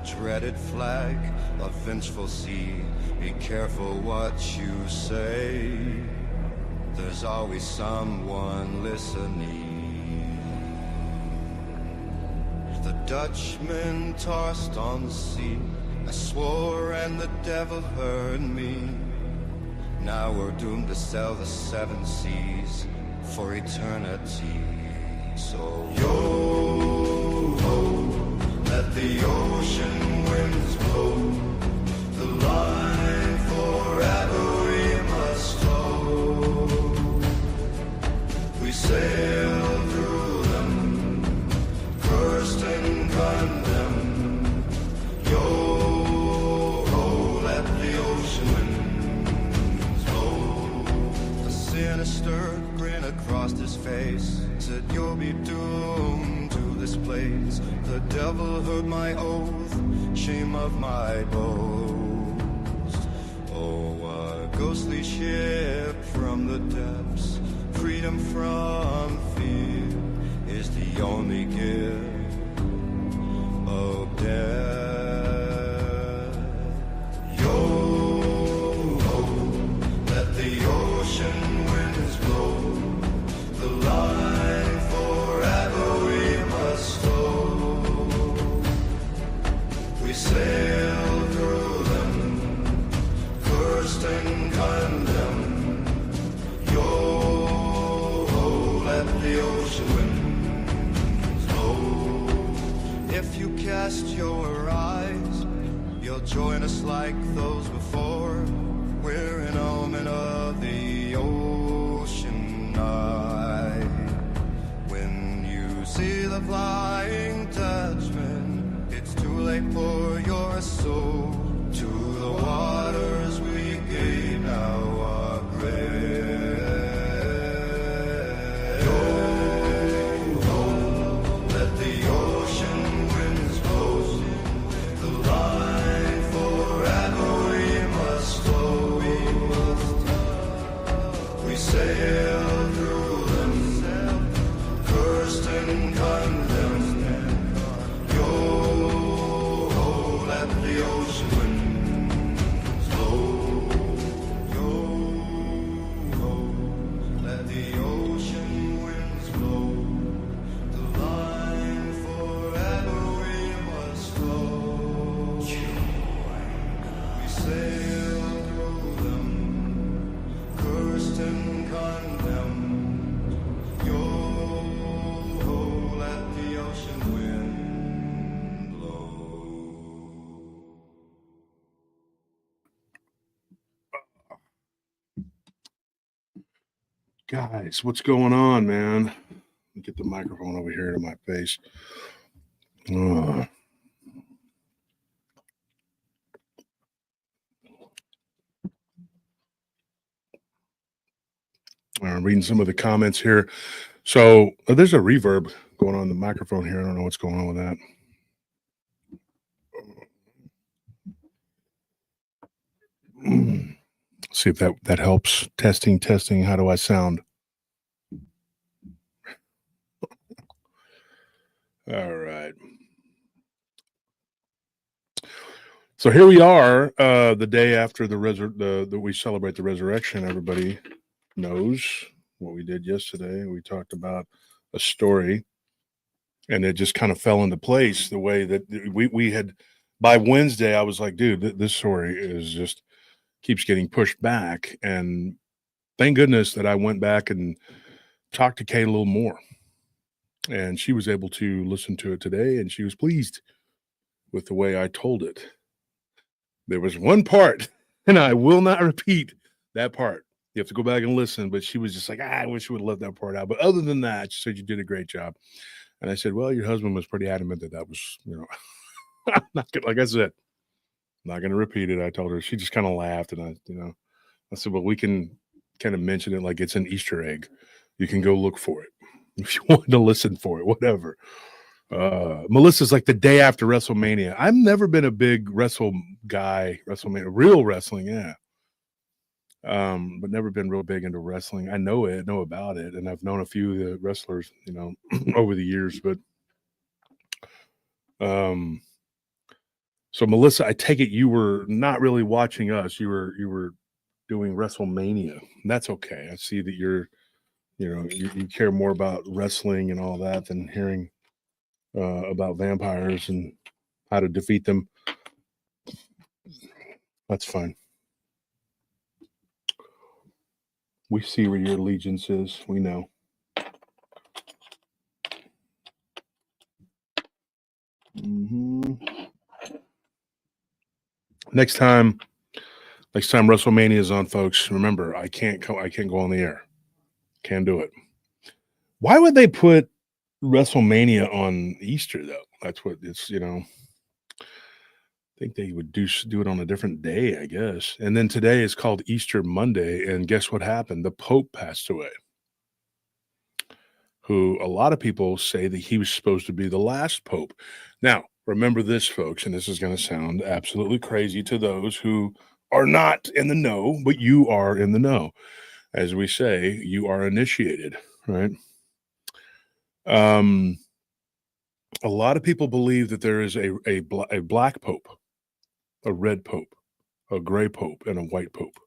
dreaded flag, a vengeful sea. Be careful what you say. There's always someone listening. The Dutchman tossed on the sea. I swore and the devil heard me. Now we're doomed to sail the 7 seas for eternity. So yo-ho, let the ocean winds blow. The line forever we must tow. We sail through them, cursed and condemned. Yo-ho, let the ocean winds blow. A sinister grin across his face said, you'll be doomed to this place. The devil heard my oath, shame of my boast. Oh, a ghostly ship from the depths, freedom from fear is the only gift of death. Yo-ho, let the ocean winds blow. The line forever we must tow. We sail through them, cursed and condemned. Yo-ho, let the ocean winds blow. If you cast your eyes, you'll join us like those before. We're an omen of the ocean night. When you see the Flying Dutchman, it's too late for your soul. To the waters we gave now our breath. Yo-ho, let the ocean winds blow. The line forever we must tow. We sail through them, cursed and condemned. Yo-ho, let the ocean winds blow. Yo-ho, let the ocean winds blow. The line forever we must tow. We sail through them, cursed and condemned. Yo-ho, let the ocean wind blow. Guys, what's going on, man? Let me get the microphone over here to my face. I'm reading some of the comments here. So there's a reverb going on in the microphone here. I don't know what's going on with that. See if that helps. Testing. How do I sound? All right. So here we are, the day after the we celebrate the resurrection. Everybody knows what we did yesterday. We talked about a story, and it just kind of fell into place the way that we had. By Wednesday, I was like, dude, this story is just keeps getting pushed back. And thank goodness that I went back and talked to Kate a little more. And she was able to listen to it today, and she was pleased with the way I told it. There was one part, and I will not repeat that part. You have to go back and listen, but she was just like, I wish we would have left that part out. But other than that, she said, you did a great job. And I said, well, your husband was pretty adamant that was, I'm not gonna, like I said, I'm not going to repeat it. I told her. She just kind of laughed, and I said, well, we can kind of mention it like it's an Easter egg. You can go look for it if you want to listen for it, whatever. Melissa's like the day after WrestleMania. I've never been a big WrestleMania, real wrestling, yeah. But never been real big into wrestling. I know about it, and I've known a few of the wrestlers, over the years, but So Melissa, I take it you were not really watching us. You were doing WrestleMania. And that's okay. I see that you care more about wrestling and all that than hearing about vampires and how to defeat them. That's fine. We see where your allegiance is. We know. Next time WrestleMania is on, folks, remember, I can't go on the air. Can't do it. Why would they put WrestleMania on Easter, though? That's what it's, I think they would do it on a different day, I guess. And then today is called Easter Monday, and guess what happened? The Pope passed away, who a lot of people say that he was supposed to be the last Pope. Now, remember this, folks, and this is going to sound absolutely crazy to those who are not in the know, but you are in the know. As we say, you are initiated, right? A lot of people believe that there is a black pope, a red pope, a gray pope, and a white pope.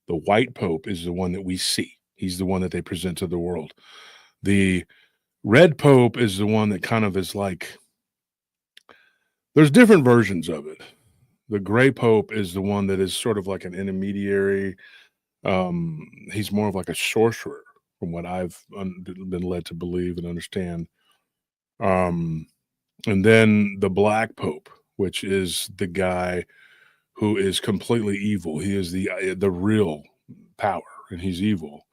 The white pope is the one that we see. He's the one that they present to the world. The red pope is the one that kind of is like, there's different versions of it. The gray pope is the one that is sort of like an intermediary. He's more of like a sorcerer, from what I've been led to believe and understand. And then the black pope, which is the guy who is completely evil. He is the real power, and he's evil.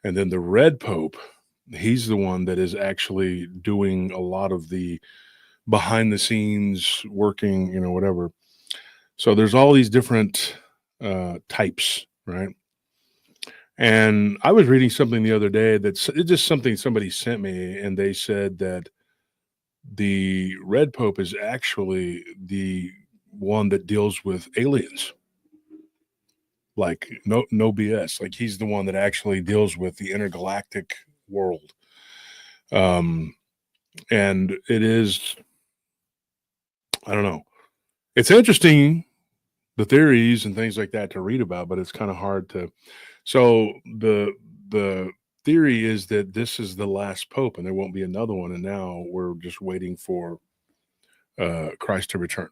And then the red pope, he's the one that is actually doing a lot of the behind the scenes working, whatever. So there's all these different types, right? And I was reading something the other day that's just something somebody sent me, and they said that the red pope is actually the one that deals with aliens. Like no BS. Like he's the one that actually deals with the intergalactic world. And it is, I don't know. It's interesting, the theories and things like that to read about, but it's kind of hard to. So the theory is that this is the last pope and there won't be another one. And now we're just waiting for Christ to return.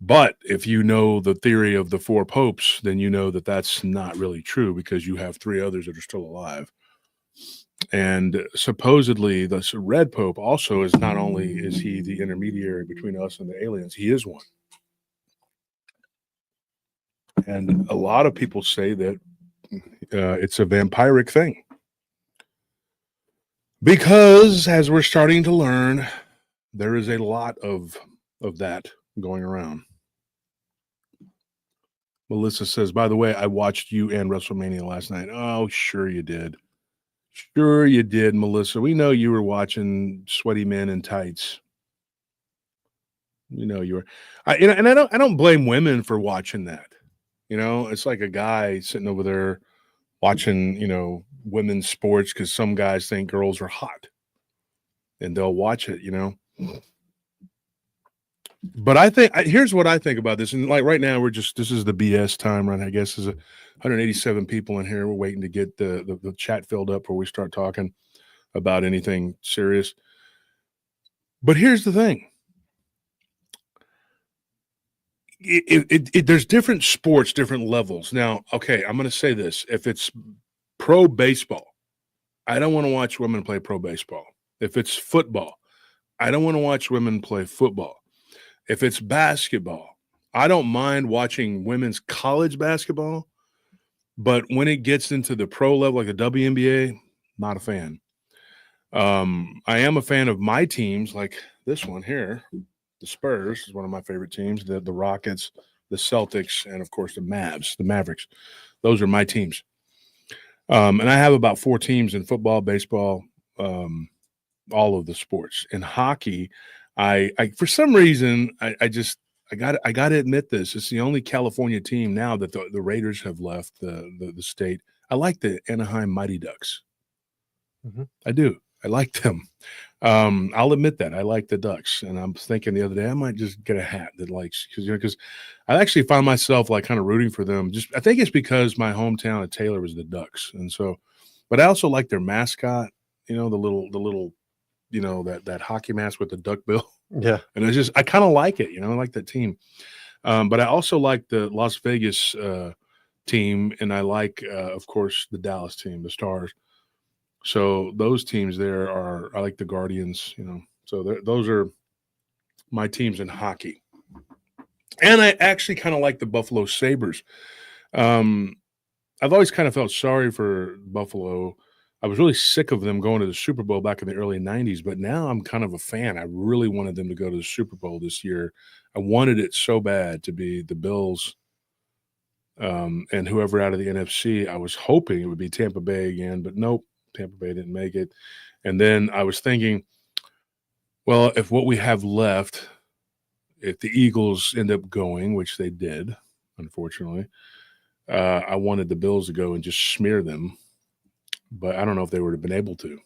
But if you know the theory of the four popes, then you know that that's not really true, because you have three others that are still alive. And supposedly the red pope also is, not only is he the intermediary between us and the aliens, he is one. And a lot of people say that it's a vampiric thing. Because as we're starting to learn, there is a lot of that going around. Melissa says, by the way, I watched you and WrestleMania last night. Oh, sure you did. Sure you did, Melissa. We know you were watching sweaty men in tights. You know you were. I don't blame women for watching that. It's like a guy sitting over there watching, women's sports because some guys think girls are hot and they'll watch it, But I think, here's what I think about this. And like right now, this is the BS time, right? I guess there's 187 people in here. We're waiting to get the chat filled up before we start talking about anything serious. But here's the thing. There's different sports, different levels. Now, okay, I'm going to say this. If it's pro baseball, I don't want to watch women play pro baseball. If it's football, I don't want to watch women play football. If it's basketball, I don't mind watching women's college basketball, but when it gets into the pro level, like the WNBA, not a fan. I am a fan of my teams, like this one here. The Spurs is one of my favorite teams. The Rockets, the Celtics, and of course the Mavs, the Mavericks. Those are my teams. And I have about 4 teams in football, baseball, all of the sports. In hockey, I for some reason I got to admit this. It's the only California team now that the Raiders have left the state. I like the Anaheim Mighty Ducks. Mm-hmm. I do. I like them. I'll admit that I like the Ducks, and I'm thinking the other day I might just get a hat that likes because I actually find myself like kind of rooting for them. Just I think it's because my hometown of Taylor was the Ducks, and so, but I also like their mascot. You know, the little, you know, that hockey mask with the duck bill. Yeah. And I kind of like it. You know, I like that team. But I also like the Las Vegas team, and I like, of course, the Dallas team, the Stars. So those teams there I like the Guardians, you know. So those are my teams in hockey. And I actually kind of like the Buffalo Sabres. I've always kind of felt sorry for Buffalo. I was really sick of them going to the Super Bowl back in the early 90s, but now I'm kind of a fan. I really wanted them to go to the Super Bowl this year. I wanted it so bad to be the Bills and whoever out of the NFC. I was hoping it would be Tampa Bay again, but nope. Tampa Bay didn't make it. And then I was thinking, well, if what we have left, if the Eagles end up going, which they did, unfortunately, I wanted the Bills to go and just smear them. But I don't know if they would have been able to.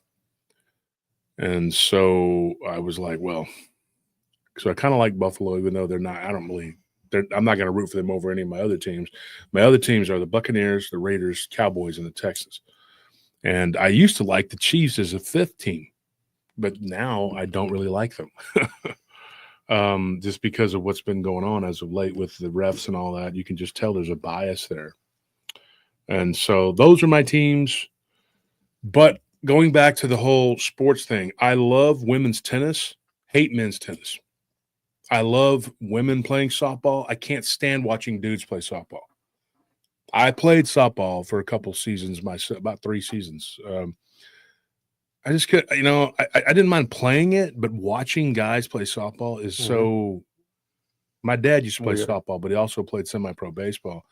And so I was like, well, so I kind of like Buffalo, even though they're not, I'm not going to root for them over any of my other teams. My other teams are the Buccaneers, the Raiders, Cowboys, and the Texans. And I used to like the Chiefs as a fifth team, but now I don't really like them. Just because of what's been going on as of late with the refs and all that. You can just tell there's a bias there. And so those are my teams. But going back to the whole sports thing, I love women's tennis, hate men's tennis. I love women playing softball. I can't stand watching dudes play softball. I played softball for a couple seasons myself, about 3 seasons. I just could, you know, I didn't mind playing it, but watching guys play softball is so. My dad used to play softball, but he also played semi-pro baseball,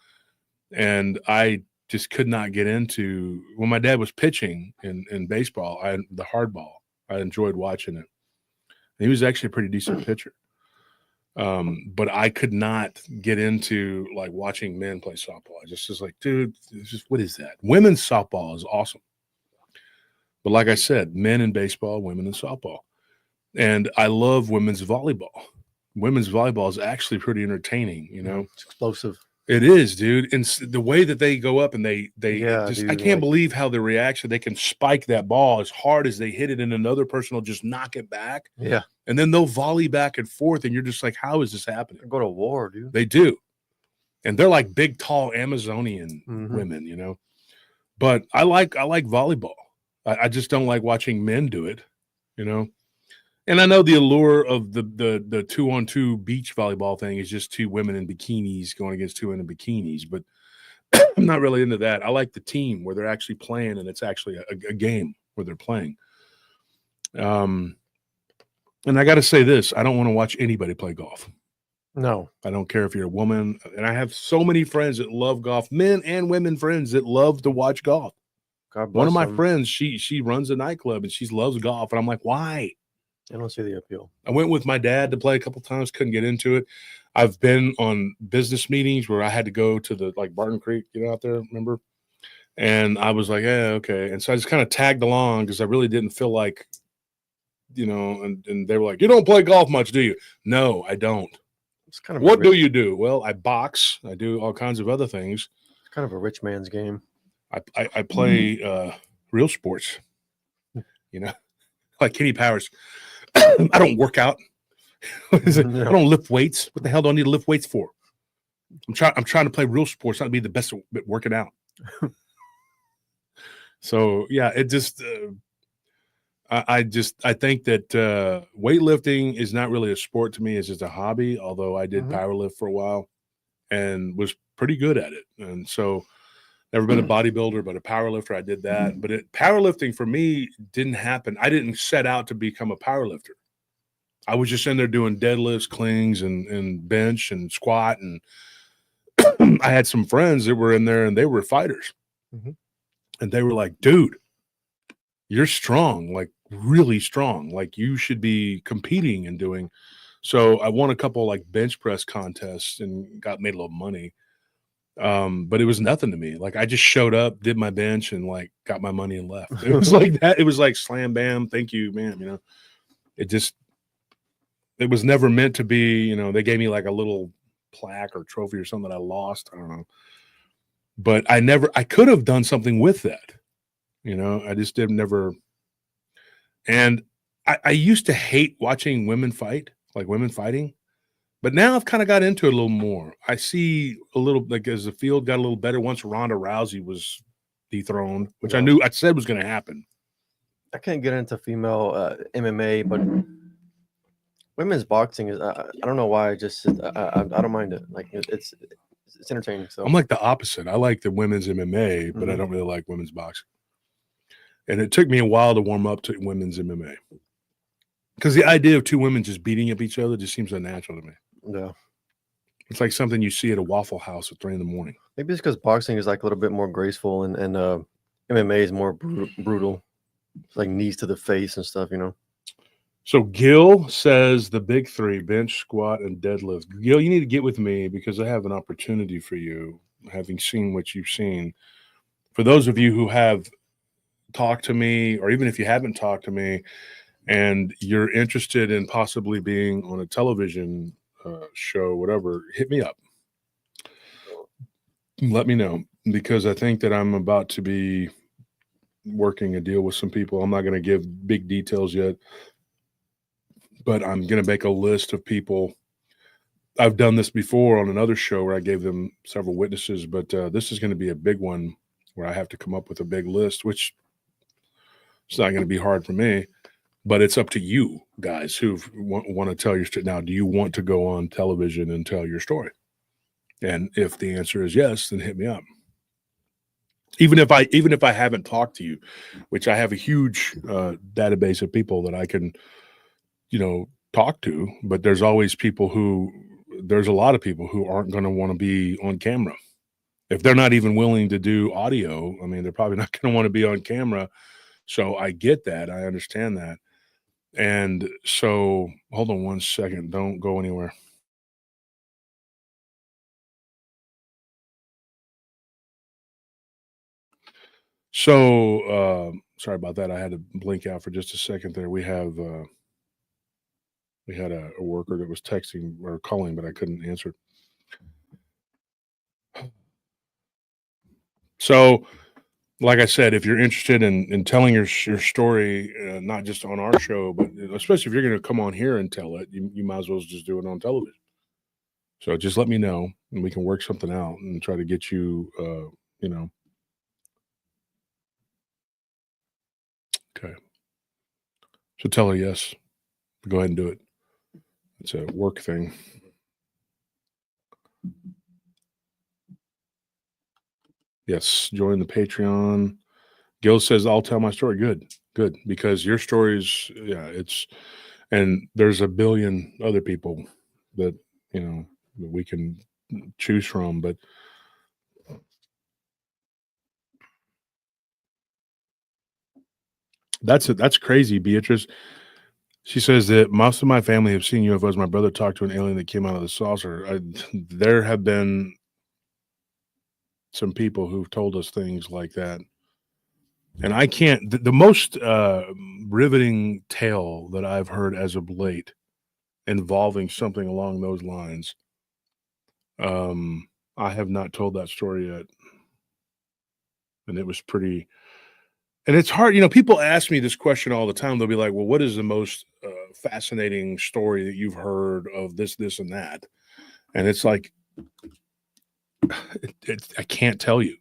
and I just could not get into. When my dad was pitching in baseball, the hardball, I enjoyed watching it. He was actually a pretty decent pitcher. But I could not get into like watching men play softball. I just was like, dude, what is that? Women's softball is awesome. But like I said, men in baseball, women in softball. And I love women's volleyball. Women's volleyball is actually pretty entertaining, you know. It's explosive. It is, dude. And the way that they go up and they just, dude, I can't believe how the reaction, they can spike that ball as hard as they hit it and another person will just knock it back. Yeah. And then they'll volley back and forth and you're just like, how is this happening? They go to war, dude. They do. And they're like big, tall Amazonian women, you know. But I like volleyball. I just don't like watching men do it, you know. And I know the allure of the 2-on-2 beach volleyball thing is just 2 women in bikinis going against 2 women in bikinis, but I'm not really into that. I like the team where they're actually playing and it's actually a game where they're playing. And I got to say this, I don't want to watch anybody play golf. No. I don't care if you're a woman. And I have so many friends that love golf, men and women friends that love to watch golf. God bless One of my them. friends, she runs a nightclub and she loves golf. And I'm like, why? I don't see the appeal. I went with my dad to play a couple times, couldn't get into it. I've been on business meetings where I had to go to the like Barton Creek, you know, out there, remember? And I was like, yeah, okay. And so I just kind of tagged along because I really didn't feel like, you know, and they were like, you don't play golf much, do you? No, I don't. It's kind of what do you do? Well, I box. I do all kinds of other things. It's kind of a rich man's game. I play real sports, you know, like Kenny Powers. I don't work out. I don't lift weights. What the hell do I need to lift weights for? I'm trying to play real sports, not to be the best at working out. So yeah, it just I think that weightlifting is not really a sport to me. It's just a hobby. Although I did powerlift for a while and was pretty good at it, and so never been a bodybuilder, but a powerlifter. I did that, but powerlifting for me didn't happen. I didn't set out to become a powerlifter. I was just in there doing deadlifts, clings, and bench and squat. And I had some friends that were in there and they were fighters. And they were like, dude, you're strong, like really strong. Like you should be competing and doing. So I won a couple like bench press contests and made a little money. But it was nothing to me. Like I just showed up, did my bench, and like got my money and left. It was like that. It was like slam bam, thank you, man. You know, it was never meant to be. You know, they gave me like a little plaque or trophy or something that I lost. I don't know, but I could have done something with that. You know, I just did never. And I used to hate watching women fight, like women fighting. But now I've kind of got into it a little more. I see a little, like as the field got a little better once Ronda Rousey was dethroned, which I said was going to happen. I can't get into female MMA, but women's boxing is I don't know why. I don't mind it. Like it's entertaining. So I'm like the opposite. I like the women's MMA, but I don't really like women's boxing. And it took me a while to warm up to women's MMA because the idea of two women just beating up each other just seems unnatural to me. Yeah. It's like something you see at a Waffle House at 3 a.m. Maybe it's because boxing is like a little bit more graceful and MMA is more brutal. It's like knees to the face and stuff, you know. So Gil says the big three: bench, squat, and deadlift. Gil, you need to get with me because I have an opportunity for you, having seen what you've seen. For those of you who have talked to me, or even if you haven't talked to me, and you're interested in possibly being on a television show, whatever, hit me up. Let me know, because I think that I'm about to be working a deal with some people. I'm not going to give big details yet, but I'm going to make a list of people. I've done this before on another show where I gave them several witnesses, but this is going to be a big one where I have to come up with a big list, which it's not going to be hard for me. But it's up to you guys who want to tell your story. Now, do you want to go on television and tell your story? And if the answer is yes, then hit me up. Even if I haven't talked to you, which I have a huge database of people that I can, talk to. But there's a lot of people who aren't going to want to be on camera. If they're not even willing to do audio, I mean, they're probably not going to want to be on camera. So I get that. I understand that. And so, hold on one second. Don't go anywhere. So, sorry about that. I had to blink out for just a second there. We had a worker that was texting or calling, but I couldn't answer. So, like I said, if you're interested in telling your story, not just on our show, but especially if you're going to come on here and tell it, you might as well just do it on television. So just let me know, and we can work something out and try to get you, Okay. So tell her yes. Go ahead and do it. It's a work thing. Yes, join the Patreon. Gil says, I'll tell my story. Good. Because your stories, and there's a billion other people that, that we can choose from. But that's crazy, Beatrice. She says that most of my family have seen UFOs. My brother talked to an alien that came out of the saucer. There have been some people who've told us things like that. And I can't, the most riveting tale that I've heard as of late involving something along those lines, I have not told that story yet. And it was pretty, and it's hard, people ask me this question all the time. They'll be like, well, what is the most fascinating story that you've heard of this, and that? And it's like, I can't tell you.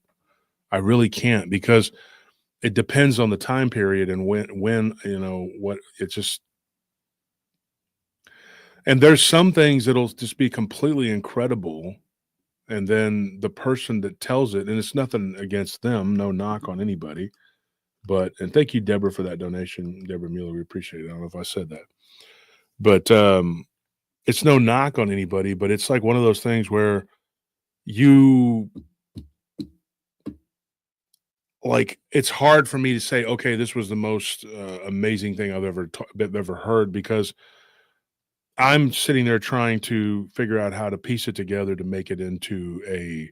I really can't, because it depends on the time period and when what it's just. And there's some things that'll just be completely incredible. And then the person that tells it, and it's nothing against them, no knock on anybody. And thank you, Deborah, for that donation. Deborah Mueller, we appreciate it. I don't know if I said that. But it's no knock on anybody, but it's like one of those things where it's hard for me to say, okay, this was the most amazing thing I've ever heard, because I'm sitting there trying to figure out how to piece it together to make it into a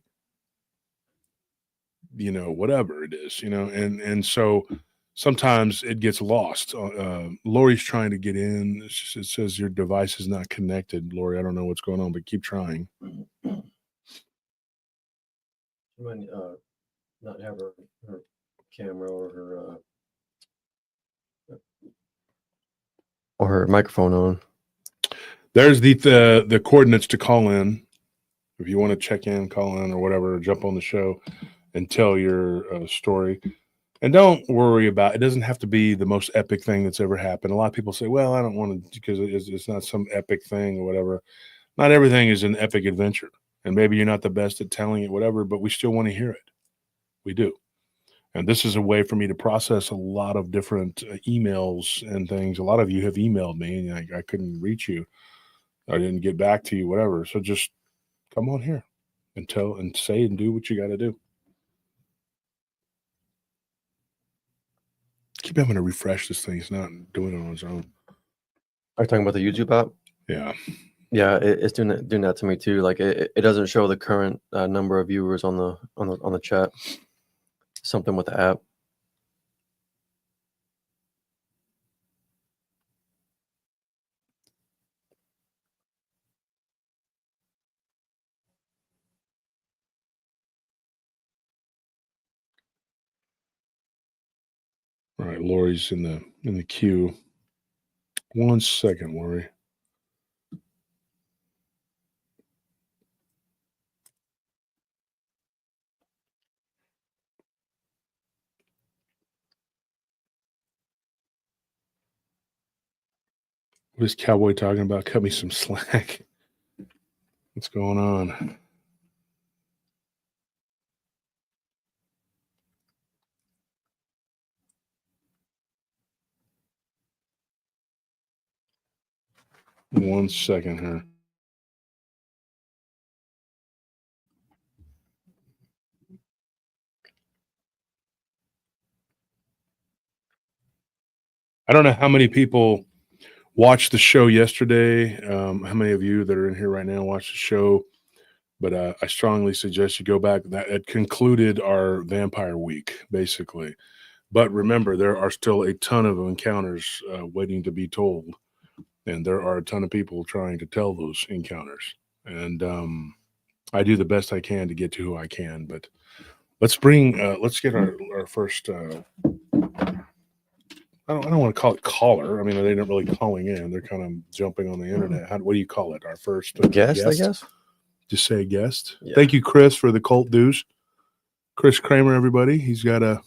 whatever it is, and so sometimes it gets lost. Lori's trying to get in. It says your device is not connected. Lori, I don't know what's going on, but keep trying. You might not have her camera or her microphone on. There's the coordinates to call in. If you want to check in, call in, or whatever, or jump on the show and tell your story. And don't worry about it. Doesn't have to be the most epic thing that's ever happened. A lot of people say, well, I don't want to, because it's not some epic thing or whatever. Not everything is an epic adventure. And maybe you're not the best at telling it, whatever, but we still want to hear it. We do. And this is a way for me to process a lot of different emails and things. A lot of you have emailed me and I couldn't reach you. I didn't get back to you, whatever. So just come on here and tell and say and do what you got to do. Keep having to refresh this thing. It's not doing it on its own. Are you talking about the YouTube app? Yeah. Yeah, it's doing that to me too. Like it doesn't show the current number of viewers on the chat. Something with the app. All right, Lori's in the queue. 1 second, Lori. What is Cowboy talking about? Cut me some slack. What's going on? One second here. I don't know how many people watched the show yesterday. How many of you that are in here right now watched the show? But I strongly suggest you go back. That it concluded our vampire week, basically. But remember, there are still a ton of encounters waiting to be told. And there are a ton of people trying to tell those encounters. And I do the best I can to get to who I can. But let's get our first... I don't want to call it caller. I mean, they're not really calling in. They're kind of jumping on the internet. What do you call it? Our first guest, I guess. Just say guest. Yeah. Thank you, Chris, for the cult dues. Chris Kramer, everybody. He's got a...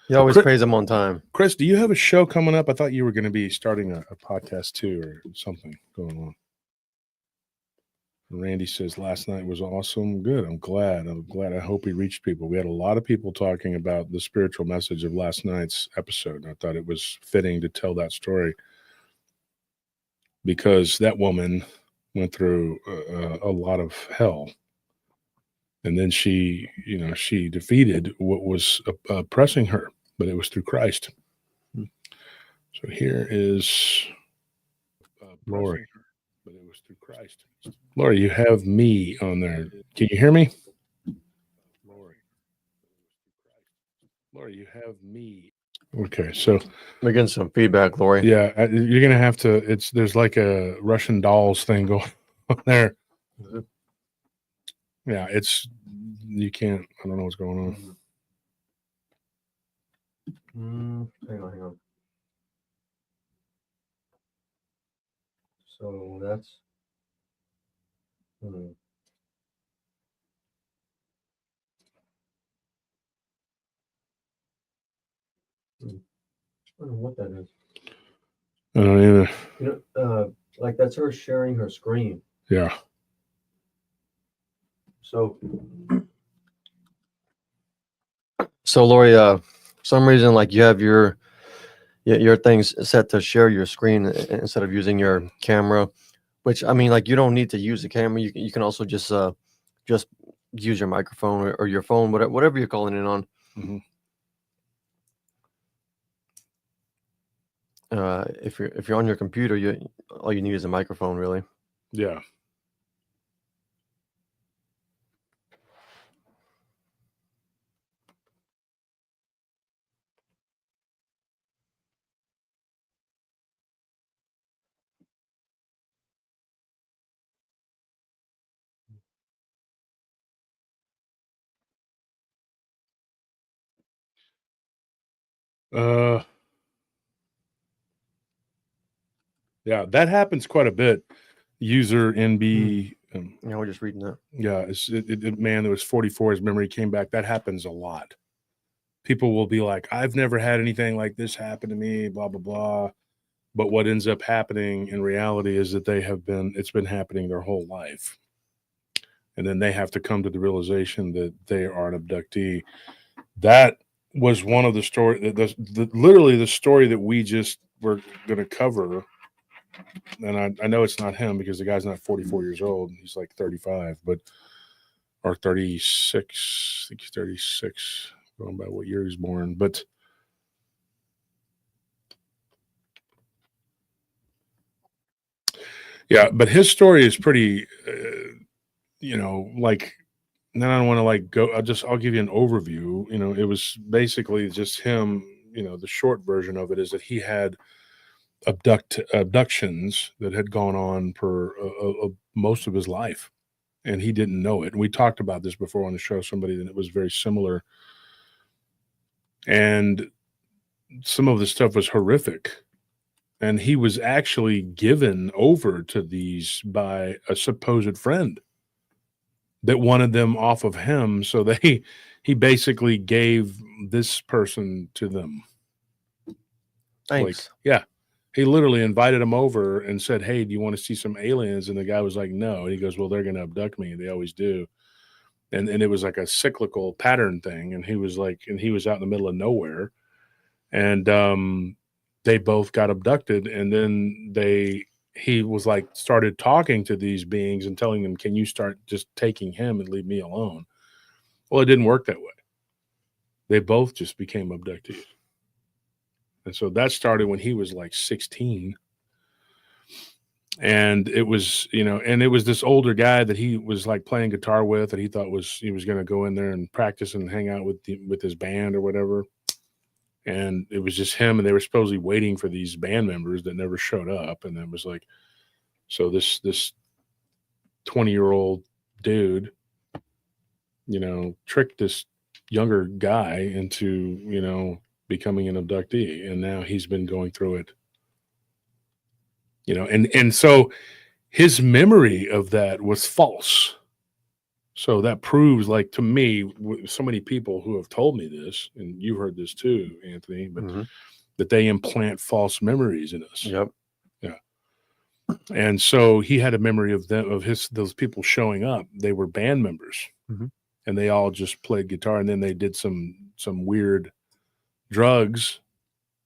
You always praise him on time. Chris, do you have a show coming up? I thought you were going to be starting a podcast too, or something going on. Randy says last night was awesome. Good. I'm glad. I hope we reached people. We had a lot of people talking about the spiritual message of last night's episode. I thought it was fitting to tell that story because that woman went through a lot of hell. And then she defeated what was oppressing her, but it was through Christ. So here is Lori, but it was through Christ. Lori, you have me on there. Can you hear me? Lori, you have me. Okay, so we're getting some feedback, Lori. Yeah, you're gonna have to. There's like a Russian dolls thing going on there. Mm-hmm. Yeah, you can't. I don't know what's going on. Hang on. So that's. I don't know what that is. I don't either. Like that's her sharing her screen. Yeah. So Lori, for some reason, like you have your things set to share your screen instead of using your camera, which I mean, like you don't need to use the camera. You can also just use your microphone or your phone, whatever you're calling in on. Mm-hmm. If you're on your computer, all you need is a microphone, really. Yeah. Yeah, that happens quite a bit. User NB. Yeah, we're just reading that. Yeah, man that was 44, his memory came back. That happens a lot. People will be like, I've never had anything like this happen to me, blah, blah, blah. But what ends up happening in reality is that it's been happening their whole life. And then they have to come to the realization that they are an abductee. That was one of the story, literally the story that we just were going to cover. And I know it's not him because the guy's not 44 years old. He's like 35, or 36. I think he's 36, going by what year he's born. But yeah, but his story is pretty, like, then I don't want to like go, I'll give you an overview. It was basically just him, the short version of it is that he had abductions that had gone on for most of his life, and he didn't know it. And we talked about this before on the show, somebody that it was very similar. And some of the stuff was horrific. And he was actually given over to these by a supposed friend that wanted them off of him. So he basically gave this person to them. Thanks. Yeah. He literally invited him over and said, hey, do you want to see some aliens? And the guy was like, no. And he goes, well, they're going to abduct me. They always do. And it was like a cyclical pattern thing. And he was out in the middle of nowhere. And they both got abducted. And then he was like, started talking to these beings and telling them, can you start just taking him and leave me alone? Well, it didn't work that way. They both just became abductees. And so that started when he was like 16. And it was, and it was this older guy that he was like playing guitar with, that he thought he was going to go in there and practice and hang out with his band or whatever. And it was just him, and they were supposedly waiting for these band members that never showed up. And it was like, so this 20-year-old dude, tricked this younger guy into, becoming an abductee. And now he's been going through it, and so his memory of that was false. So that proves, like, to me, so many people who have told me this, and you heard this too, Anthony, but that they implant false memories in us. Yep. Yeah. And so he had a memory of those people showing up. They were band members, and they all just played guitar, and then they did some weird drugs.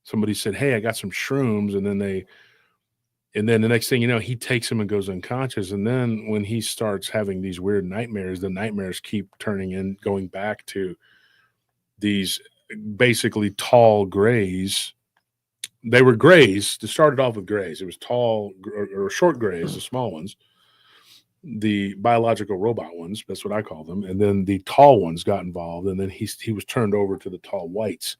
Somebody said, hey, I got some shrooms. And then the next thing you know, he takes him and goes unconscious. And then when he starts having these weird nightmares, the nightmares keep going back to these basically tall grays. They were grays. It started off with grays. It was tall or short grays, the small ones, the biological robot ones. That's what I call them. And then the tall ones got involved. And then he was turned over to the tall whites.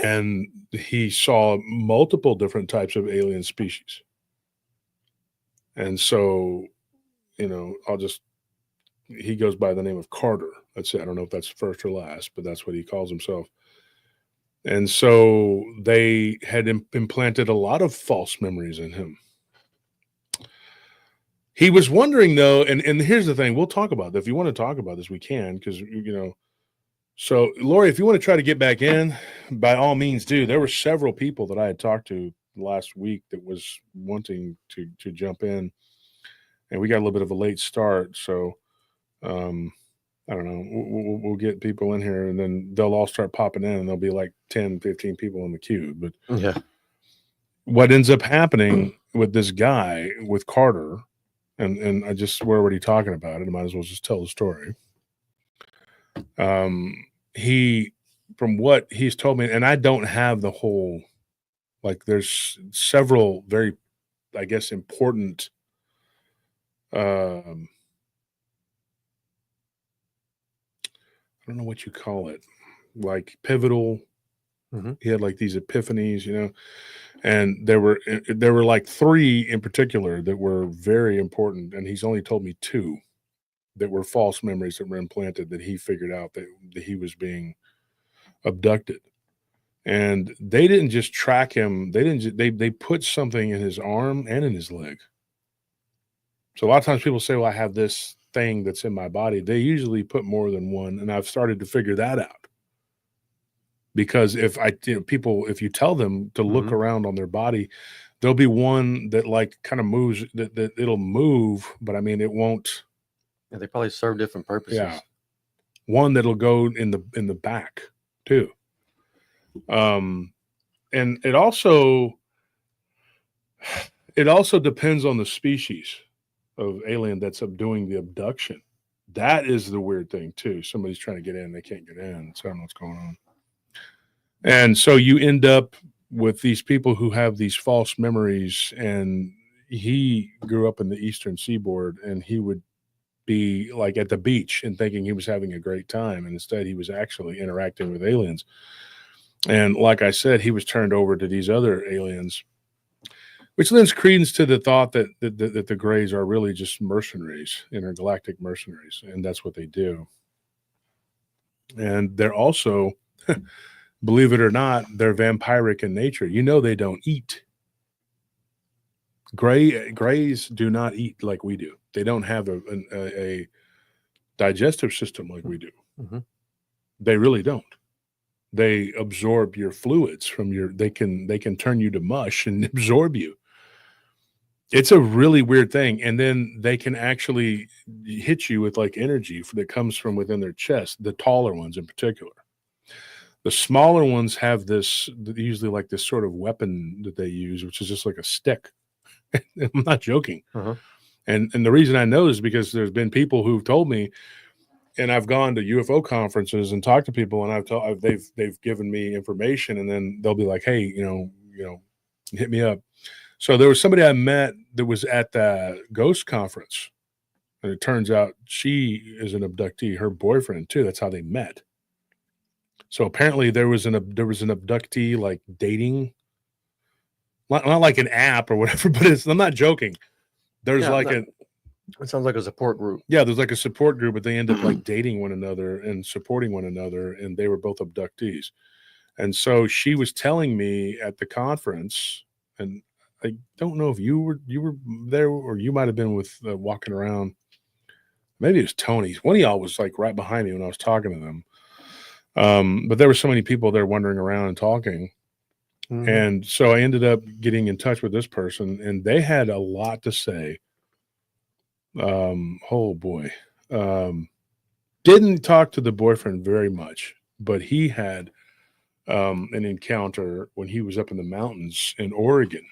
And he saw multiple different types of alien species. And so, he goes by the name of Carter. That's it. I don't know if that's first or last, but that's what he calls himself. And so they had implanted a lot of false memories in him. He was wondering, though, and here's the thing. We'll talk about this. If you want to talk about this, we can, because, So, Lori, if you want to try to get back in, by all means do. There were several people that I had talked to last week that was wanting to jump in, and we got a little bit of a late start. So, I don't know. We'll get people in here, and then they'll all start popping in, and there'll be like 10, 15 people in the queue. But yeah, what ends up happening with this guy, with Carter, and we're already talking about it. I might as well just tell the story. From what he's told me, and I don't have the whole, like, there's several very, I guess, important, I don't know what you call it, like pivotal. He had like these epiphanies, and there were like 3 in particular that were very important. And he's only told me 2. That were false memories that were implanted, that he figured out that he was being abducted. And they didn't just track him. They put something in his arm and in his leg. So a lot of times people say, well, I have this thing that's in my body. They usually put more than one. And I've started to figure that out. Because if you tell them to look around on their body, there'll be one that like kind of moves, that it'll move, but I mean, it won't. Yeah, they probably serve different purposes. Yeah. One that'll go in the back too. And it also depends on the species of alien that's doing the abduction. That is the weird thing too. Somebody's trying to get in, they can't get in. So I don't know what's going on. And so you end up with these people who have these false memories. And he grew up in the Eastern Seaboard, and he would be like at the beach and thinking he was having a great time. And instead he was actually interacting with aliens. And like I said, he was turned over to these other aliens, which lends credence to the thought that the Greys are really just mercenaries, intergalactic mercenaries. And that's what they do. And they're also, believe it or not, they're vampiric in nature. You know, they don't eat. Greys do not eat like we do. They don't have a digestive system like we do. They really don't. They absorb your fluids from they can turn you to mush and absorb you. It's a really weird thing. And then they can actually hit you with like energy that comes from within their chest, the taller ones in particular. The smaller ones have this, usually like this sort of weapon that they use, which is just like a stick. I'm not joking. And the reason I know is because there's been people who've told me, and I've gone to UFO conferences and talked to people, and they've given me information, and then they'll be like, hey, you know, hit me up. So there was somebody I met that was at the Ghost conference, and it turns out she is an abductee, her boyfriend too. That's how they met. So apparently there was an abductee like dating, not like an app or whatever, but I'm not joking. There's it sounds like a support group. Yeah, there's like a support group, but they end up like dating one another and supporting one another, and they were both abductees. And so she was telling me at the conference, and I don't know if you were there, or you might have been with walking around. Maybe it was Tony. One of y'all was like right behind me when I was talking to them. But there were so many people there wandering around and talking. And so I ended up getting in touch with this person, and they had a lot to say. Oh boy. Didn't talk to the boyfriend very much, but he had an encounter when he was up in the mountains in Oregon.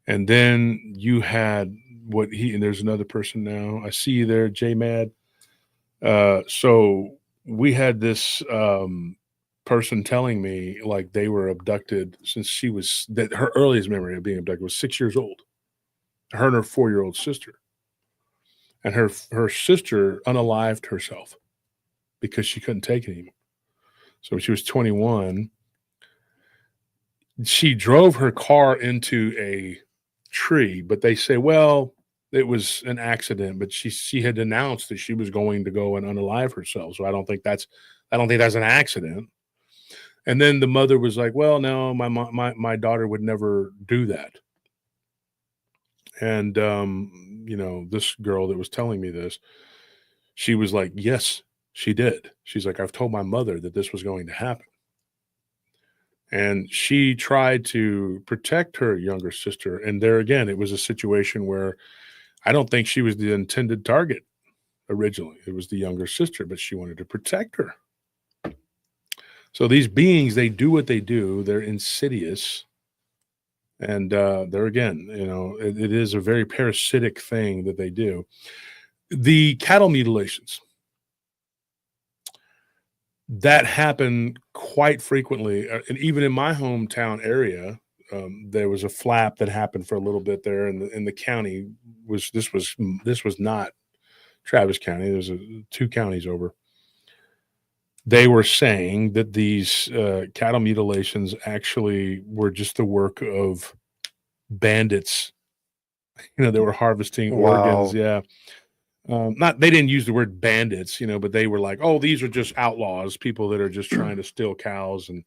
And then you had and there's another person now. I see you there, J Mad. So we had this person telling me like they were abducted since her earliest memory of being abducted was 6 years old. Her and her 4-year-old sister. And her sister unalived herself because she couldn't take it anymore. So when she was 21, she drove her car into a tree, but they say, well, it was an accident, but she had announced that she was going to go and unalive herself. So I don't think that's an accident. And then the mother was like, well, no, my daughter would never do that. And, this girl that was telling me this, she was like, yes, she did. She's like, I've told my mother that this was going to happen. And she tried to protect her younger sister. And there again, it was a situation where I don't think she was the intended target originally. It was the younger sister, but she wanted to protect her. So these beings, they do what they do. They're insidious. And there again, it is a very parasitic thing that they do. The cattle mutilations that happen quite frequently, and even in my hometown area, there was a flap that happened for a little bit there, in the county this was not Travis County. There's 2 counties over. They were saying that these cattle mutilations actually were just the work of bandits. They were harvesting organs. Yeah. Not they didn't use the word bandits, but they were like, oh, these are just outlaws, people that are just trying to steal cows and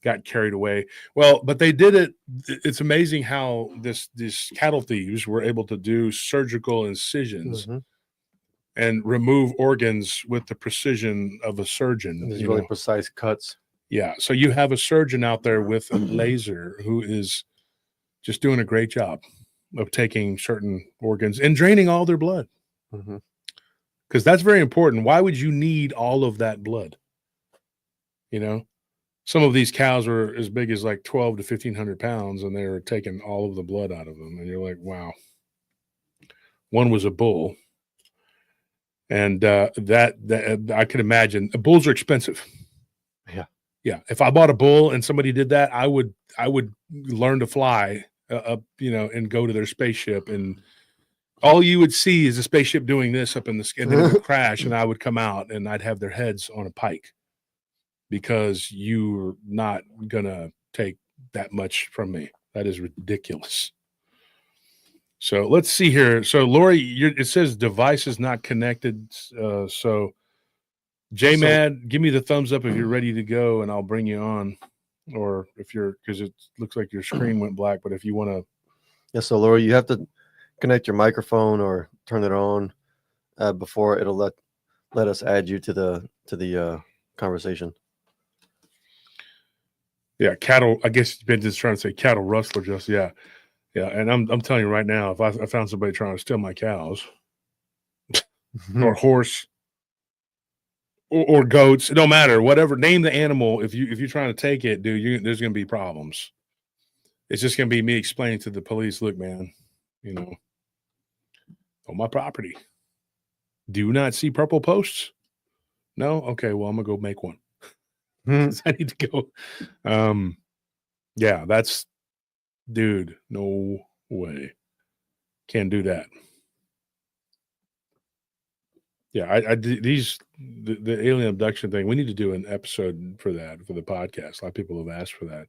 got carried away. Well, but they did it. It's amazing how these cattle thieves were able to do surgical incisions and remove organs with the precision of a surgeon. These really precise cuts. Yeah. So you have a surgeon out there with a laser who is just doing a great job of taking certain organs and draining all their blood. Because that's very important. Why would you need all of that blood? Some of these cows were as big as like 12 to 1,500 pounds, and they were taking all of the blood out of them. And you're like, wow. One was a bull. And that I could imagine. Bulls are expensive. Yeah. If I bought a bull and somebody did that, I would learn to fly up, and go to their spaceship, and all you would see is a spaceship doing this up in the sky, and then it would crash, and I would come out and I'd have their heads on a pike because you're not gonna take that much from me. That is ridiculous. So let's see here. So Lori, it says device is not connected. So J-Mad, give me the thumbs up if you're ready to go, and I'll bring you on. Or if you're, because it looks like your screen went black, but if you want to. Yeah, so Laura, you have to connect your microphone or turn it on before it'll let us add you to the conversation. Yeah, cattle. I guess you've been just trying to say cattle rustler. Just yeah. And I'm telling you right now, if I found somebody trying to steal my cows, or horse, or goats, it don't matter. Whatever, name the animal. If you're trying to take it, dude, there's going to be problems. It's just going to be me explaining to the police, look, man, on my property. Do you not see purple posts? No? Okay, well, I'm going to go make one. I need to go. Yeah, that's, dude, no way. Can't do that. Yeah, the alien abduction thing, we need to do an episode for that, for the podcast. A lot of people have asked for that.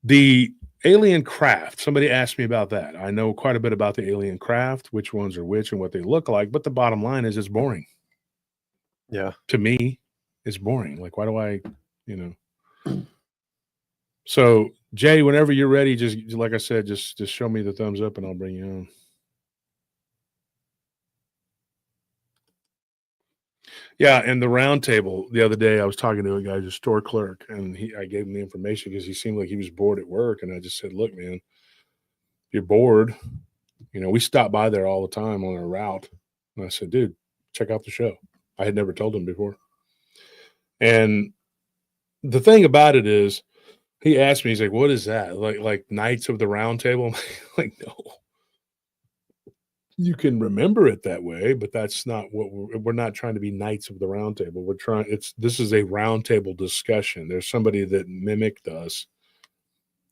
The alien craft, somebody asked me about that. I know quite a bit about the alien craft, which ones are which and what they look like, but the bottom line is it's boring. Yeah. To me, it's boring. Like, why do I, So, Jay, whenever you're ready, just like I said, just show me the thumbs up and I'll bring you on. Yeah, and the round table the other day, I was talking to a guy, a store clerk, and I gave him the information because he seemed like he was bored at work, and I just said, look, man, if you're bored, we stop by there all the time on our route. And I said, dude, check out the show. I had never told him before. And the thing about it is, he asked me, he's like, what is that? Like Knights of the Round Table? I'm like, no. You can remember it that way, but that's not what we're not trying to be Knights of the Round Table. This is a round table discussion. There's somebody that mimicked us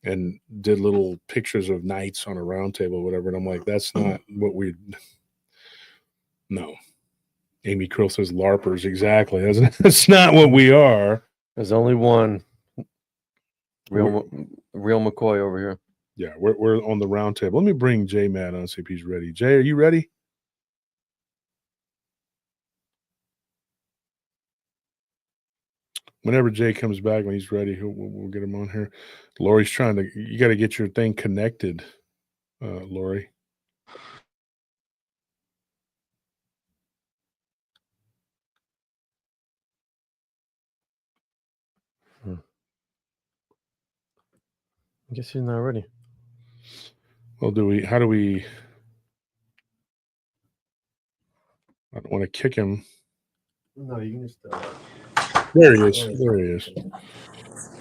and did little pictures of knights on a round table or whatever. And I'm like, that's not what no. Amy Krill says LARPers. Exactly. That's not what we are. There's only one real McCoy over here. Yeah, we're on the round table. Let me bring Jay Matt on, see if he's ready. Jay, are you ready? Whenever Jay comes back, when he's ready, we'll get him on here. Lori's you got to get your thing connected, Lori. I guess he's not ready. Well, how do we, I don't want to kick him. No, you can just, there he is. There he is.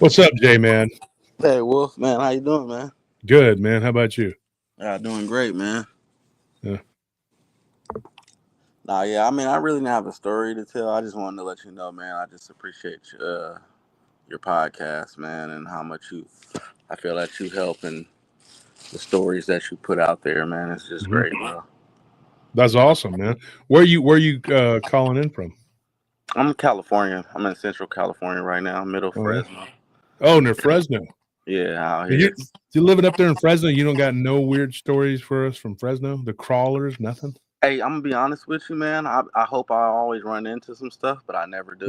What's up, Jay, man? Hey, Wolf, man. How you doing, man? Good, man. How about you? Yeah, doing great, man. Yeah. Nah, yeah. I mean, I really didn't have a story to tell. I just wanted to let you know, man. I just appreciate your podcast, man, and how much I feel that you help and the stories that you put out there, man. It's just great, bro. That's awesome, man. Where you calling in from? I'm in California. I'm in Central California right now, middle Fresno. Oh, near Fresno. Yeah, out here. You living up there in Fresno? You don't got no weird stories for us from Fresno? The crawlers, nothing? Hey, I'm gonna be honest with you, man. I hope I always run into some stuff, but I never do.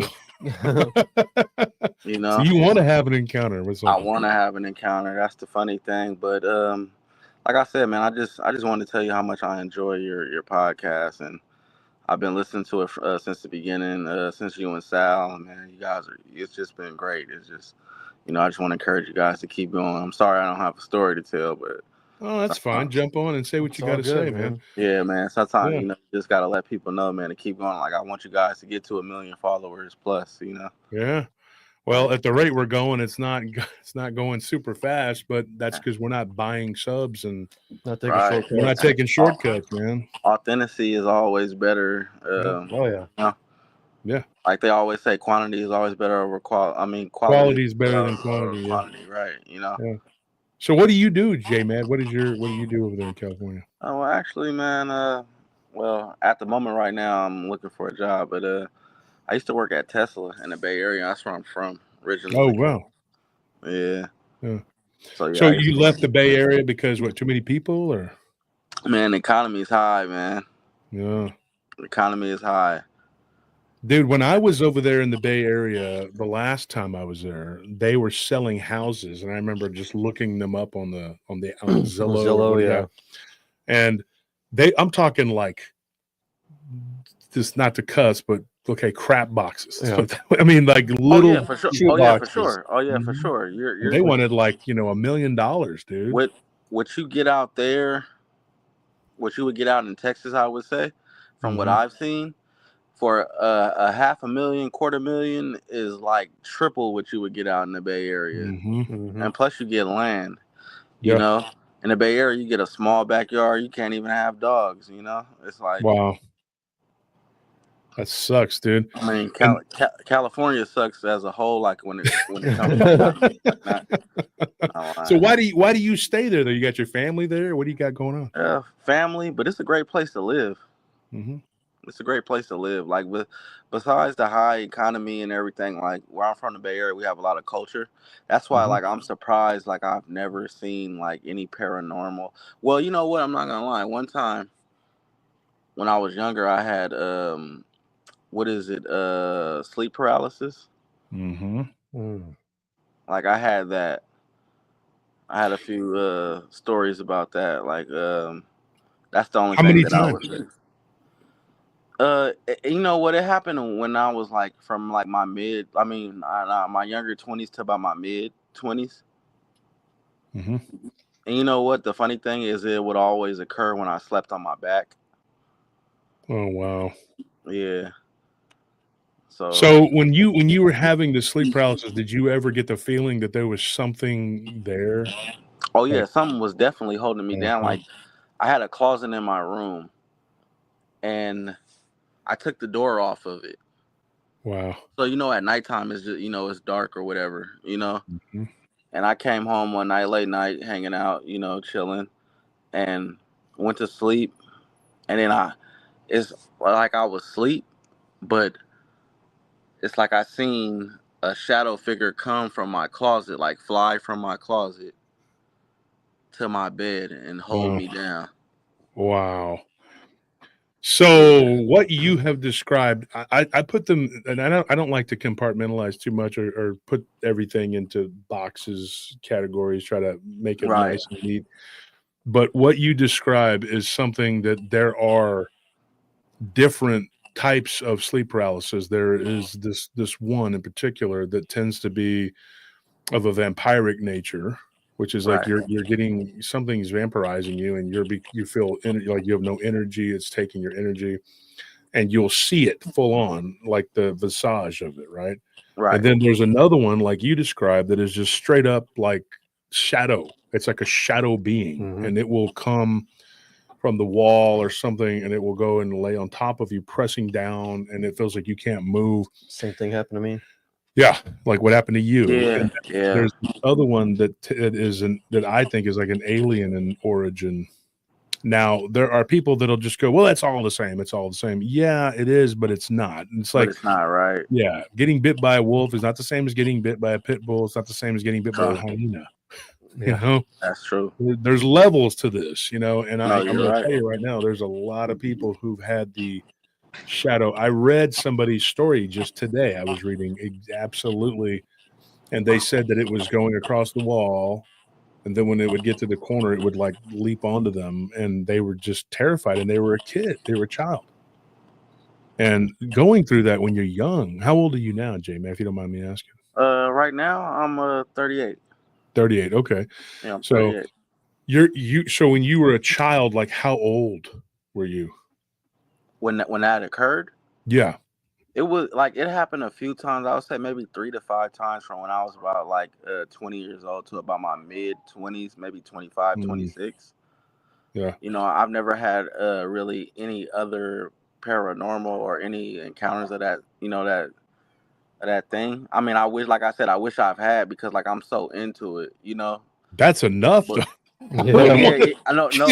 You So know, you want to have an encounter with I something? want to have an encounter. That's the funny thing. But like I said, man, I just wanted to tell you how much I enjoy your podcast, and I've been listening to it since the beginning, since you and Sal. Man, you guys are. It's just been great. It's just, I just want to encourage you guys to keep going. I'm sorry I don't have a story to tell, but Oh, that's fine. Jump on and say what It's you all got to good, say, man. yeah, man. Sometimes Yeah. you just gotta let people know, man, to keep going. Like I want you guys to get to 1 million followers plus. Yeah. Well, at the rate we're going, it's not going super fast, but that's because we're not buying subs and Not taking Right. shortcuts. we're not taking shortcuts, man. Authenticity is always better. Oh yeah. Yeah. Like they always say, quantity is always better over quality. I mean, Quality is is better than over quantity. Yeah. quantity, right? Yeah. So what do you do, J-Mad? What do you do over there in California? Oh, well, actually, man. Well, at the moment right now, I'm looking for a job, but I used to work at Tesla in the Bay Area. That's where I'm from Oh, originally. wow. Yeah. Yeah. So yeah, So you left the Bay Area because what? Too many people, or? man, the economy is high, man. Yeah. The economy is high. Dude, when I was over there in the Bay Area, the last time I was there, they were selling houses, and I remember just looking them up on Zillow, or Zillow, whatever. And I'm talking like, just not to cuss, but okay, crap boxes. Yeah. I mean, like Oh little yeah, for sure. shoe Oh yeah, for boxes. sure. Oh yeah, for Mhm. sure. And You're they wanted like $1 million, dude. what you get out there, what you would get out in Texas, I would say, from what Mhm. I've seen, for a $500,000, $250,000 is like triple what you would get out in the Bay Area, Mhm. Mm-hmm. and plus you get land. You Yeah. know, in the Bay Area, you get a small backyard. You can't even have dogs. It's like, Wow. That sucks, dude. I mean, And California sucks as a whole. Like when it comes to economy, like not so lying. why do you stay there though? You got your family there? What do you got going on? Family, but it's a great place to live. Mm-hmm. It's a great place to live. Like besides the high economy and everything, like where I'm from, the Bay Area, we have a lot of culture. That's why, Mm-hmm. like, I'm surprised. Like I've never seen like any paranormal. Well, you know what? I'm not gonna lie. One time when I was younger, I had what is it? Sleep paralysis. Mm-hmm. Mm. Like I had that. I had a few stories about that. Like that's the only How thing many that I times? would say. You know what? It happened when I was like from like my my younger 20s to about my mid 20s. Mm-hmm. And you know what? The funny thing is, it would always occur when I slept on my back. Oh wow. Yeah. So, So when you were having the sleep paralysis, did you ever get the feeling that there was something there? oh yeah, Like, something was definitely holding me down. Like I had a closet in my room, and I took the door off of it. wow. So at nighttime it's just it's dark or whatever. Mm-hmm. And I came home one night, late night, hanging out, chilling, and went to sleep. And then it's like I was asleep, but it's like I seen a shadow figure come from my closet, like fly from my closet to my bed and hold Wow. me down. Wow. So what you have described, I put them, and I don't like to compartmentalize too much or put everything into boxes, categories, try to make it Right. nice and neat. But what you describe is something that there are different types of sleep paralysis. There is this one in particular that tends to be of a vampiric nature, which is like Right. you're getting something's vampirizing you, and you feel like you have no energy. It's taking your energy, and you'll see it full on, like the visage of it, right? Right. And then there's another one like you described that is just straight up like shadow. It's like a shadow being, Mm-hmm. and it will come from the wall or something, and it will go and lay on top of you, pressing down, and it feels like you can't move. Same thing happened to me. Yeah, like what happened to you. Yeah. And Yeah. there's the other one that that I think is like an alien in origin. Now there are people that'll just go, well, that's all the same. It's all the same. Yeah, it is, but it's not. It's But like, it's not right. yeah, getting bit by a wolf is not the same as getting bit by a pit bull. It's not the same as getting bit by a True. hyena. You know, That's true. there's levels to this, you know, and No, I'm you're going to right. tell you right now, there's a lot of people who've had the shadow. I read somebody's story just today. I was reading absolutely, and they said that it was going across the wall, and then when it would get to the corner, it would like leap onto them, and they were just terrified. And they were a kid, they were a child, and going through that when you're young. How old are you now, Jamie? If you don't mind me asking. Right now I'm 38. 38. Okay, Yeah, I'm so 38. so when you were a child, like how old were you? When that occurred, Yeah. it was like it happened a few times. I would say maybe 3 to 5 times from when I was about like 20 years old to about my mid 20s, maybe 25, 26. Yeah. You know, I've never had really any other paranormal or any encounters of that, you know, that thing. I mean, I wish, like I said, I wish I've had, because like I'm so into it, you know. That's enough. But Yeah. I don't know,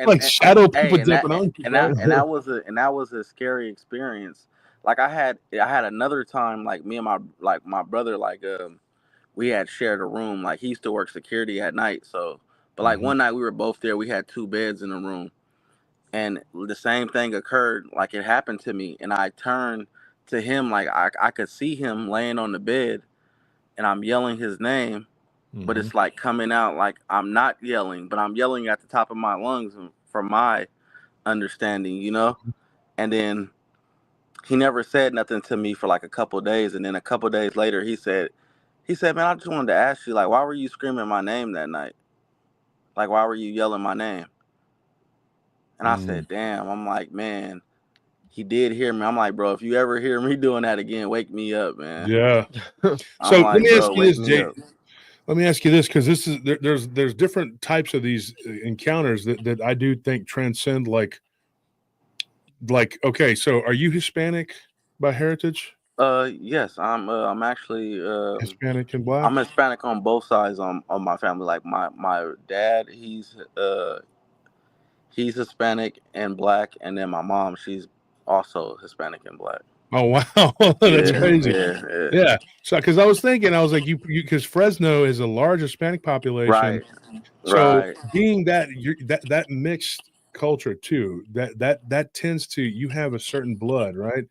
Like shadow people hey, jumping on you, bro. that was a scary experience. Like I had another time, like me and my brother, like we had shared a room. Like he used to work security at night, so but like one night we were both there. We had 2 beds in the room, and the same thing occurred. Like it happened to me, and I turned to him, like I could see him laying on the bed, and I'm yelling his name. But it's like coming out like I'm not yelling, but I'm yelling at the top of my lungs from my understanding, you know? And then he never said nothing to me for like a couple of days. And then a couple of days later, he said, man, I just wanted to ask you, like, why were you screaming my name that night? Like, why were you yelling my name? And I said, damn. I'm like, man, he did hear me. I'm like, bro, if you ever hear me doing that again, wake me up, man. Yeah. I'm So like, let me ask bro, you wake this, me Jay. up. Let me ask you this, because this is there's different types of these encounters that I do think transcend like okay. So are you Hispanic by heritage? Yes, I'm actually Hispanic and black? I'm Hispanic on both sides on my family. Like my dad, he's Hispanic and black, and then my mom, she's also Hispanic and black. Oh wow, that's crazy. Yeah. Yeah. So because I was thinking, I was like, you because Fresno is a large Hispanic population. Right. So Right. being that that mixed culture too, that tends to, you have a certain blood, right?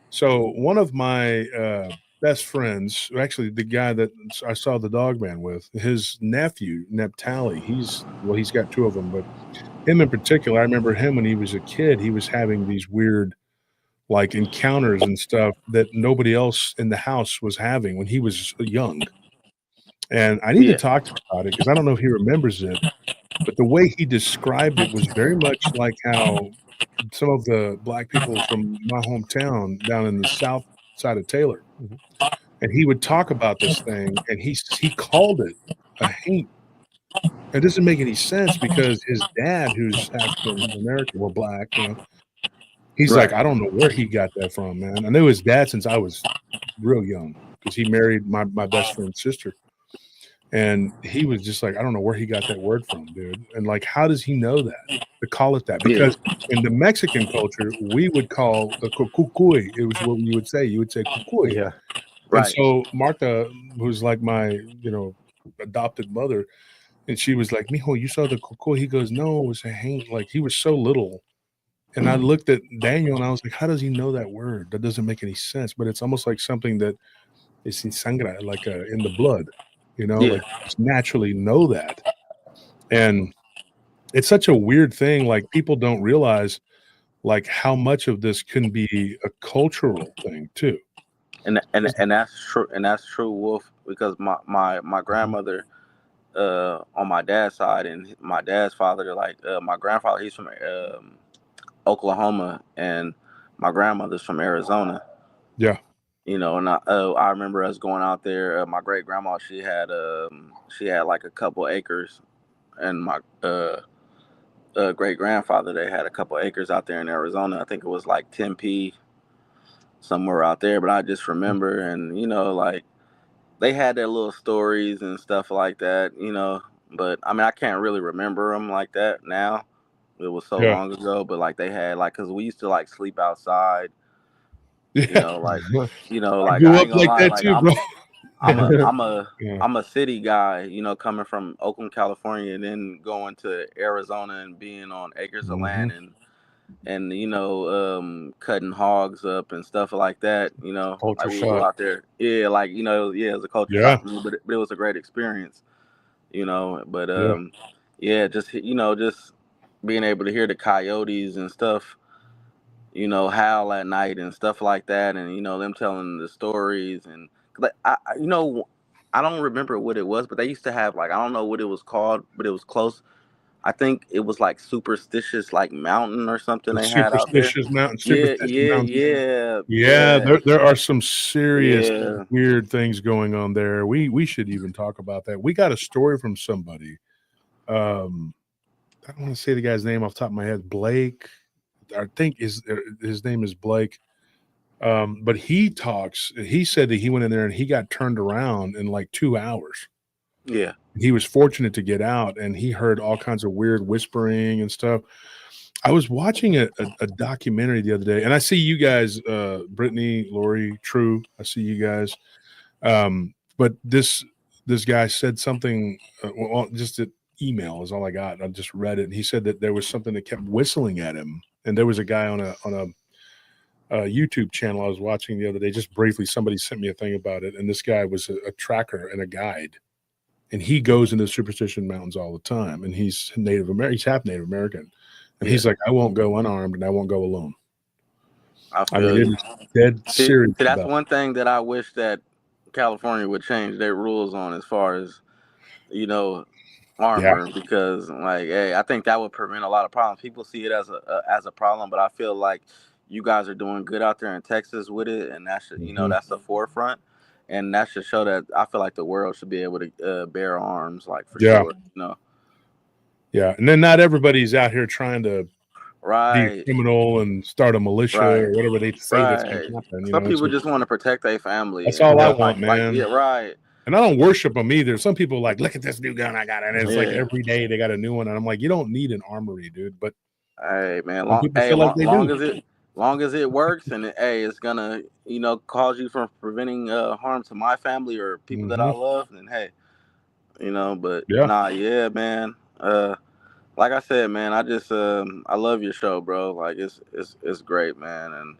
So one of my best friends, actually the guy that I saw the dog man with, his nephew Neptali, he's got 2 of them, but him in particular, I remember him when he was a kid. He was having these weird like encounters and stuff that nobody else in the house was having when he was young. And I need to talk to him about it because I don't know if he remembers it, but the way he described it was very much like how some of the black people from my hometown down in the south side of Taylor, and he would talk about this thing, and he called it a haint. It doesn't make any sense because his dad, who's African American or black, you know, he's like, I don't know where he got that from, man. I knew his dad since I was real young because he married my best friend's sister. And he was just like, I don't know where he got that word from, dude. And like, how does he know that to call it that? Because in the Mexican culture, we would call a cucuy. It was what you would say. You would say cucuy. Yeah. And so Martha, who's like my, you know, adopted mother, and she was like, Mijo, you saw the cucuy? He goes, no, it was a haint. Like he was so little. And I looked at Daniel and I was like, how does he know that word? That doesn't make any sense. But it's almost like something that is in sangre, like in the blood. You know, like just naturally know that. And it's such a weird thing. Like people don't realize like how much of this can be a cultural thing too. And that's true. And that's true, Wolf, because my grandmother, on my dad's side, and my dad's father, like my grandfather, he's from Oklahoma, and my grandmother's from Arizona. Yeah. You know, and I remember us going out there. My great grandma, she had like a couple acres, and my great grandfather, they had a couple acres out there in Arizona. I think it was like Tempe, somewhere out there. But I just remember, and you know, like they had their little stories and stuff like that. You know, but I mean, I can't really remember them like that now. It was so long ago. But like they had like, cause we used to like sleep outside. Yeah. You know, like I grew I up ain't gonna like lie, that like too, bro. Yeah. I'm a city guy, you know, coming from Oakland, California, and then going to Arizona and being on acres of Mhm. land and you know, cutting hogs up and stuff like that. You know, like Culture we would go shock. out there, yeah, like you know, yeah, it was a culture Yeah. shock for me, but it was a great experience, you know. But Yeah. yeah, just you know, just being able to hear the coyotes and stuff, you know, howl at night and stuff like that, and you know them telling the stories and like you know, I don't remember what it was, but they used to have like I don't know what it was called, but it was close. I think it was like superstitious like mountain or something The they had out there. Yeah, superstition yeah, mountain. yeah, Yeah, yeah, there are some serious yeah. weird things going on there. We should even talk about that. We got a story from somebody. I don't want to say the guy's name off the top of my head. Blake, I think his name is Blake. But he said that he went in there and he got turned around in like 2 hours. Yeah. He was fortunate to get out and he heard all kinds of weird whispering and stuff. I was watching a documentary the other day, and I see you guys, Brittany, Lori, True. I see you guys. But this guy said something. Well, just an email is all I got. I just read it, and he said that there was something that kept whistling at him, and there was a guy on a YouTube channel I was watching the other day. Just briefly, somebody sent me a thing about it, and this guy was a tracker and a guide, and he goes into the Superstition Mountains all the time, and he's Native American. He's half Native American. And Yeah. he's like, I won't go unarmed and I won't go alone. I I feel mean, you. it's dead See, serious that's about one thing that I wish that California would change their rules on as far as, you know, it. Yeah. armor because like hey, I think that would prevent a lot of problems. People see it as a problem, but I feel like you guys are doing good out there in Texas with it, and that should you know Mhm. that's the forefront, and that should show that I feel like the world should be able to bear arms like for Yeah. sure. You know, Yeah. And then not everybody's out here trying to be a right, criminal and start a militia right, or whatever they say that's going right. to happen. You Some know, people just want to protect their family that's all and I Yeah. want, like man. yeah, right, And I don't worship them either. Some people like, look at this new gun I got. And it's like yeah. every day they got a new one. And I'm like, you don't need an armory, dude. But Hey man, some people feel like they do. long as it works and hey, it's gonna you know cause you from preventing harm to my family or people that I Mhm. love, then hey, you know. But Yeah. nah, yeah, man. Like I said, man, I just I love your show, bro. Like it's great, man, and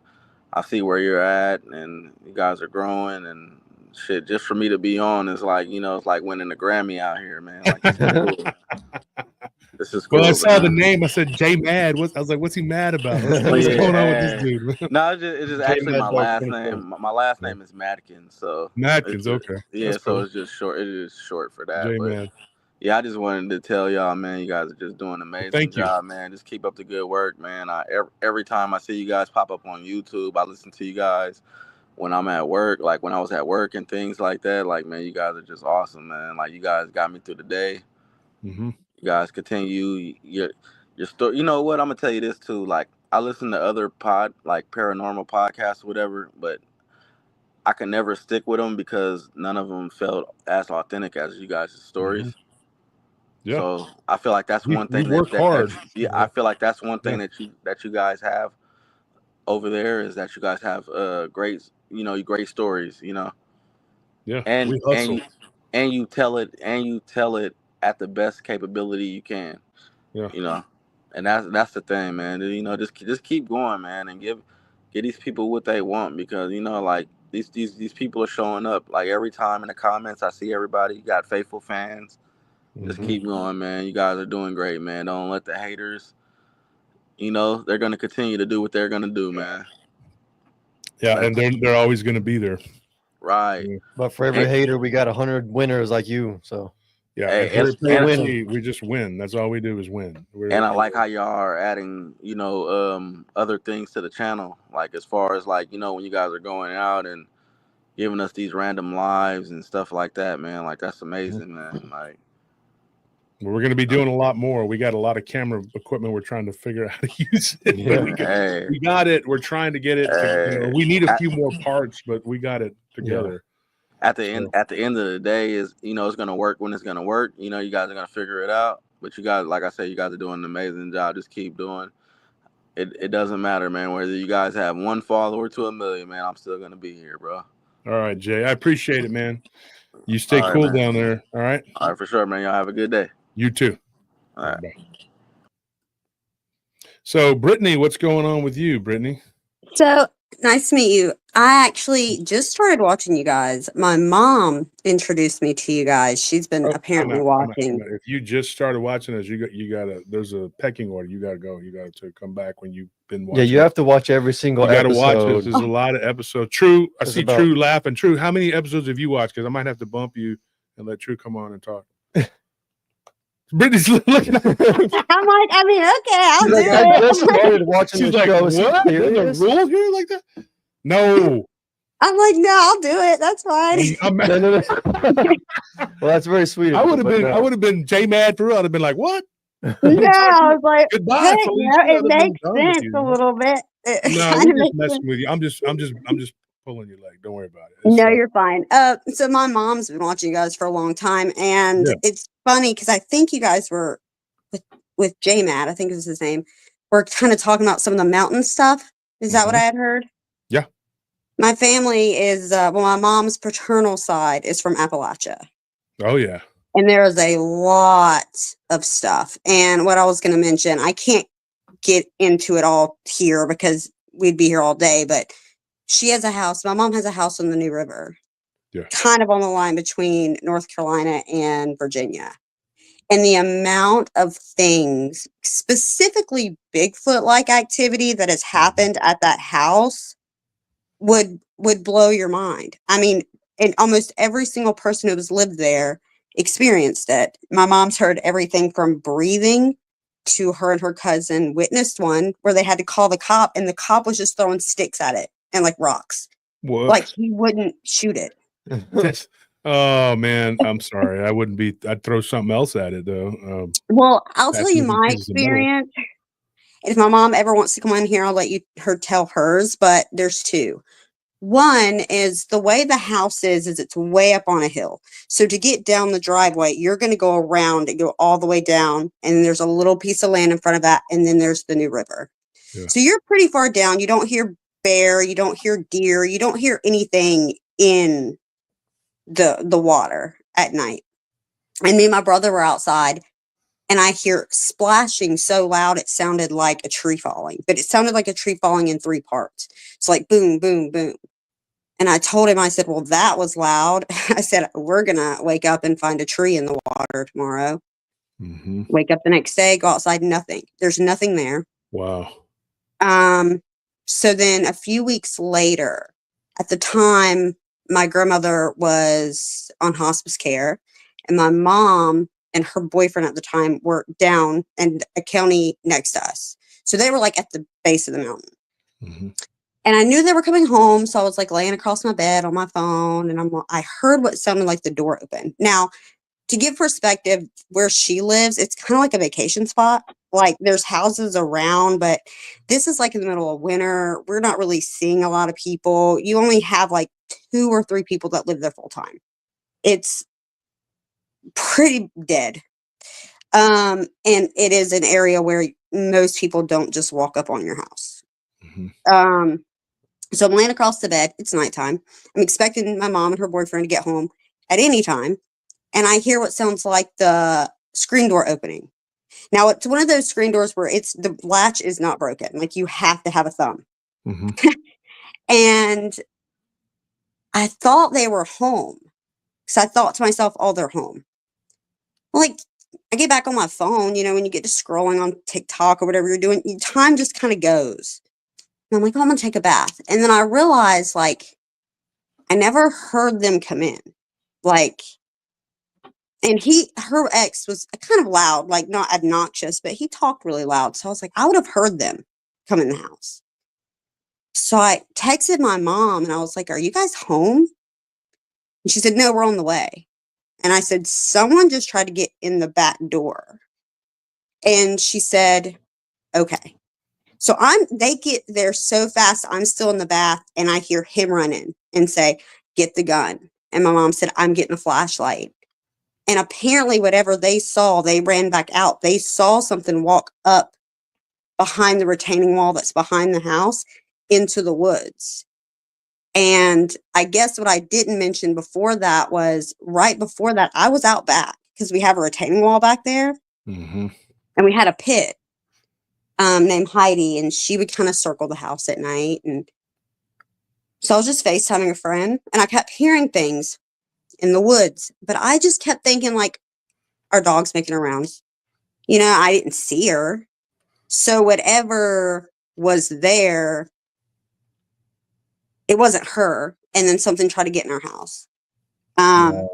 I see where you're at, and you guys are growing and shit. Just for me to be on is like you know it's like winning a Grammy out here, man. Like this is cool. This is Well, I cool, saw the man. name. I said, Jay Mad. I was like, what's he mad about? What's Yeah, going on with this hey. dude? No, it's just J actually Mad my Dog last 24. name. My last Yeah. name is Madkin, so it's Matkins. just, Okay. yeah, That's so cool. it's just short. It is short for that, J but Man. yeah, I just wanted to tell y'all, man, you guys are just doing an Well, amazing thank you. job, man. Just keep up the good work, man. Every time I see you guys pop up on YouTube, I listen to you guys when I'm at work, like when I was at work and things like that. Like, man, you guys are just awesome, man. Like, you guys got me through the day. Mm-hmm. You guys continue your story. You know what? I'm gonna tell you this too. Like, I listen to other like paranormal podcasts, or whatever, but I can never stick with them because none of them felt as authentic as you guys' Mm-hmm. stories. Yeah. So I feel like that's one We thing work hard. yeah, I feel like that's one Yeah. thing that you guys have over there is that you guys have great you know great stories, you know, Yeah. and We and hustle. you and you tell it at the best capability you can, Yeah. you know, and that's the thing, man. You know, just keep going, man, and give these people what they want because you know like these people are showing up like every time in the comments I see everybody you got faithful fans. Just Mm-hmm. keep going, man. You guys are doing great, man. Don't let the haters, you know, they're gonna continue to do what they're gonna do, man. Yeah. Let, And they're always going to be there. right. Yeah. But for every And, hater, we got 100 winners like you. So Yeah. And hey, here at still and winning. PFT, we just win. That's all we do is win. and I like how y'all are adding, you know, other things to the channel. Like as far as like, you know, when you guys are going out and giving us these random lives and stuff like that, man. Like that's amazing, man. Like We're going to be doing a lot more. We got a lot of camera equipment. We're trying to figure out how to use it. Yeah. We got it. We're trying to get it. We need a few more parts, but we got it together. at the end of the day is you know it's gonna work when it's gonna work. You know you guys are gonna figure it out. But you guys, like I said, you guys are doing an amazing job. Just keep doing. It doesn't matter, man. Whether you guys have one follower to a million, man, I'm still gonna be here, bro. All right, Jay. I appreciate it, man. You stay All right, cool man. down there. All right. All right, for sure, man. Y'all have a good day. You too. All right. Bye. So, Brittany, what's going on with you, Brittany? So nice to meet you. I actually just started watching you guys. My mom introduced me to you guys. She's been apparently Time watching. out. If you just started watching us, you gotta. There's a pecking order. You gotta go. You gotta come back when you've been watching. Yeah, you have to watch every single You gotta episode. watch this. There's a lot of episodes. True, I There's see about- True laughing. True, how many episodes have you watched? Because I might have to bump you and let True come on and talk. Brittany's looking at I'm like, I mean, okay, I'll She's do like, I it. just started watching She's the like, show. Is he what? There's serious? a rule here like that? No. I'm like, no, I'll do it. That's fine. No. Well, that's very sweet. I of you, would have but been. no. I would have been J mad for real. I'd have been like, what? No, I was like, Goodbye, hey, Felicia. you know, I'd it have been makes done with sense you. a little bit. It No, kinda we're just makes messing sense. with you. I'm just pulling your leg. Don't worry about it. It's No, like- you're fine. So my mom's been watching you guys for a long time, and Yeah. it's funny because I think you guys were with J Matt, I think is his name. We're kind of talking about some of the mountain stuff. Is that what I had heard? Yeah. My family is my mom's paternal side is from Appalachia. Oh yeah. And there is a lot of stuff. And what I was going to mention, I can't get into it all here because we'd be here all day, but she has a house. My mom has a house on the New River. Yeah. Kind of on the line between North Carolina and Virginia. And the amount of things, specifically Bigfoot-like activity that has happened at that house would blow your mind. I mean, and almost every single person who has lived there experienced it. My mom's heard everything from breathing to her and her cousin witnessed one where they had to call the cop and the cop was just throwing sticks at it and like rocks. What? Like he wouldn't shoot it. That's- oh man, I'm sorry. I wouldn't be. I'd throw something else at it though. Well, I'll That's tell you moving my pieces of metal. experience. If my mom ever wants to come in here, I'll let her tell hers, but there's two. One is the way the house is it's way up on a hill. So to get down the driveway, you're going to go around and go all the way down. And there's a little piece of land in front of that. And then there's the New River. Yeah. So you're pretty far down. You don't hear bear. You don't hear deer. You don't hear anything in the water at night. And me and my brother were outside. And I hear splashing so loud, it sounded like a tree falling. But it sounded like a tree falling in 3 parts. It's like boom, boom, boom. And I told him, I said, well, that was loud. I said, we're going to wake up and find a tree in the water tomorrow. Mm-hmm. Wake up the next day, go outside, nothing. There's nothing there. Wow. So then a few weeks later, at the time, my grandmother was on hospice care. And my mom and her boyfriend at the time were down in a county next to us. So they were like at the base of the mountain. Mm-hmm. And I knew they were coming home. So I was like laying across my bed on my phone. And I heard what sounded like the door open. Now, to give perspective, where she lives, it's kind of like a vacation spot. Like there's houses around, but this is like in the middle of winter. We're not really seeing a lot of people. You only have like 2 or 3 people that live there full time. It's pretty dead. And it is an area where most people don't just walk up on your house. Mm-hmm. So I'm laying across the bed. It's nighttime. I'm expecting my mom and her boyfriend to get home at any time. And I hear what sounds like the screen door opening. Now, it's one of those screen doors where the latch is not broken. Like you have to have a thumb. Mm-hmm. And I thought they were home. So I thought to myself, oh, they're home. Like I get back on my phone, when you get to scrolling on TikTok or whatever you're doing, your time just kind of goes. And I'm like, oh, I'm going to take a bath. And then I realized, like, I never heard them come in. Like, and her ex was kind of loud, like not obnoxious, but he talked really loud. So I was like, I would have heard them come in the house. So I texted my mom and I was like, are you guys home? And she said, no, we're on the way. And I said, someone just tried to get in the back door. And she said, okay. So they get there so fast. I'm still in the bath and I hear him run in and say, get the gun. And my mom said, I'm getting a flashlight. And apparently whatever they saw, they ran back out. They saw something walk up behind the retaining wall that's behind the house into the woods. And I guess what I didn't mention before that was right before that, I was out back because we have a retaining wall back there. Mm-hmm. And we had a pit named Heidi, and she would kind of circle the house at night. And so I was just FaceTiming a friend, and I kept hearing things in the woods, but I just kept thinking, like, our dog's making her rounds. You know, I didn't see her. So whatever was there, it wasn't her. And then something tried to get in our house. Wow.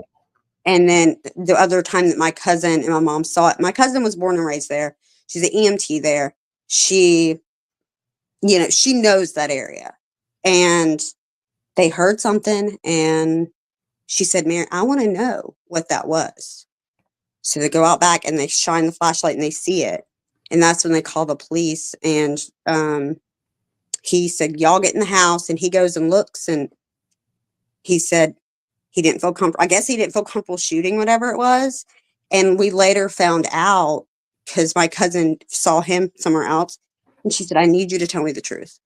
And then the other time that my cousin and my mom saw it, my cousin was born and raised there. She's an EMT there. She, you know, she knows that area. And they heard something, and she said, Mary, I want to know what that was. So they go out back and they shine the flashlight and they see it. And that's when they call the police. And he said, y'all get in the house. And he goes and looks, and he said he didn't feel comfortable. I guess he didn't feel comfortable shooting whatever it was. And we later found out because my cousin saw him somewhere else. And she said, I need you to tell me the truth.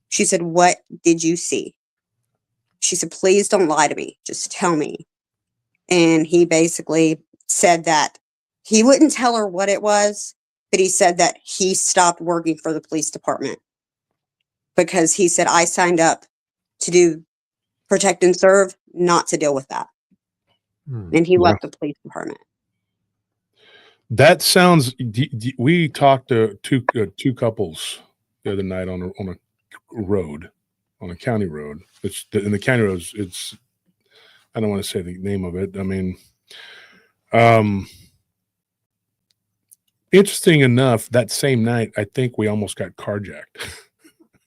She said, what did you see? She said, please don't lie to me. Just tell me. And he basically said that he wouldn't tell her what it was, but he said that he stopped working for the police department because he said, I signed up to do protect and serve, not to deal with that. And he left the police department. That sounds. We talked to two couples the other night on a road, on a county road. It's in the county roads. It's. I don't want to say the name of it. I mean, interesting enough, that same night, I think we almost got carjacked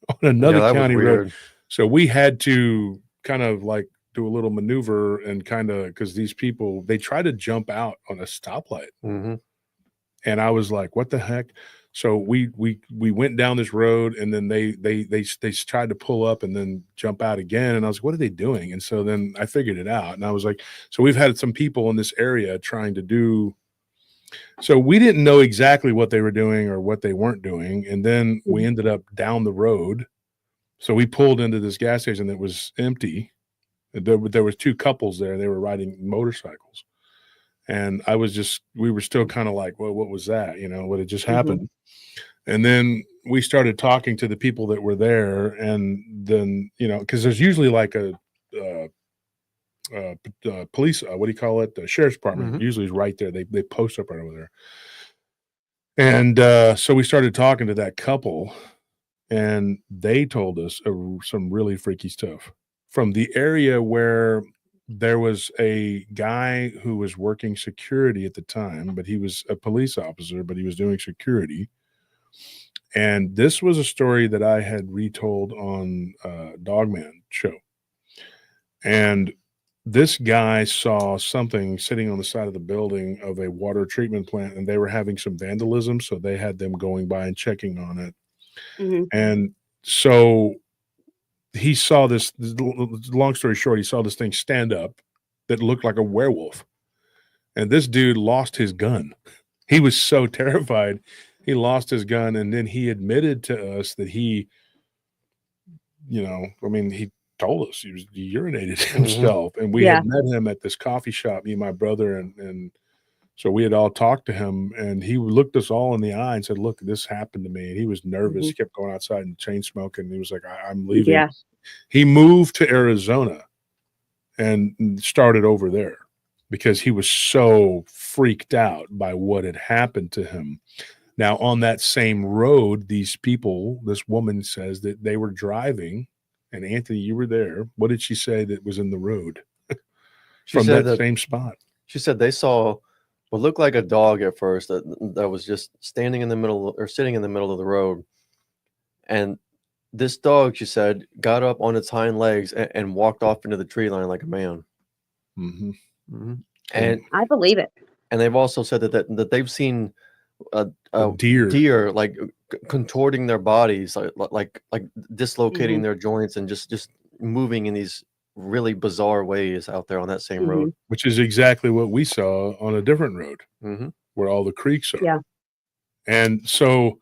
on another county road. So we had to kind of like do a little maneuver and kind of, because these people, they try to jump out on a stoplight. Mm-hmm. And I was like, what the heck? So we went down this road, and then they tried to pull up and then jump out again. And I was like, what are they doing? And so then I figured it out. And I was like, so we've had some people in this area trying to do. So we didn't know exactly what they were doing or what they weren't doing. And then we ended up down the road. So we pulled into this gas station that was empty. There was two couples there. They were riding motorcycles. And we were still kind of like, well, what was that? You know, what had just happened? And then we started talking to the people that were there. And then, you know, because there's usually like a police, what do you call it? The sheriff's department usually is right there. They post up right over there. And so we started talking to that couple, and they told us some really freaky stuff from the area where there was a guy who was working security at the time, but he was a police officer, but he was doing security. And this was a story that I had retold on Dogman show. And this guy saw something sitting on the side of the building of a water treatment plant, and they were having some vandalism. So they had them going by and checking on it. And so he saw this, long story short, he saw this thing stand up that looked like a werewolf. And this dude lost his gun. He was so terrified. He lost his gun. And then he admitted to us that he, you know, I mean, he told us he urinated himself. And we had met him at this coffee shop, me and my brother. And so we had all talked to him, and he looked us all in the eye and said, look, this happened to me. And he was nervous. He kept going outside and chain smoking. And he was like, I'm leaving. Yeah. He moved to Arizona and started over there because he was so freaked out by what had happened to him. Now, on that same road, these people, this woman says that they were driving, and Anthony, you were there. What did she say that was in the road from that same spot? She said they saw what looked like a dog at first that was just standing in the middle or sitting in the middle of the road. And this dog, she said, got up on its hind legs and walked off into the tree line like a man. And I believe it. And they've also said that they've seen a deer like contorting their bodies, like dislocating their joints and just moving in these really bizarre ways out there on that same road, which is exactly what we saw on a different road where all the creeks are. And so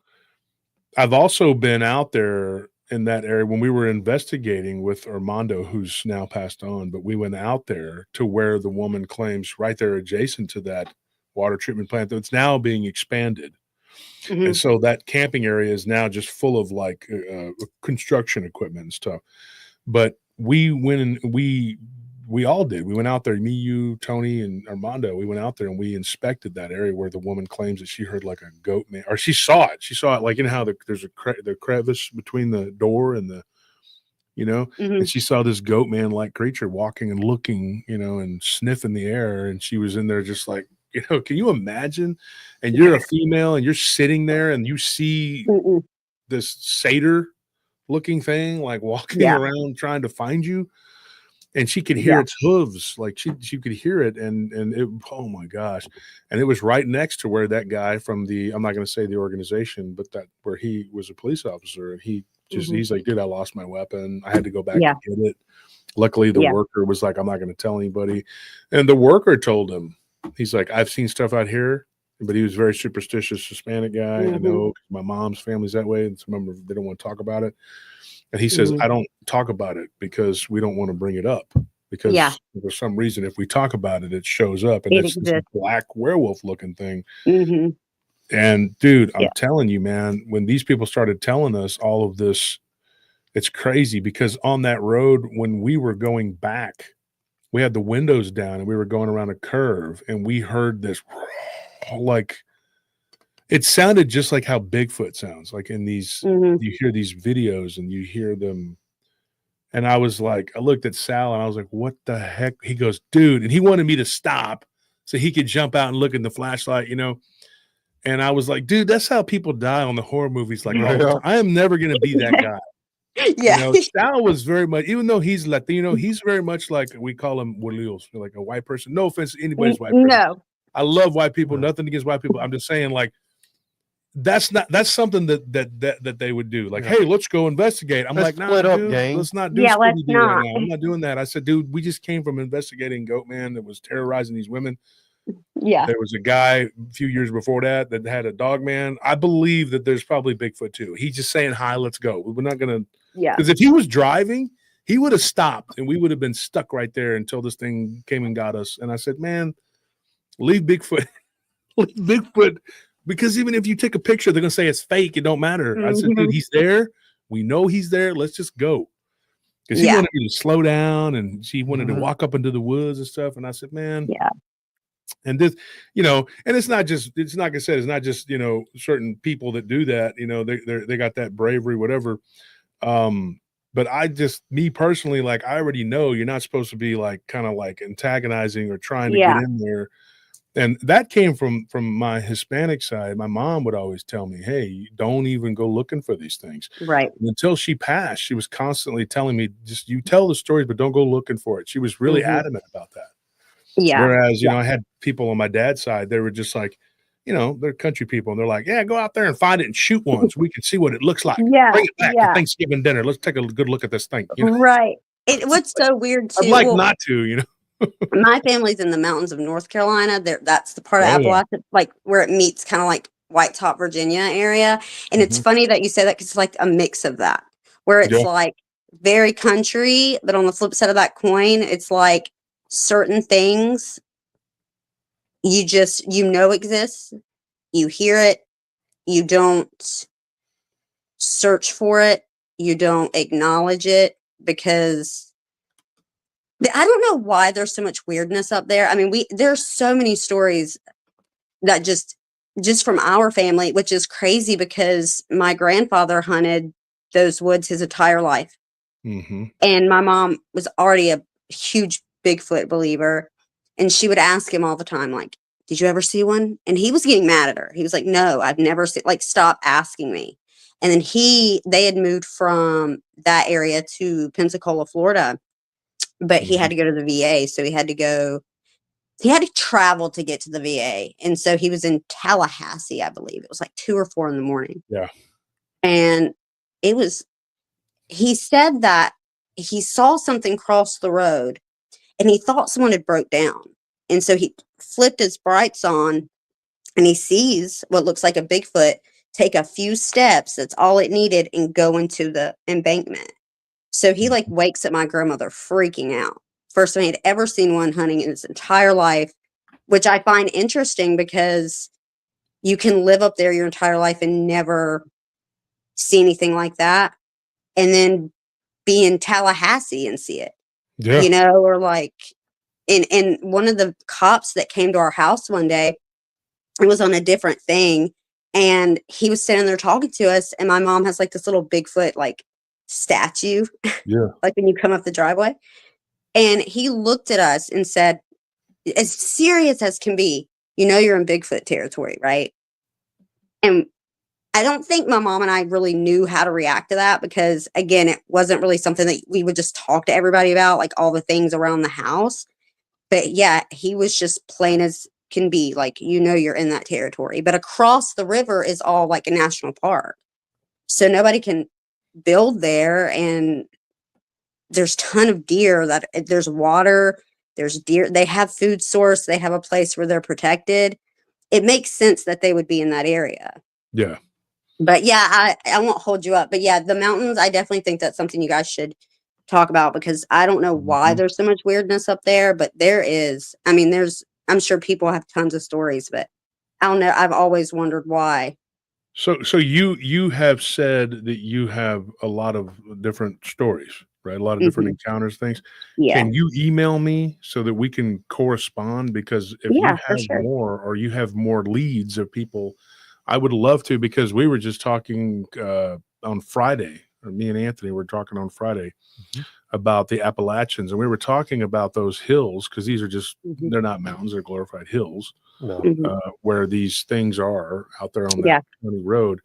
I've also been out there in that area when we were investigating with Armando, who's now passed on, but we went out there to where the woman claims right there adjacent to that water treatment plant that's now being expanded. And so that camping area is now just full of like construction equipment and stuff. But we went and we all did. We went out there, me, you, Tony, and Armando. We went out there and we inspected that area where the woman claims that she heard like a goat man, or she saw it. She saw it like, you know how there's the crevice between the door and the, you know, and she saw this goat man like creature walking and looking, you know, and sniffing the air. And she was in there just like, you know, can you imagine? And you're a female and you're sitting there and you see this satyr looking thing like walking around trying to find you. And she could hear its hooves, like she could hear it, and it, oh my gosh. And it was right next to where that guy from the, I'm not going to say the organization, but that where he was a police officer, and he just he's like, dude, I lost my weapon. I had to go back and get it. Luckily the worker was like, I'm not going to tell anybody. And the worker told him, he's like, I've seen stuff out here, but he was a very superstitious Hispanic guy. I know my mom's family's that way, and some of them, they don't want to talk about it. And he says, I don't talk about it because we don't want to bring it up. Because for some reason, if we talk about it, it shows up. And it's this black werewolf looking thing. And dude, I'm telling you, man, when these people started telling us all of this, it's crazy, because on that road, when we were going back, we had the windows down and we were going around a curve, and we heard this like, it sounded just like how Bigfoot sounds. Like in these, you hear these videos and you hear them. And I was like, I looked at Sal and I was like, what the heck? He goes, dude. And he wanted me to stop so he could jump out and look in the flashlight, you know? And I was like, dude, that's how people die on the horror movies. Like, I am never going to be that guy. You know, Sal was very much, even though he's Latino, he's very much like, we call him Willios, like a white person. No offense to anybody's white person. No. I love white people. Nothing against white people. I'm just saying, like, that's something that they would do. Like, hey, let's go investigate. I'm like, nah, dude, let's not do let's not. Right now. I'm not doing that. I said, dude, we just came from investigating Goat Man that was terrorizing these women. There was a guy a few years before that had a dog man. I believe that there's probably Bigfoot too. He's just saying, hi, let's go. We're not gonna, because if he was driving, he would have stopped and we would have been stuck right there until this thing came and got us. And I said, man, leave Bigfoot. Leave Bigfoot. Because even if you take a picture, they're going to say it's fake. It don't matter. I said, dude, he's there. We know he's there. Let's just go. Because he wanted me to slow down, and she wanted to walk up into the woods and stuff. And I said, man. And this, you know, and it's not just, it's not, like I said, it's not just, you know, certain people that do that, you know, they got that bravery, whatever. But I just, me personally, like, I already know you're not supposed to be like, kind of like antagonizing or trying to get in there. And that came from my Hispanic side. My mom would always tell me, hey, don't even go looking for these things. Right. And until she passed, she was constantly telling me, just, you tell the stories, but don't go looking for it. She was really adamant about that. Whereas, you know, I had people on my dad's side, they were just like, you know, they're country people, and they're like, yeah, go out there and find it and shoot one so we can see what it looks like. Bring it back to Thanksgiving dinner. Let's take a good look at this thing. You know? Right. What's so weird too. I'd like not to, you know. My family's in the mountains of North Carolina. That's the part of Appalachia, like where it meets kind of like White Top, Virginia area. And it's funny that you say that, because it's like a mix of that, where it's like very country, but on the flip side of that coin, it's like certain things you just, you know, exists, you hear it, you don't search for it, you don't acknowledge it, because I don't know why there's so much weirdness up there. I mean, there's so many stories that just from our family, which is crazy, because my grandfather hunted those woods his entire life. And my mom was already a huge Bigfoot believer. And she would ask him all the time, like, did you ever see one? And he was getting mad at her. He was like, no, I've never seen, like, stop asking me. And then they had moved from that area to Pensacola, Florida. But he had to go to the VA. So he had to travel to get to the VA. And so he was in Tallahassee, I believe. It was like 2 or 4 in the morning. Yeah. And he said that he saw something cross the road and he thought someone had broke down. And so he flipped his brights on and he sees what looks like a Bigfoot take a few steps. That's all it needed, and go into the embankment. So he like wakes up my grandmother freaking out. First time he had ever seen one hunting in his entire life, which I find interesting because you can live up there your entire life and never see anything like that. And then be in Tallahassee and see it, Yeah. or like, and one of the cops that came to our house one day, it was on a different thing. And he was standing there talking to us. And my mom has like this little Bigfoot like statue, Yeah. like when you come up the driveway. And he looked at us and said, as serious as can be, you're in Bigfoot territory, right? And I don't think my mom and I really knew how to react to that because, again, it wasn't really something that we would just talk to everybody about, like all the things around the house. But yeah, he was just plain as can be, like, you're in that territory. But across the river is all like a national park. So nobody can build there. And there's a ton of deer, there's water, there's deer. They have food source. They have a place where they're protected. It makes sense that they would be in that area. Yeah. But yeah, I won't hold you up. But yeah, the mountains, I definitely think that's something you guys should talk about because I don't know why there's so much weirdness up there, but there is. I mean, I'm sure people have tons of stories, but I don't know. I've always wondered why. So you have said that you have a lot of different stories, right? A lot of different encounters, things. Yeah. Can you email me so that we can correspond? Because if you Yeah, for have sure. more or you have more leads of people, I would love to, because we were just talking on Friday, or me and Anthony were talking on Friday about the Appalachians, and we were talking about those hills because these are just, they're not mountains, they're glorified hills. No. Where these things are out there on that county road.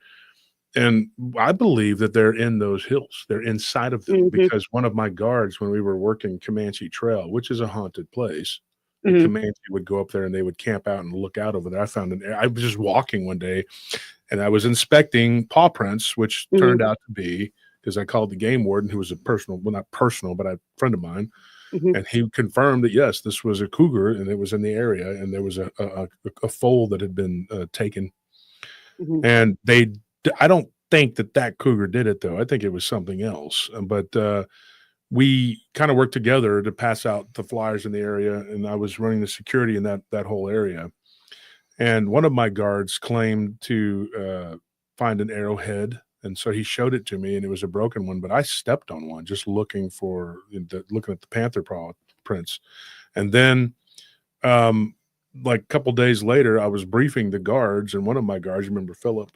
And I believe that they're in those hills. They're inside of them because one of my guards, when we were working Comanche Trail, which is a haunted place, the Comanche would go up there and they would camp out and look out over there. I was just walking one day and I was inspecting paw prints, which turned out to be, because I called the game warden, who was not personal, but a friend of mine. And he confirmed that, yes, this was a cougar and it was in the area. And there was a foal that had been taken. And I don't think that cougar did it, though. I think it was something else. But we kind of worked together to pass out the flyers in the area. And I was running the security in that whole area. And one of my guards claimed to find an arrowhead. And so he showed it to me, and it was a broken one, but I stepped on one just looking at the panther paw prints. And then like a couple days later, I was briefing the guards, and one of my guards, remember Philip,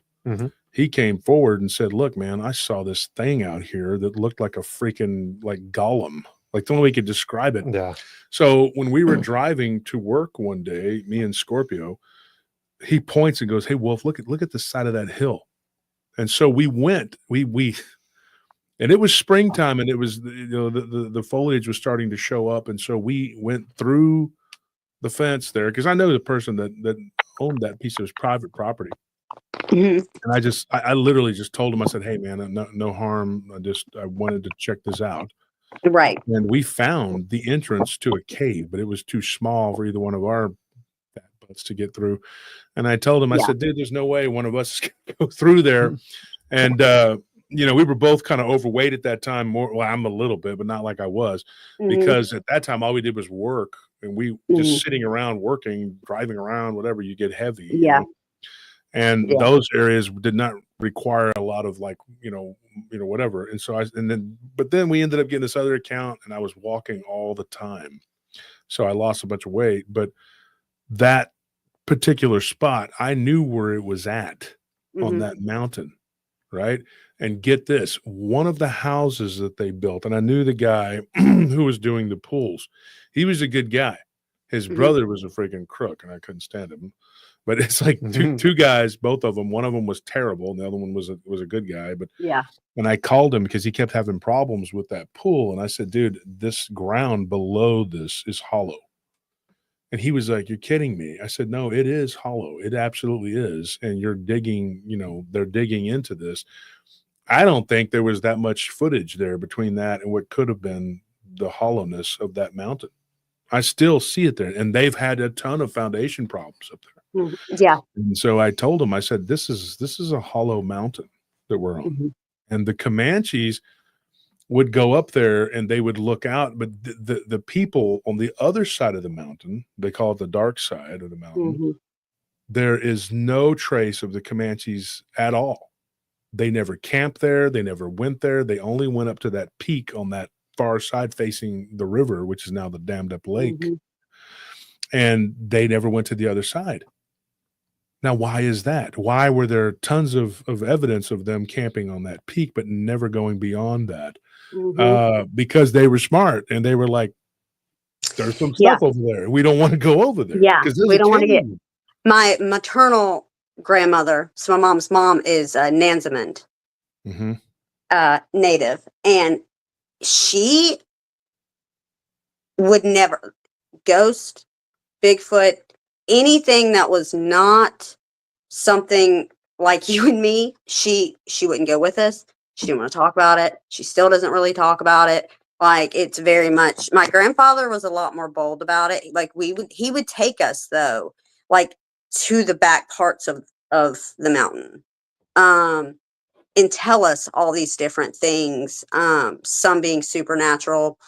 he came forward and said, look, man, I saw this thing out here that looked like a freaking like golem. Like the only way we could describe it. Yeah. So when we were driving to work one day, me and Scorpio, he points and goes, hey, Wolf, look at the side of that hill. And so we went, and it was springtime, and it was, the foliage was starting to show up. And so we went through the fence there, because I know the person that owned that piece of private property. And I literally just told him, I said, hey man, no harm. I wanted to check this out. Right. And we found the entrance to a cave, but it was too small for either one of our fat butts to get through. And I told him, I said, dude, there's no way one of us is going to go through there. And, we were both kind of overweight at that time. I'm a little bit, but not like I was, because at that time, all we did was work, and we just sitting around working, driving around, whatever, you get heavy. Yeah. And those areas did not require a lot of whatever. And so but then we ended up getting this other account, and I was walking all the time. So I lost a bunch of weight, but that particular spot, I knew where it was at on that mountain. Right. And get this, one of the houses that they built, and I knew the guy who was doing the pools. He was a good guy. His brother was a freaking crook, and I couldn't stand him. But it's like two guys, both of them. One of them was terrible, and the other one was a good guy. But and I called him because he kept having problems with that pool. And I said, dude, this ground below this is hollow. And he was like, you're kidding me. I said, no, it is hollow. It absolutely is. And you're digging, they're digging into this. I don't think there was that much footage there between that and what could have been the hollowness of that mountain. I still see it there. And they've had a ton of foundation problems up there. Yeah. And so I told him, I said, this is a hollow mountain that we're on. And the Comanches would go up there and they would look out, but the people on the other side of the mountain, they call it the dark side of the mountain, there is no trace of the Comanches at all. They never camped there. They never went there. They only went up to that peak on that far side facing the river, which is now the dammed up lake. And they never went to the other side. Now, why is that? Why were there tons of evidence of them camping on that peak, but never going beyond that? Because they were smart and they were like, there's some stuff over there. We don't want to go over there. Yeah, we don't want to get. My maternal grandmother, so my mom's mom is Nansemond native, and she would never ghost, Bigfoot, anything that was not something like you and me. She wouldn't go with us. She didn't want to talk about it. She still doesn't really talk about it. Like, it's very much, my grandfather was a lot more bold about it. Like, he would take us though, like, to the back parts of the mountain, and tell us all these different things, some being supernatural,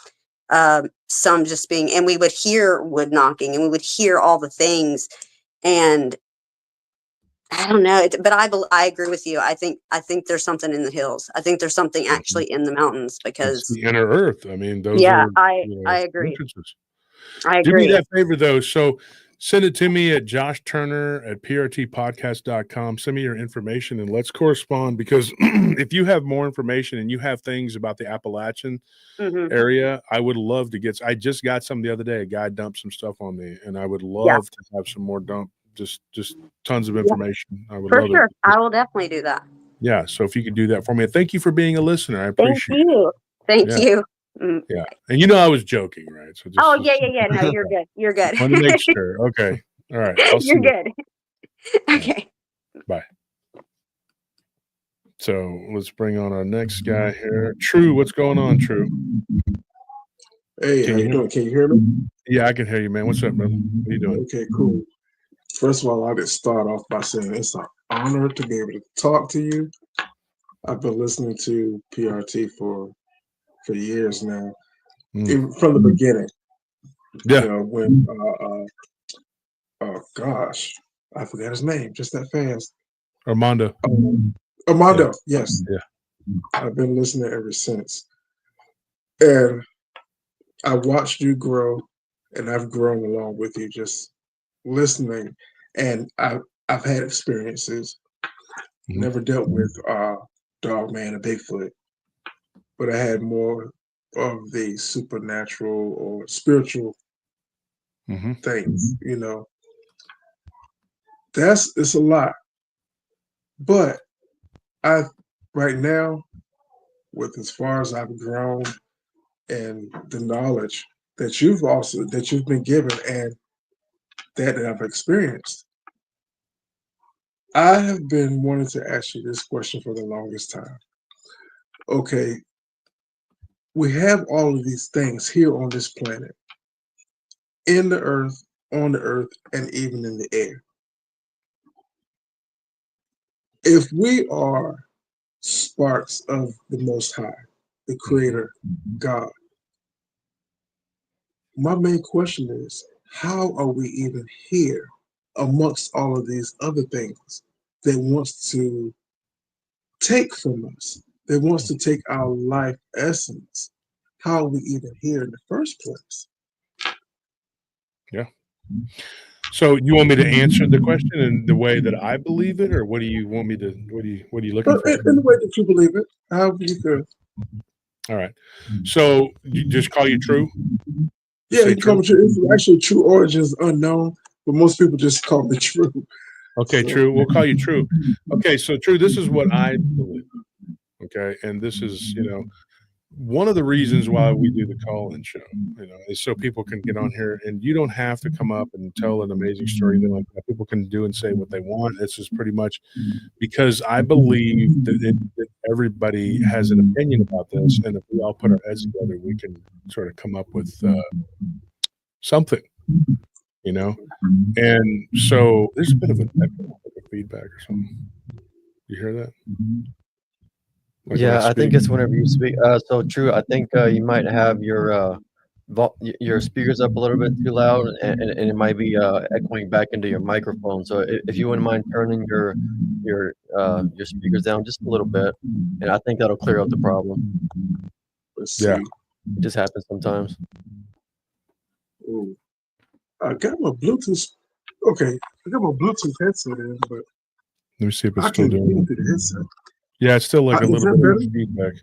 some just being, and we would hear wood knocking and we would hear all the things. And I don't know, but I agree with you. I think there's something in the hills. I think there's something actually in the mountains, because it's the inner earth. I mean, those yeah, are, I agree. entrances. I Do me agree. that favor though. So send it to me at joshturner@prtpodcast.com. Send me your information and let's correspond, because if you have more information and you have things about the Appalachian area, I would love to get. I just got some the other day. A guy dumped some stuff on me, and I would love to have some more dump. Just tons of information. I would For love sure. it. I will definitely do that. Yeah. So if you could do that for me, and thank you for being a listener. I appreciate it. Thank you. Yeah. And you know I was joking, right? So just, Yeah. No, you're good. You're good. Want to make sure. Okay. All right. I'll see You're you. good. Okay. Bye. So let's bring on our next guy here. True, what's going on, True? Hey, how you doing? Can you hear me? Yeah, I can hear you, man. What's up, brother? What are you doing? Okay, cool. First of all, I just start off by saying it's an honor to be able to talk to you. I've been listening to PRT for years now, even from the beginning. Yeah. You know, when oh gosh, I forgot his name just that fast. Armando. Armando, yes. Yeah. I've been listening ever since. And I watched you grow, and I've grown along with you, just listening. And I've had experiences. Never dealt with Dogman or Bigfoot, but I had more of the supernatural or spiritual things. You know, it's a lot. But right now, with as far as I've grown and the knowledge that you've been given and that I've experienced, I have been wanting to ask you this question for the longest time. Okay, we have all of these things here on this planet, in the earth, on the earth, and even in the air. If we are sparks of the Most High, the Creator, God, my main question is, how are we even here amongst all of these other things that wants to take from us, that wants to take our life essence? How are we even here in the first place? Yeah. So you want me to answer the question in the way that I believe it, or what do you want me to? What are you looking for? In the way that you believe it, however you feel. All right. So you just call you True? Yeah, you call me True. It's actually True Origins unknown, but most people just call me True. Okay, so. True. We'll call you True. Okay, so True, this is what I believe. Okay, and this is, one of the reasons why we do the call-in show, is so people can get on here, and you don't have to come up and tell an amazing story. Like that. People can do and say what they want. This is pretty much because I believe that everybody has an opinion about this, and if we all put our heads together, we can sort of come up with something. you know? And so there's a bit of a feedback or something. You hear that? Like when Yeah, I think speak? it's whenever you speak. So true. I think you might have your speakers up a little bit too loud, and it might be echoing back into your microphone. So if you wouldn't mind turning your speakers down just a little bit, and I think that'll clear up the problem. Let's Yeah. see. It just happens sometimes. Ooh. I got my Bluetooth. Okay, I got my Bluetooth headset in, but Let me see if it's I still can't hear doing it it. through the headset. Yeah, it's still like a Is little that bit of better? feedback.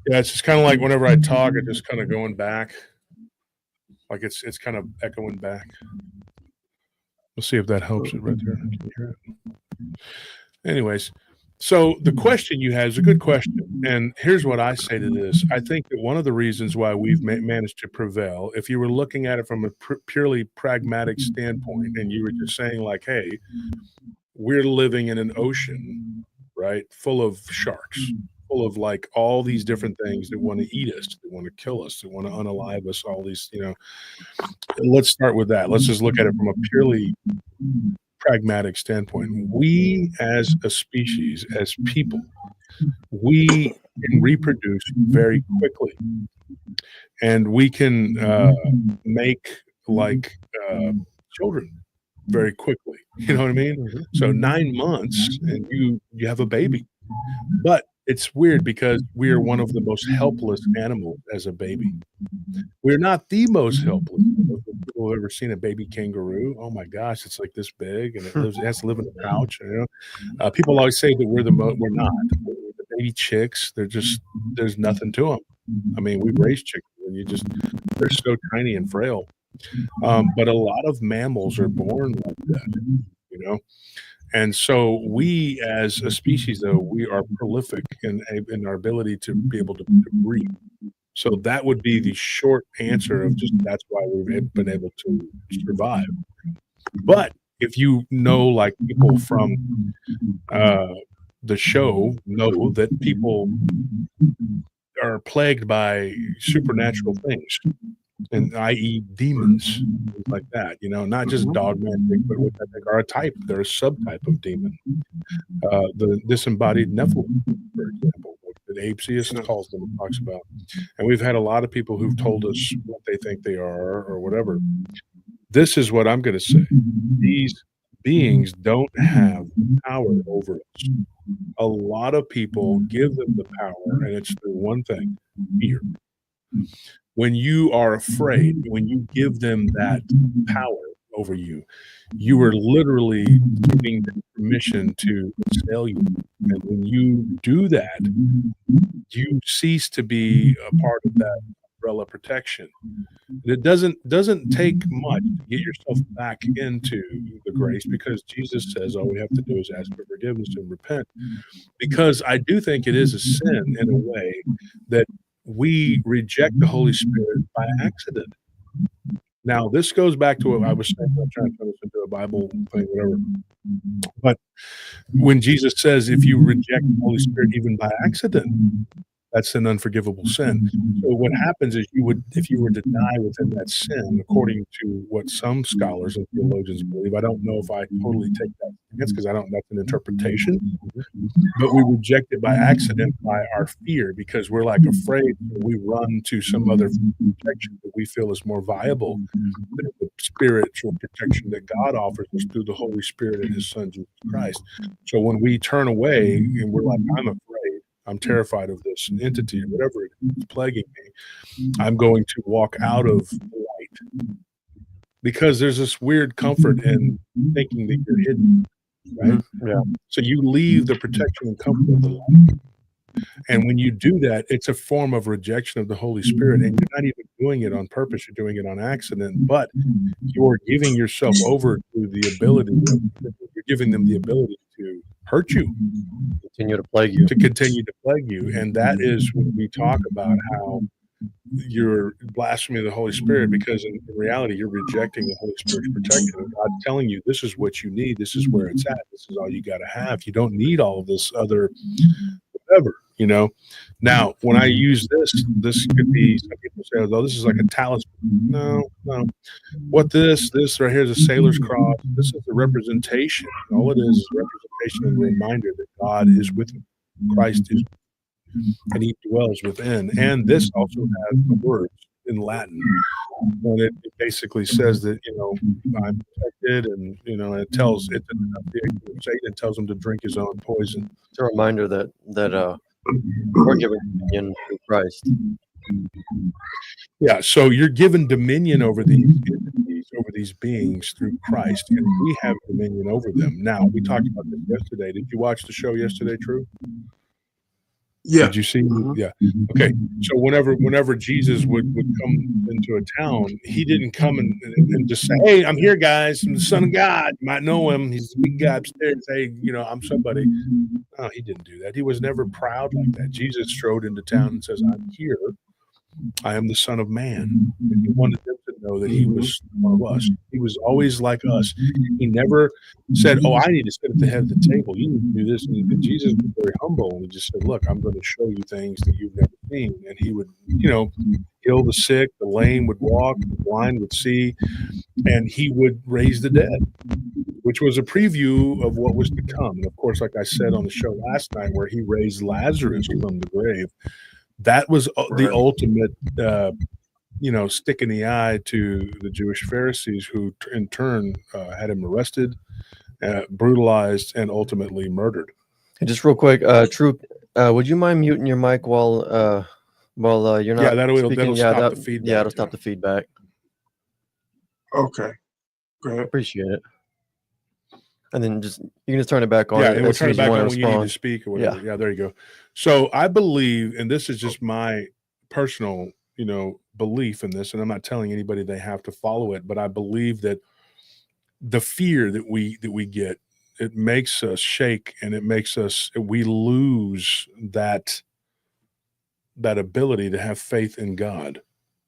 Yeah, it's just kind of like whenever I talk, it's just kind of going back. Like it's kind of echoing back. We'll see if that helps it right there. Can you hear it? Anyways, so the question you had is a good question. And here's what I say to this. I think that one of the reasons why we've managed to prevail, if you were looking at it from a purely pragmatic standpoint, and you were just saying like, hey, we're living in an ocean, right, full of sharks, full of like all these different things that want to eat us, that want to kill us, that want to unalive us, all these, you know. Let's start with that. Let's just look at it from a purely pragmatic standpoint. We as a species, as people, we can reproduce very quickly, and we can make like children very quickly. You know what I mean? So 9 months and you have a baby. But it's weird because we are one of the most helpless animals as a baby. We're not the most helpless. People have ever seen a baby kangaroo? Oh my gosh, it's like this big, and it has to live in a pouch. You know, people always say that we're we're not. The baby chicks, there's nothing to them. I mean, we've raised chickens, and they're so tiny and frail. But a lot of mammals are born like that, you know. And so we, as a species, though, we are prolific in our ability to be able to breathe. So that would be the short answer of just that's why we've been able to survive. But if you know, like people from the show know that people are plagued by supernatural things, and i.e. demons, things like that, you know, not just dogman, Bigfoot, which I think are a type, they're a subtype of demon. The disembodied Nephilim, for example, that Apesius calls them and talks about. And we've had a lot of people who've told us what they think they are or whatever. This is what I'm going to say. These beings don't have power over us. A lot of people give them the power, and it's the one thing, fear. When you are afraid, when you give them that power over you, you are literally giving them permission to assail you. And when you do that, you cease to be a part of that umbrella protection. It doesn't take much to get yourself back into the grace, because Jesus says all we have to do is ask for forgiveness and repent. Because I do think it is a sin in a way that we reject the Holy Spirit by accident. Now, this goes back to what I was saying. I'm trying to turn this into a Bible thing, whatever. But when Jesus says, if you reject the Holy Spirit even by accident, that's an unforgivable sin. So what happens is if you were to die within that sin, according to what some scholars and theologians believe, I don't know if I totally take that stance because that's an interpretation, but we reject it by accident by our fear, because we're like afraid, we run to some other protection that we feel is more viable than the spiritual protection that God offers us through the Holy Spirit and His Son, Jesus Christ. So when we turn away and we're like, I'm afraid, I'm terrified of this entity or whatever it is plaguing me, I'm going to walk out of the light, because there's this weird comfort in thinking that you're hidden, right? Yeah. So you leave the protection and comfort of the light. And when you do that, it's a form of rejection of the Holy Spirit, and you're not even doing it on purpose. You're doing it on accident, but you're giving yourself over to the ability, you're giving them the ability to hurt you, Continue to plague you. to continue to plague you. And that is when we talk about how you're blaspheming the Holy Spirit, because in reality, you're rejecting the Holy Spirit's protection. And God's telling you, this is what you need. This is where it's at. This is all you got to have. You don't need all of this other whatever. you know. Now, when I use this could be, some people say, oh, this is like a talisman. No. What this right here is a sailor's cross. This is a representation. All it is a representation and a reminder that God is with you. Christ is, and he dwells within. And this also has the words in Latin. And it basically says that, I'm protected, and, it tells it, Satan tells him to drink his own poison. It's a reminder that we're given dominion through Christ. Yeah, so you're given dominion over these entities, over these beings through Christ, and we have dominion over them. Now, we talked about this yesterday. Did you watch the show yesterday, True? Yeah. Did you see? Yeah. Okay. So whenever Jesus would come into a town, he didn't come and just say, "Hey, I'm here, guys. I'm the Son of God." You might know him. He's the big guy upstairs. Hey, I'm somebody. No, he didn't do that. He was never proud like that. Jesus strode into town and says, "I'm here. I am the Son of Man." And he wanted them to know that he was one of us. He was always like us. He never said, "Oh, I need to sit at the head of the table. You need to do this." And Jesus was very humble, and he just said, "Look, I'm going to show you things that you've never seen." And he would, heal the sick, the lame would walk, the blind would see, and he would raise the dead, which was a preview of what was to come. And of course, like I said on the show last night, where he raised Lazarus from the grave, that was the ultimate, stick in the eye to the Jewish Pharisees, who in turn had him arrested, brutalized, and ultimately murdered. And just real quick, True, would you mind muting your mic while you're not? Yeah, that'll speaking? stop the feedback. Yeah, it'll stop the feedback. Okay. Go ahead. Appreciate it. And then you can just turn it back on. Yeah, and we'll turn it back on when respond. you need to speak or whatever. Yeah, there you go. So I believe, and this is just my personal, belief in this, and I'm not telling anybody they have to follow it, but I believe that the fear that we get, it makes us shake, and we lose that ability to have faith in God,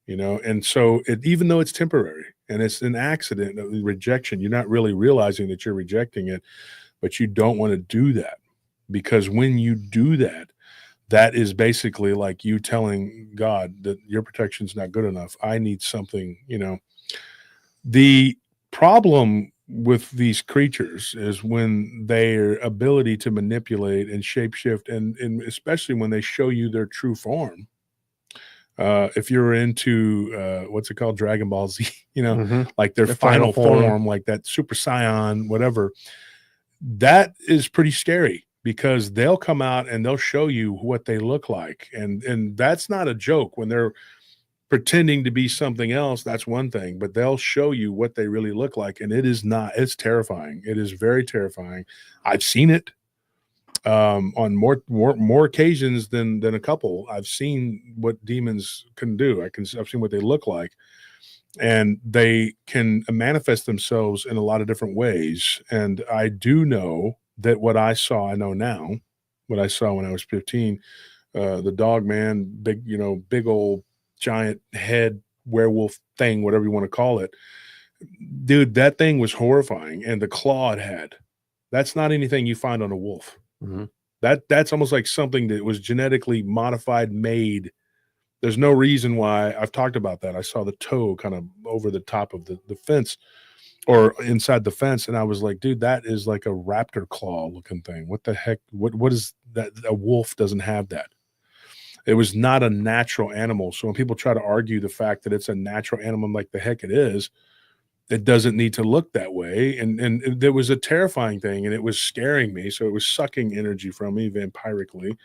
and so even though it's temporary and it's an accident, rejection, you're not really realizing that you're rejecting it, but you don't want to do that, because when you do that, that is basically like you telling God that your protection's not good enough. I need something, The problem with these creatures is when their ability to manipulate and shapeshift, and especially when they show you their true form. If you're into what's it called, Dragon Ball Z, like their final form, like that Super Saiyan, whatever, that is pretty scary, because they'll come out and they'll show you what they look like, and that's not a joke. When they're pretending to be something else, that's one thing, but they'll show you what they really look like, and it's terrifying. It is very terrifying. I've seen it on more occasions than a couple. I've seen what demons can do. I've seen what they look like, and they can manifest themselves in a lot of different ways. And I do know that I know now, what I saw when I was 15, the dog man, big old giant head werewolf thing, whatever you want to call it, dude, that thing was horrifying. And the claw it had, that's not anything you find on a wolf. Mm-hmm. That's almost like something that was genetically modified, made. There's no reason why. I've talked about that. I saw the toe kind of over the top of the fence, or inside the fence, and I was like, dude, that is like a raptor claw looking thing. What the heck? What is that? A wolf doesn't have that. It was not a natural animal. So when people try to argue the fact that it's a natural animal, I'm like, the heck it is. It doesn't need to look that way. And there was a terrifying thing, and it was scaring me. So it was sucking energy from me vampirically.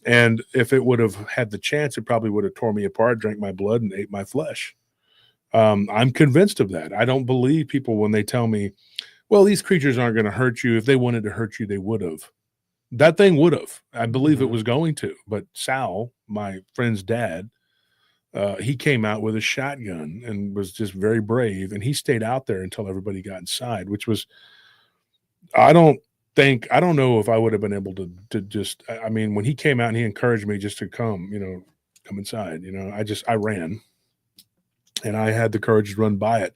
And if it would have had the chance, it probably would have tore me apart, drank my blood, and ate my flesh. I'm convinced of that. I don't believe people when they tell me, well, these creatures aren't going to hurt you. If they wanted to hurt you, they would have. That thing would have. I believe it was going to. But Sal, my friend's dad, he came out with a shotgun and was just very brave. And he stayed out there until everybody got inside, which was, I don't know if I would have been able to just, I mean, when he came out and he encouraged me just to come inside, I ran. And I had the courage to run by it.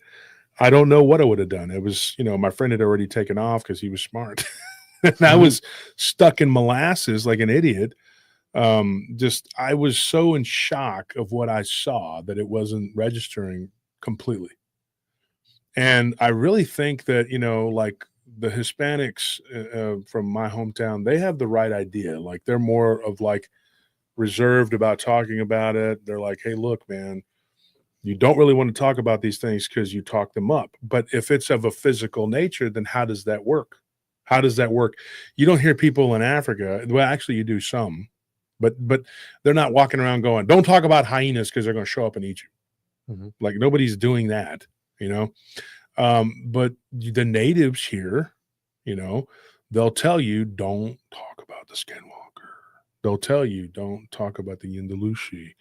I don't know what I would have done. It was, my friend had already taken off because he was smart. And I was stuck in molasses like an idiot. Just I was so in shock of what I saw that it wasn't registering completely. And I really think that, like the Hispanics from my hometown, they have the right idea. Like they're more of like reserved about talking about it. They're like, hey, look, man, you don't really want to talk about these things because you talk them up. But if it's of a physical nature, then how does that work? How does that work? You don't hear people in Africa. Well, actually, you do some, but they're not walking around going, don't talk about hyenas because they're going to show up and eat you. Mm-hmm. Like nobody's doing that, but the natives here, they'll tell you, don't talk about the skinwalker. They'll tell you, don't talk about the Yindalushi.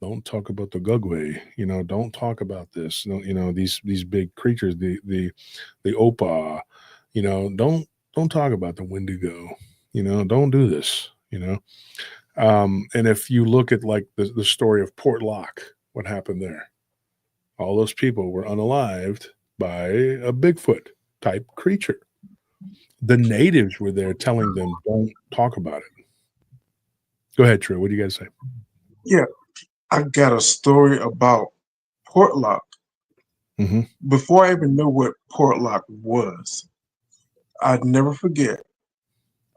Don't talk about the Gugwe, don't talk about this, these big creatures, the Opa, don't talk about the Wendigo, don't do this, and if you look at like the story of Port Lock, what happened there? All those people were unalived by a Bigfoot type creature. The natives were there telling them, don't talk about it. Go ahead, True. What do you guys say? Yeah, I got a story about Portlock. Mm-hmm. Before I even knew what Portlock was, I'd never forget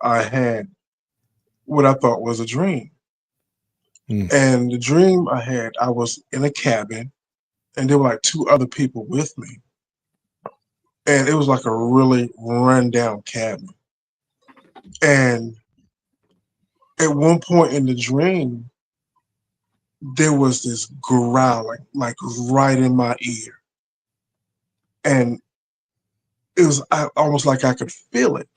I had what I thought was a dream. Mm. And the dream I had, I was in a cabin and there were like two other people with me. And it was like a really rundown cabin. And at one point in the dream, there was this growling, like right in my ear. And it was almost like I could feel it.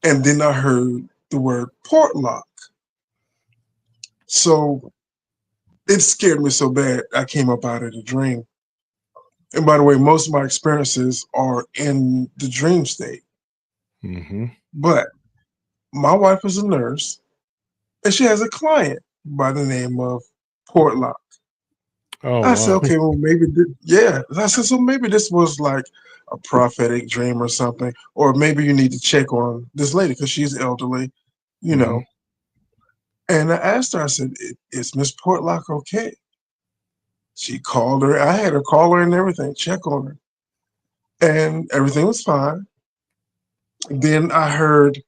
And then I heard the word Portlock. So it scared me so bad, I came up out of the dream. And by the way, most of my experiences are in the dream state. Mm-hmm. But my wife is a nurse, and she has a client by the name of Portlock. Oh, I said, wow. okay, well, maybe, I said, so maybe this was like a prophetic dream or something, or maybe you need to check on this lady because she's elderly, know. And I asked her, I said, is Miss Portlock okay? She called her. I had her call her and everything, check on her. And everything was fine. Then I heard,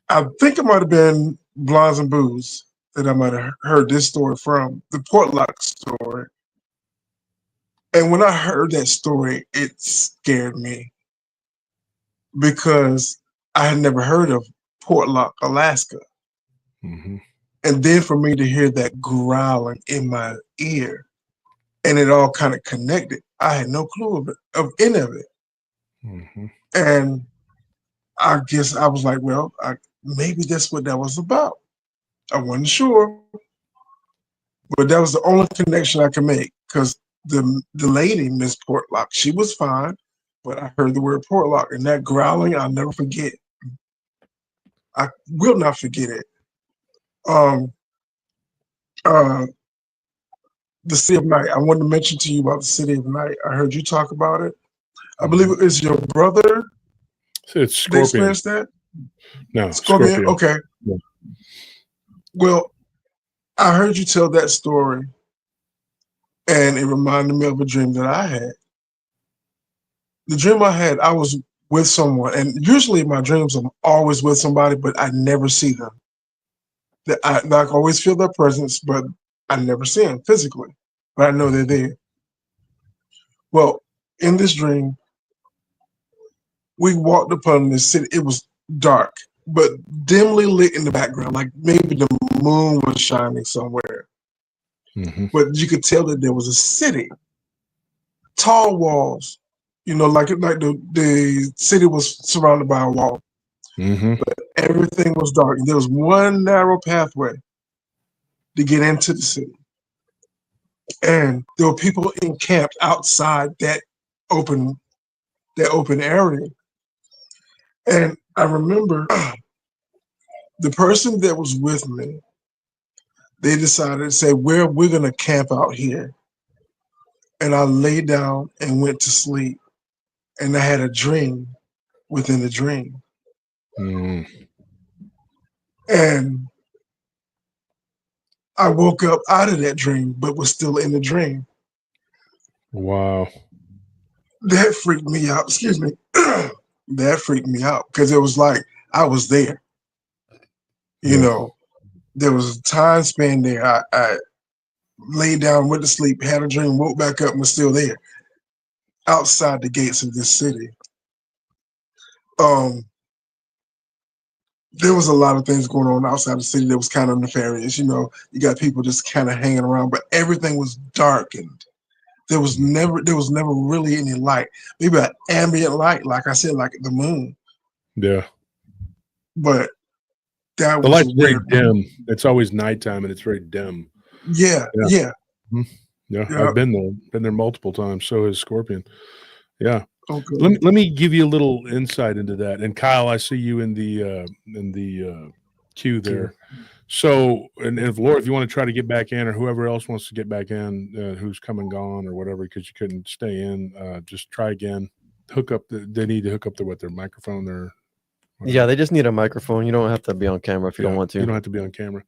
I think it might have been Blondes and Booze that I might have heard this story from, the Portlock story. And when I heard that story, it scared me because I had never heard of Portlock, Alaska. Mm-hmm. And then for me to hear that growling in my ear, and it all kind of connected, I had no clue of any of it. Mm-hmm. And I guess I was like, well, maybe that's what that was about. I wasn't sure, but that was the only connection I could make because the lady, Miss Portlock, she was fine, but I heard the word Portlock and that growling, I'll never forget. I will not forget it. The City of Night. I wanted to mention to you about the City of Night. I heard you talk about it. I believe it is your brother So it's that Scorpion. experienced that? No, Scorpion? Scorpion. Okay. Yeah. Well, I heard you tell that story, and it reminded me of a dream that I had. The dream I had, I was with someone, and usually in my dreams, I'm always with somebody, but I never see them. I always feel their presence, but I never see them physically, but I know they're there. Well, in this dream, we walked upon this city. It was dark, but dimly lit in the background, like maybe the moon was shining somewhere. Mm-hmm. But you could tell that there was a city, tall walls, like the city was surrounded by a wall. Mm-hmm. But everything was dark, and there was one narrow pathway to get into the city. And there were people encamped outside that open area. And I remember the person that was with me, they decided to say, we're going to camp out here. And I lay down and went to sleep. And I had a dream within a dream. Mm-hmm. And I woke up out of that dream, but was still in the dream. Wow. That freaked me out. Excuse me. That freaked me out because it was like I was there. You Yeah. know, there was a time span there. I laid down, went to sleep, had a dream, woke back up, and was still there outside the gates of this city. There was a lot of things going on outside the city that was kind of nefarious. You know, you got people just kind of hanging around, but everything was darkened. There was never really any light. Maybe an ambient light, like I said, like the moon. Yeah. But that The was light's very weird. dim. It's always nighttime and it's very dim. Yeah. Yeah, Yeah. I've been there multiple times. So has Scorpion. Yeah. Okay. Let me give you a little insight into that. And Kyle, I see you in the queue there. So, and if Laura, if you want to try to get back in, or whoever else wants to get back in, who's come and gone or whatever, because you couldn't stay in, just try again. They need to hook up their microphone or. Yeah, they just need a microphone. You don't have to be on camera if you don't want to. You don't have to be on camera.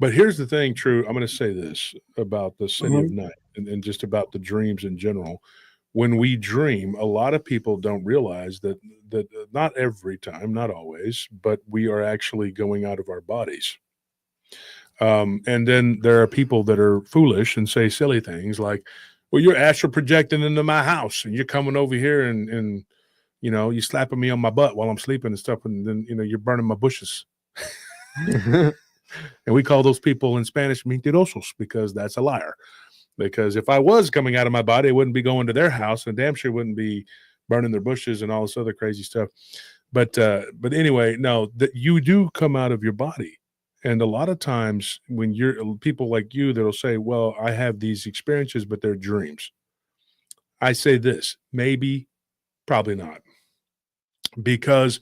But here's the thing, True. I'm going to say this about the City of Night and just about the dreams in general. When we dream, a lot of people don't realize that not every time, not always, but we are actually going out of our bodies. And then there are people that are foolish and say silly things like, well, you're astral projecting into my house and you're coming over here and you know, you're slapping me on my butt while I'm sleeping and stuff. And then, you know, you're burning my bushes. And we call those people in Spanish mentirosos because that's a liar. Because if I was coming out of my body, I wouldn't be going to their house and damn sure wouldn't be burning their bushes and all this other crazy stuff. But anyway, no, that you do come out of your body. And a lot of times when you're people like you that'll say, well, I have these experiences, but they're dreams. I say this, maybe, probably not. Because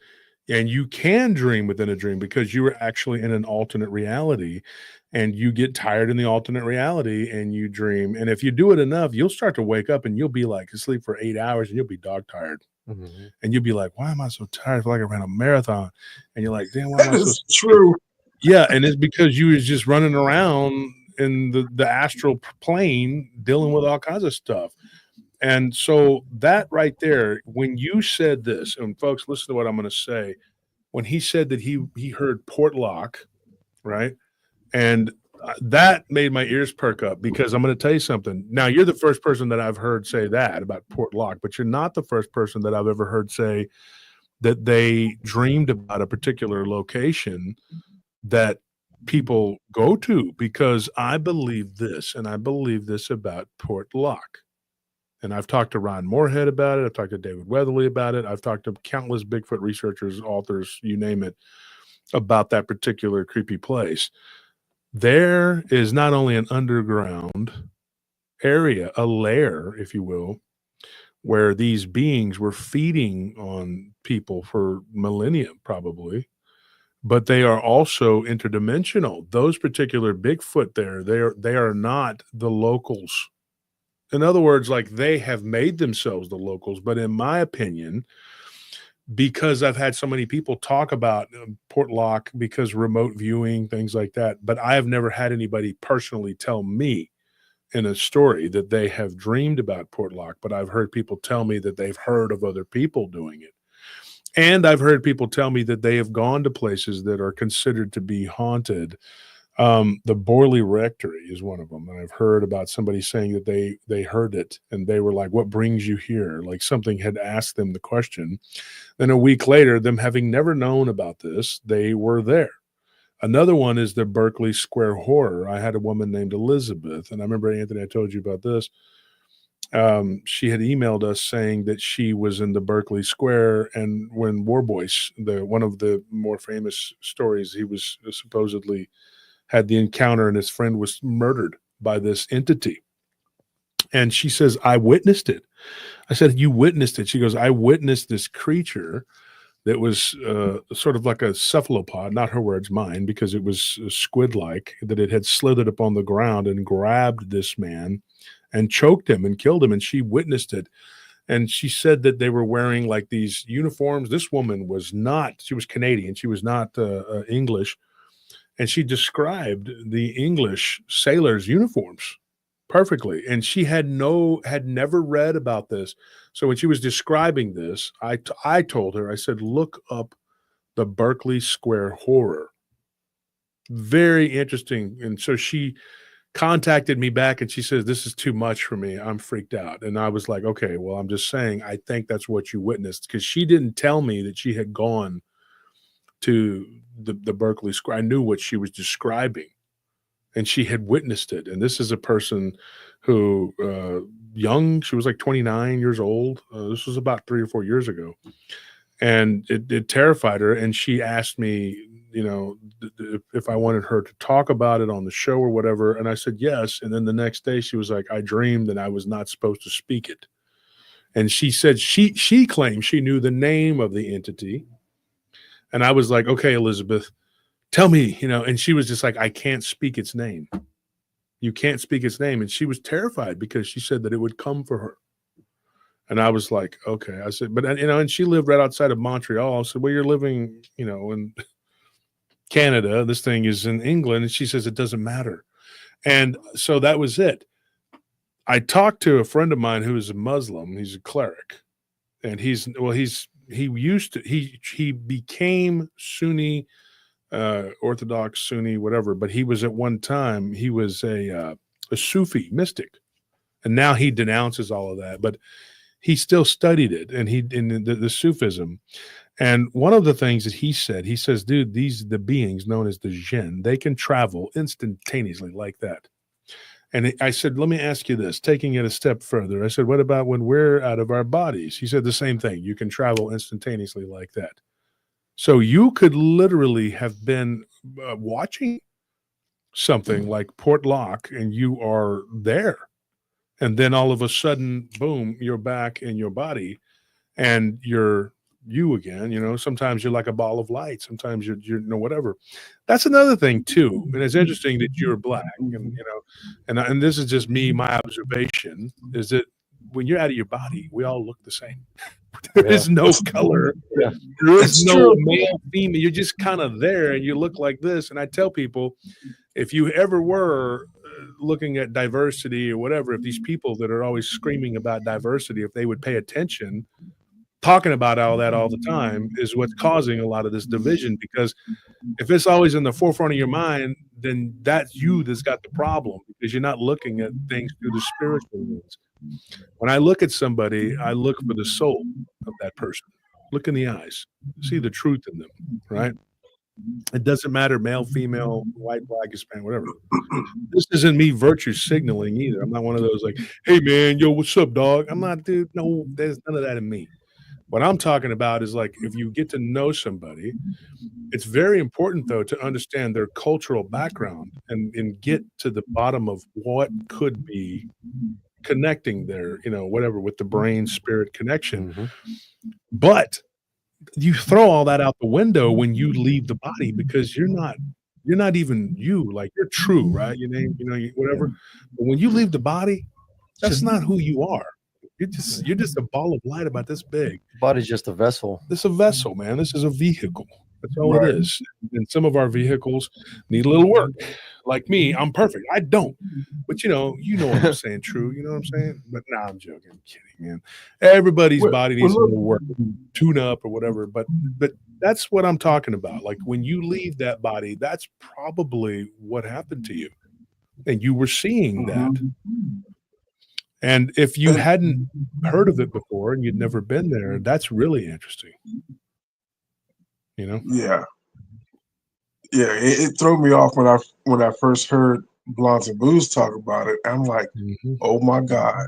and you can dream within a dream because you are actually in an alternate reality and you get tired in the alternate reality and you dream. And if you do it enough, you'll start to wake up and you'll be like asleep for 8 hours and you'll be dog tired. Mm-hmm. And you'll be like, why am I so tired? I feel like I ran a marathon. And you're like, damn, why am I so true? Yeah. And it's because you was just running around in the astral plane dealing with all kinds of stuff. And so that right there, when you said this, and folks, listen to what I'm going to say. When he said that he heard Portlock, right? And that made my ears perk up because I'm going to tell you something. Now, you're the first person that I've heard say that about Portlock, but you're not the first person that I've ever heard say that they dreamed about a particular location that people go to, because I believe this, and I believe this about Portlock. And I've talked to Ron Moorhead about it. I've talked to David Weatherly about it. I've talked to countless Bigfoot researchers, authors, you name it, about that particular creepy place. There is not only an underground area, a lair, if you will, where these beings were feeding on people for millennia, probably, but they are also interdimensional. Those particular Bigfoot there, they are not the locals. In other words, like they have made themselves the locals. But in my opinion, because I've had so many people talk about Portlock because remote viewing, things like that, but I have never had anybody personally tell me in a story that they have dreamed about Portlock, but I've heard people tell me that they've heard of other people doing it. And I've heard people tell me that they have gone to places that are considered to be haunted. The Borley Rectory is one of them. And I've heard about somebody saying that they heard it and they were like, what brings you here? Like something had asked them the question. Then a week later, them having never known about this, they were there. Another one is the Berkeley Square Horror. I had a woman named Elizabeth, and I remember, Anthony, I told you about this. She had emailed us saying that she was in the Berkeley Square, and when Warboys, one of the more famous stories, he was supposedly had the encounter and his friend was murdered by this entity. And she says, I witnessed it. I said, you witnessed it? She goes, I witnessed this creature that was sort of like a cephalopod, not her words, mine, because it was squid-like, that it had slithered upon the ground and grabbed this man and choked him and killed him. And she witnessed it. And she said that they were wearing like these uniforms. This woman was not, she was Canadian. She was not English. and she described the English sailors' uniforms perfectly. And she had never read about this. So when she was describing this, I told her, I said, look up the Berkeley Square Horror. Very interesting. And so she contacted me back and she says, this is too much for me. I'm freaked out. And I was like, okay, well, I'm just saying, I think that's what you witnessed, because she didn't tell me that she had gone to the Berkeley Square. I knew what she was describing, and she had witnessed it. And this is a person who, young, she was like 29 years old. This was about 3 or 4 years ago. And it terrified her. And she asked me, if I wanted her to talk about it on the show or whatever. And I said, yes. And then the next day she was like, I dreamed that I was not supposed to speak it. And she said, she claimed she knew the name of the entity. And I was like, okay, Elizabeth, tell me, and she was just like, I can't speak its name. You can't speak its name. And she was terrified because she said that it would come for her. And I was like, okay. I said, but, and she lived right outside of Montreal. I said, well, you're living, in Canada. This thing is in England. And she says, it doesn't matter. And so that was it. I talked to a friend of mine who is a Muslim. He's a cleric. And he became Sunni, Orthodox, Sunni, whatever. But he was at one time, he was a Sufi mystic. And now he denounces all of that. But he still studied it, and the Sufism. And one of the things that he says, dude, the beings known as the jinn, they can travel instantaneously like that. And I said, let me ask you this, taking it a step further. I said, what about when we're out of our bodies? He said the same thing. You can travel instantaneously like that. So you could literally have been watching something like Portlock, and you are there. And then all of a sudden, boom, you're back in your body and you're you again. Sometimes you're like a ball of light. Sometimes you're whatever. That's another thing too. And it's interesting that you're black, and this is just me, my observation is that when you're out of your body, we all look the same. There is no color. Yeah. There is no male, female. You're just kind of there and you look like this. And I tell people, if you ever were looking at diversity or whatever, if these people that are always screaming about diversity, if they would pay attention, talking about all that all the time is what's causing a lot of this division. Because if it's always in the forefront of your mind, then that's you that's got the problem, because you're not looking at things through the spiritual lens. When I look at somebody, I look for the soul of that person. Look in the eyes, see the truth in them, right? It doesn't matter, male, female, white, black, Hispanic, whatever. This isn't me virtue signaling either. I'm not one of those like, hey man, yo, what's up, dog? I'm not, dude. No, there's none of that in me. What I'm talking about is like, if you get to know somebody, it's very important though to understand their cultural background and get to the bottom of what could be connecting their, whatever, with the brain spirit connection. Mm-hmm. But you throw all that out the window when you leave the body, because you're not even you, like you're true, right? Your name, whatever. But when you leave the body, that's not who you are. You're just a ball of light about this big. Body's just a vessel. This is a vessel, man. This is a vehicle. That's all it is. And some of our vehicles need a little work. Like me, I'm perfect. I don't. But you know what I'm saying, true. You know what I'm saying? But nah, I'm joking. I'm kidding, man. Everybody's body needs a little work, tune up or whatever. But that's what I'm talking about. Like when you leave that body, that's probably what happened to you. And you were seeing that. And if you hadn't heard of it before and you'd never been there, that's really interesting. Yeah. It threw me off when I first heard Blondes and Booze talk about it. I'm like, oh my God,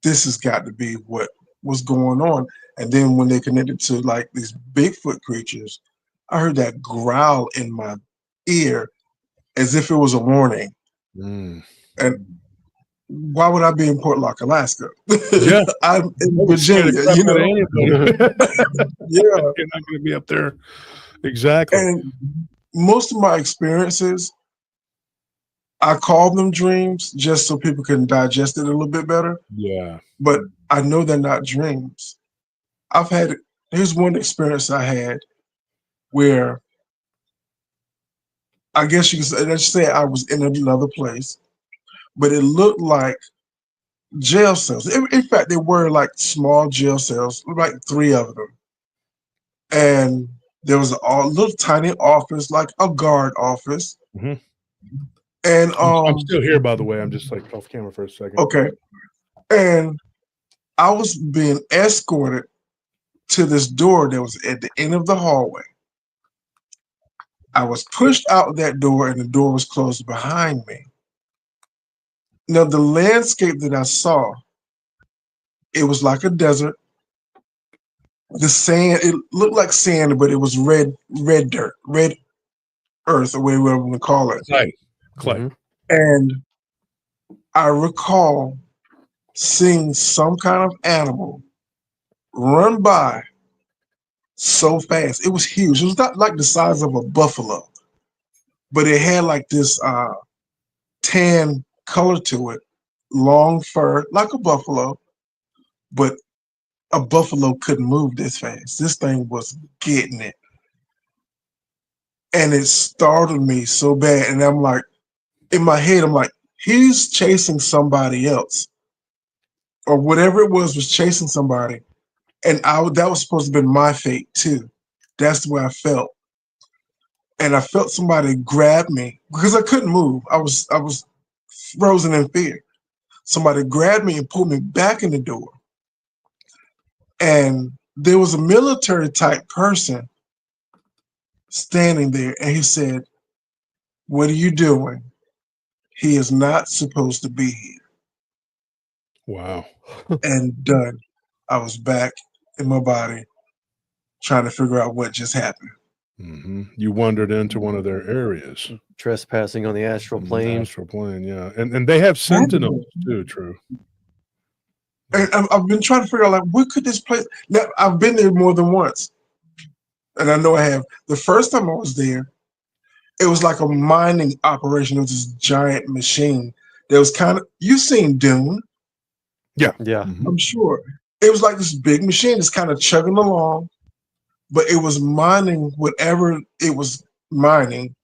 this has got to be what was going on. And then when they connected to like these Bigfoot creatures, I heard that growl in my ear as if it was a warning. And why would I be in Portlock, Alaska? Yeah, I'm in Virginia. You're not going to be up there. Exactly. And most of my experiences, I call them dreams just so people can digest it a little bit better. Yeah. But I know they're not dreams. Here's one experience I had where I guess you could say, let's say I was in another place, but it looked like jail cells. In fact, they were like small jail cells, like 3 of them. And there was a little tiny office, like a guard office. Mhm. And I'm still here, by the way. I'm just like off camera for a second. okay. And I was being escorted to this door that was at the end of the hallway. I was pushed out that door, and the door was closed behind me. Now, the landscape that I saw, it was like a desert. The sand, it looked like sand, but it was red dirt, red earth, or whatever we want to call it. Clay. Mhm. And I recall seeing some kind of animal run by so fast. It was huge. It was not like the size of a buffalo, but it had like this tan color to it, long fur, like a buffalo, but a buffalo couldn't move this fast. This thing was getting it. And it startled me so bad. And I'm like, in my head, I'm like, he's chasing somebody else. Or whatever it was chasing somebody. And that was supposed to have been my fate too. That's the way I felt. And I felt somebody grab me because I couldn't move. I was frozen in fear. Somebody grabbed me and pulled me back in the door. And there was a military type person standing there, and he said, "What are you doing? He is not supposed to be here." Wow. And done. I was back in my body trying to figure out what just happened. You wandered into one of their areas. Trespassing on the astral plane. Astral plane, yeah. And they have sentinels too, true. And I've been trying to figure out, like, what could this place... Now, I've been there more than once. And I know I have. The first time I was there, it was like a mining operation. It was this giant machine that was kind of... You've seen Dune. Yeah. I'm sure. It was like this big machine that's kind of chugging along, but it was mining whatever it was mining,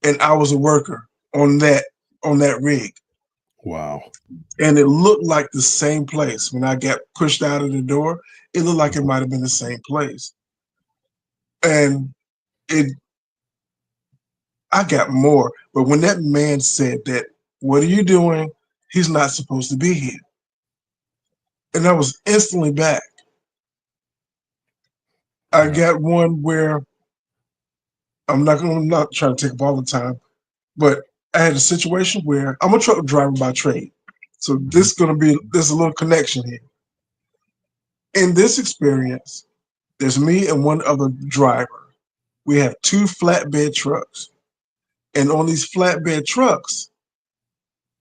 and I was a worker on that rig. Wow. And it looked like the same place. When I got pushed out of the door, it looked like it might have been the same place. And I got more. But when that man said that, "What are you doing? He's not supposed to be here." And I was instantly back. I got one where I'm not trying to take up all the time, but I had a situation where I'm a truck driver by trade. So there's a little connection here. In this experience, there's me and one other driver. We have 2 flatbed trucks. And on these flatbed trucks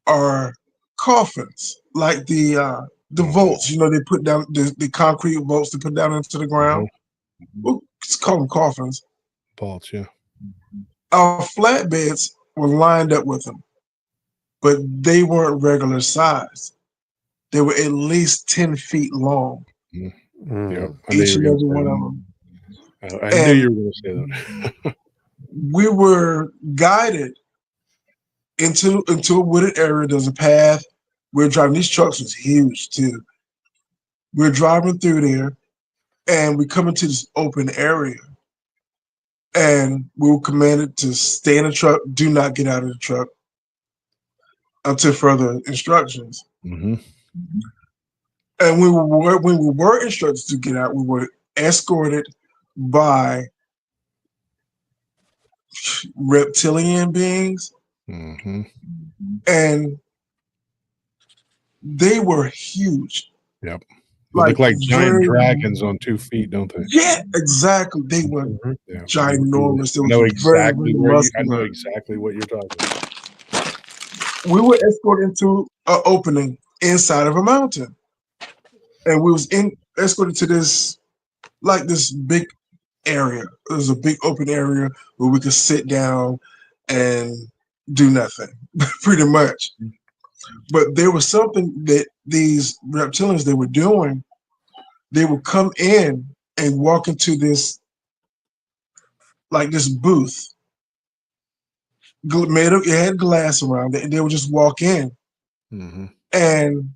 are coffins, like the vaults, they put down the concrete vaults to put down into the ground. Well, let's call them coffins. Vaults, yeah. Our flatbeds were lined up with them, but they weren't regular size. They were at least 10 feet long. Yep. Each and every one of them. I knew you were going to say that. We were guided into a wooded area. There's a path. We're driving. These trucks was huge too. We're driving through there, and we come into this open area. And we were commanded to stay in the truck, do not get out of the truck until further instructions. And when we were instructed to get out, we were escorted by reptilian beings. And they were huge. Yep. They look like giant dragons on 2 feet, don't they? Yeah, exactly. They were ginormous. I know exactly what you're talking about. We were escorted into an opening inside of a mountain. And we was escorted to this big area. It was a big open area where we could sit down and do nothing, pretty much. But there was something that these reptilians they were doing. They would come in and walk into this booth. it had glass around it, and they would just walk in, and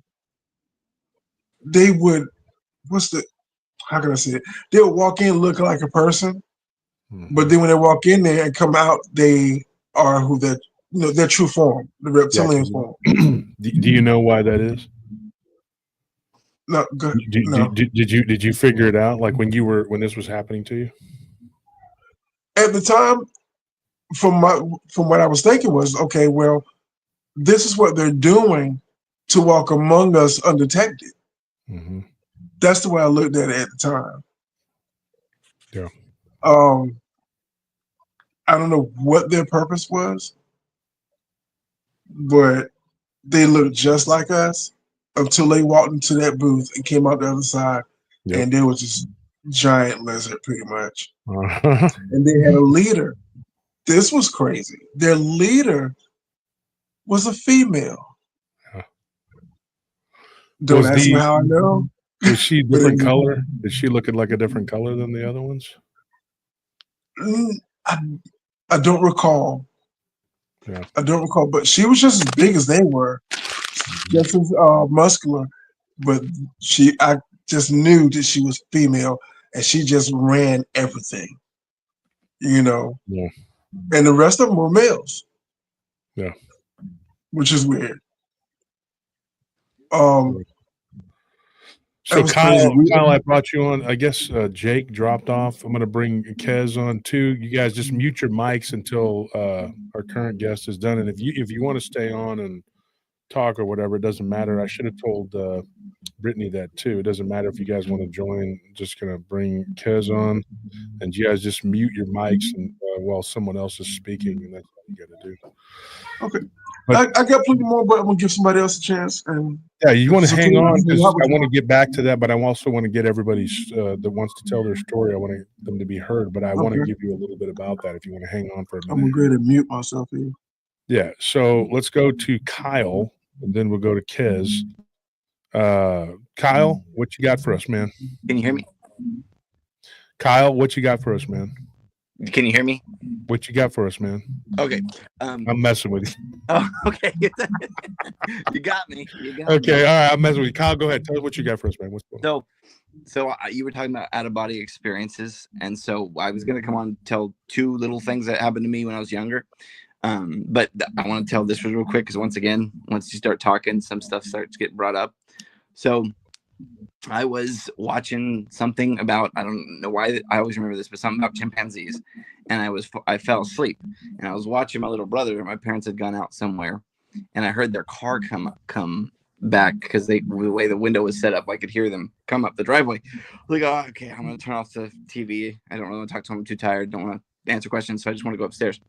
they would, how can I say it? They would walk in looking like a person, but then when they walk in there and come out, they are who that, their true form, the reptilian form. Do you know why that is? No, no. Did you figure it out, like when this was happening to you? At the time, from what I was thinking was, okay, well, this is what they're doing to walk among us undetected. That's the way I looked at it at the time. Yeah. I don't know what their purpose was, but they looked just like us until they walked into that booth and came out the other side, and there was this giant lizard, pretty much. And they had a leader. This was crazy. Their leader was a female. Don't ask me how I know. Was she different color? Did she look like a different color than the other ones? I don't recall. Yeah. I don't recall, but she was just as big as they were, just as muscular. But I just knew that she was female, and she just ran everything, Yeah. And the rest of them were males. Yeah. Which is weird. So Kyle, I brought you on. I guess Jake dropped off. I'm going to bring Kez on too. You guys just mute your mics until our current guest is done. And if you want to stay on and talk or whatever, it doesn't matter. I should have told Brittany that too. It doesn't matter if you guys want to join. I'm just going to bring Kez on, and you guys just mute your mics and while someone else is speaking, and that's all you got to do. Okay. But I got plenty more, but I'm gonna give somebody else a chance. And yeah, you want to hang on because I want to get back to that, but I also want to get everybody that wants to tell their story. I want them to be heard, but I want to give you a little bit about that if you want to hang on for a minute. I'm gonna go ahead and mute myself here. Yeah, so let's go to Kyle, and then we'll go to Kez. Kyle, what you got for us, man? Can you hear me? Kyle, what you got for us, man? Can you hear me? What you got for us, man? Okay. I'm messing with you. Oh, okay. You got me. Okay, all right. I'm messing with you. Kyle, go ahead. Tell us what you got for us, man. What's going on? So you were talking about out-of-body experiences, and so I was going to come on and tell two little things that happened to me when I was younger. But I want to tell this real quick because once you start talking, some stuff starts getting brought up. So I was watching something about, I don't know why I always remember this, but something about chimpanzees, and I fell asleep, and I was watching my little brother. My parents had gone out somewhere, and I heard their car come back because the way the window was set up, I could hear them come up the driveway. Like, oh, okay, I'm gonna turn off the TV. I don't really want to talk to them. I'm too tired. Don't want to answer questions, so I just want to go upstairs.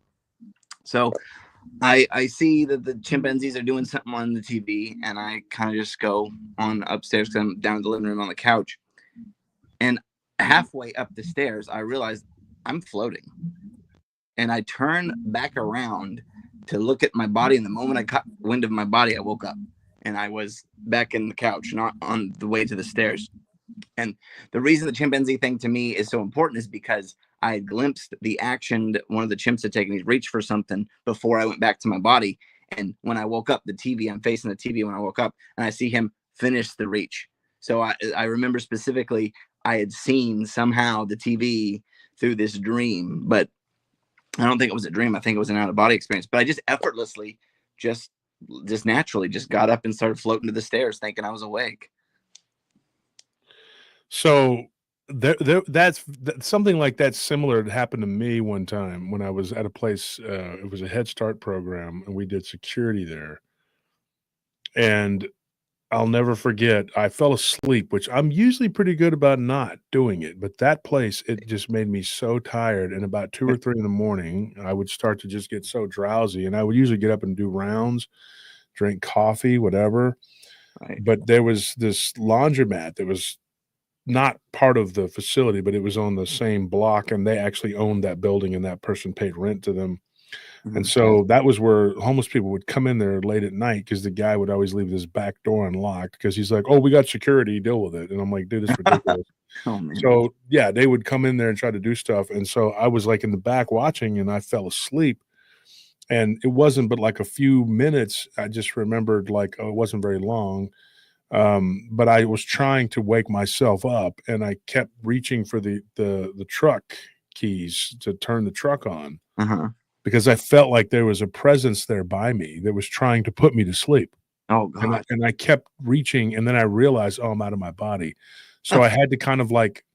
So I see that the chimpanzees are doing something on the TV, and I kind of just go on upstairs because I'm down in the living room on the couch. And halfway up the stairs, I realized I'm floating. And I turn back around to look at my body. And the moment I caught wind of my body, I woke up. And I was back in the couch, not on the way to the stairs. And the reason the chimpanzee thing to me is so important is because I had glimpsed the action that one of the chimps had taken. He's reached for something before I went back to my body. And when I woke up, I'm facing the TV when I woke up, and I see him finish the reach. So I remember specifically I had seen somehow the TV through this dream, but I don't think it was a dream. I think it was an out-of-body experience. But I just effortlessly, just naturally just got up and started floating to the stairs thinking I was awake. So that's something like that similar that happened to me one time when I was at a place. It was a Head Start program, and we did security there. And I'll never forget, I fell asleep, which I'm usually pretty good about not doing it. But that place, it just made me so tired. And about 2 or 3 in the morning, I would start to just get so drowsy. And I would usually get up and do rounds, drink coffee, whatever. Right. But there was this laundromat that was not part of the facility, but it was on the same block, and they actually owned that building, and that person paid rent to them. Mm-hmm. And so that was where homeless people would come in there late at night because the guy would always leave this back door unlocked because he's like, oh, we got security, deal with it. And I'm like, dude, this is ridiculous. So yeah, they would come in there and try to do stuff. And so I was like in the back watching, and I fell asleep. And it wasn't but like a few minutes. I just remembered like, oh, it wasn't very long. But I was trying to wake myself up, and I kept reaching for the truck keys to turn the truck on because I felt like there was a presence there by me that was trying to put me to sleep. Oh God. And I kept reaching, and then I realized, oh, I'm out of my body. So I had to kind of like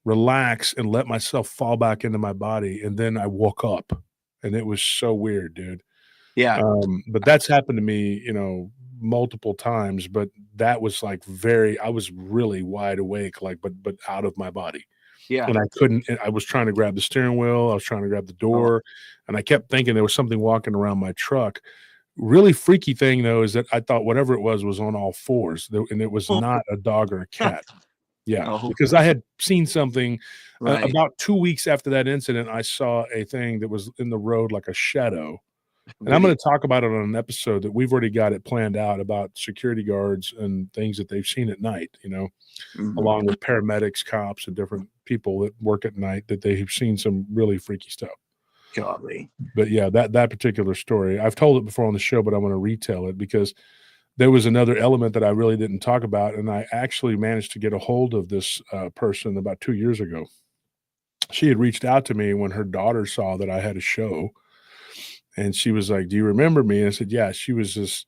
relax and let myself fall back into my body. And then I woke up, and it was so weird, dude. Yeah. But that's happened to me, you know, multiple times, but that was like I was really wide awake, like, but out of my body. Yeah. And I couldn't, I was trying to grab the steering wheel. I was trying to grab the door, and I kept thinking there was something walking around my truck. Really freaky thing though, is that I thought whatever it was on all fours, and it was not a dog or a cat. Yeah. Because I had seen something about 2 weeks after that incident. I saw a thing that was in the road, like a shadow. And I'm going to talk about it on an episode that we've already got it planned out about security guards and things that they've seen at night, you know, along with paramedics, cops, and different people that work at night, that they've seen some really freaky stuff. Golly. But yeah, that particular story, I've told it before on the show, but I want to retell it because there was another element that I really didn't talk about. And I actually managed to get a hold of this person about 2 years ago. She had reached out to me when her daughter saw that I had a show. And she was like, do you remember me? And I said, yeah. She was this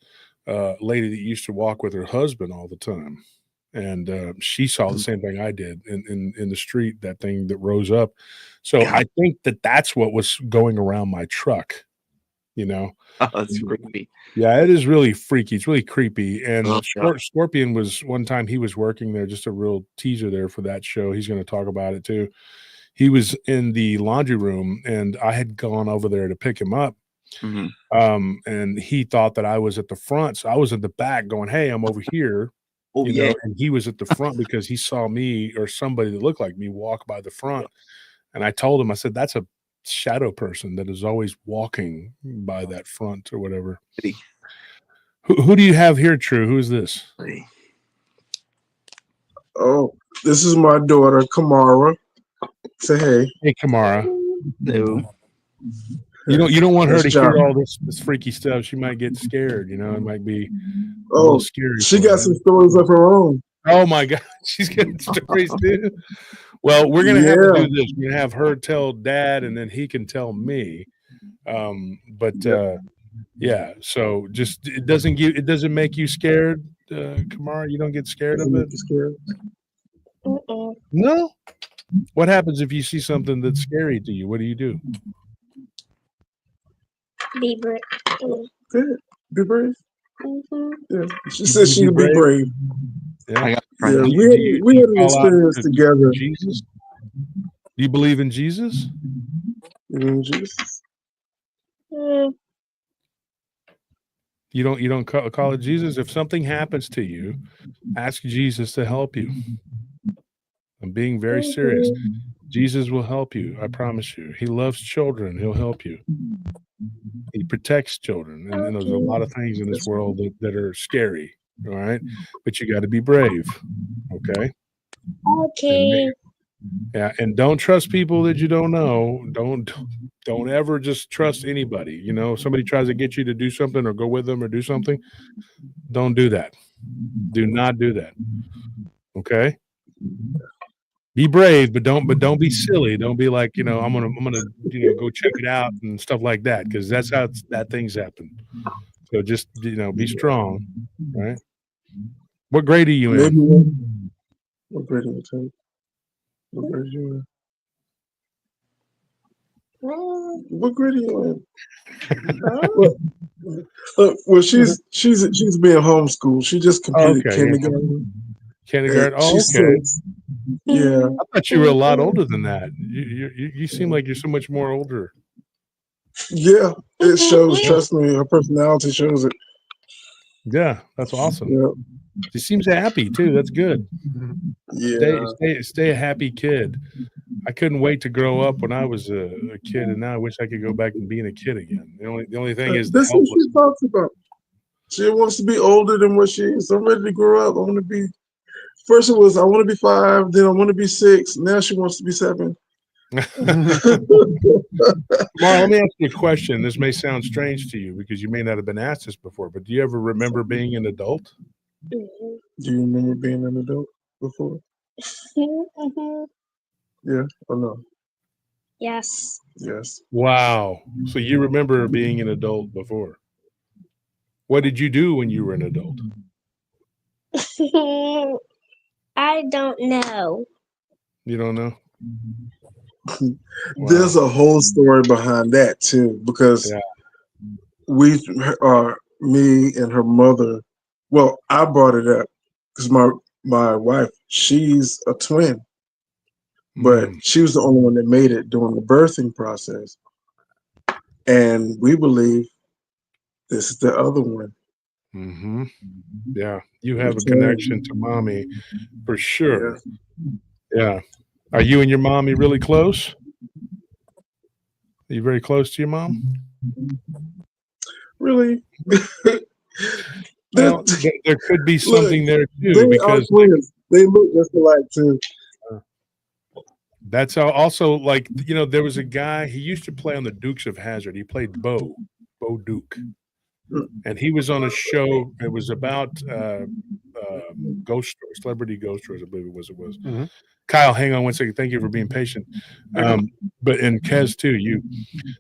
lady that used to walk with her husband all the time. And she saw the same thing I did in the street, that thing that rose up. So I think that's what was going around my truck, you know? Oh, that's creepy. Yeah, it is really freaky. It's really creepy. And Scorpion was one time, he was working there, just a real teaser there for that show. He's going to talk about it too. He was in the laundry room, and I had gone over there to pick him up. And he thought that I was at the front. So I was at the back going, hey, I'm over here. You know, and he was at the front because he saw me or somebody that looked like me walk by the front. And I told him, I said, that's a shadow person that is always walking by that front or whatever. Who do you have here, True? Who's this? Oh, this is my daughter, Kamara. Say hey. Hey, Kamara. No. You don't want her to hear all this freaky stuff. She might get scared, you know. It might be a little scary. She got some stories of her own. Oh my God, she's getting stories too. Well, we're gonna have to do this. We're gonna have her tell Dad, and then he can tell me. Yeah. So just it doesn't make you scared, Kamara. You don't get scared of it. No. What happens if you see something that's scary to you? What do you do? Be brave. Good. Be brave. Yeah. She said she would be brave. Yeah. We had an experience together. Jesus? Do you believe in Jesus? Jesus. You don't call it Jesus? If something happens to you, ask Jesus to help you. I'm being very serious. Jesus will help you. I promise you. He loves children. He'll help you. He protects children. And there's a lot of things in this world that are scary. All right. But you got to be brave. Okay. Okay. Yeah. And don't trust people that you don't know. Don't ever just trust anybody. You know, if somebody tries to get you to do something or go with them or do something, don't do that. Do not do that. Okay. Be brave, but don't be silly. Don't be like, you know, I'm gonna go check it out and stuff like that, because that's how that things happen. So just, you know, be strong, right? What grade are you in? What grade are you in? What grade are you in? What grade are you in? Well, she's being homeschooled. She just completed kindergarten. Kindergarten. Oh, okay. Yeah. I thought you were a lot older than that. You seem like you're so much more older. Yeah, it shows. Trust me, her personality shows it. Yeah, that's awesome. Yeah. She seems happy too. That's good. Yeah. Stay a happy kid. I couldn't wait to grow up when I was a kid, and now I wish I could go back and being a kid again. The only thing is that's what she talks about. She wants to be older than what she is. I'm ready to grow up. I want to be. First it was I want to be 5, then I want to be 6. Now she wants to be 7. let me ask you a question. This may sound strange to you because you may not have been asked this before, but do you ever remember being an adult? Mhm. Do you remember being an adult before? Mhm. Yeah or no? Yes. Yes. Wow. So you remember being an adult before. What did you do when you were an adult? I don't know. You don't know? There's Wow. a whole story behind that too, because Yeah. we me and her mother. Well, I brought it up because my wife, she's a twin, but Mm. she was the only one that made it during the birthing process, and we believe this is the other one. Mm-hmm. Yeah. You The have a connection to twin. mommy for Yeah. sure. Yeah. Are you and your mommy really close? Are you very close to your mom? Really? Well, That- there could be Look, something there they too, are because twins. They look just alike too. that's how also like there was a guy he used to play on the Dukes of Hazzard. He played Bo Duke, and he was on a show. It was about ghost stories, celebrity ghost stories, I believe it was. Mhm. Kyle, hang on one second. Thank you for being patient. But and Kez too.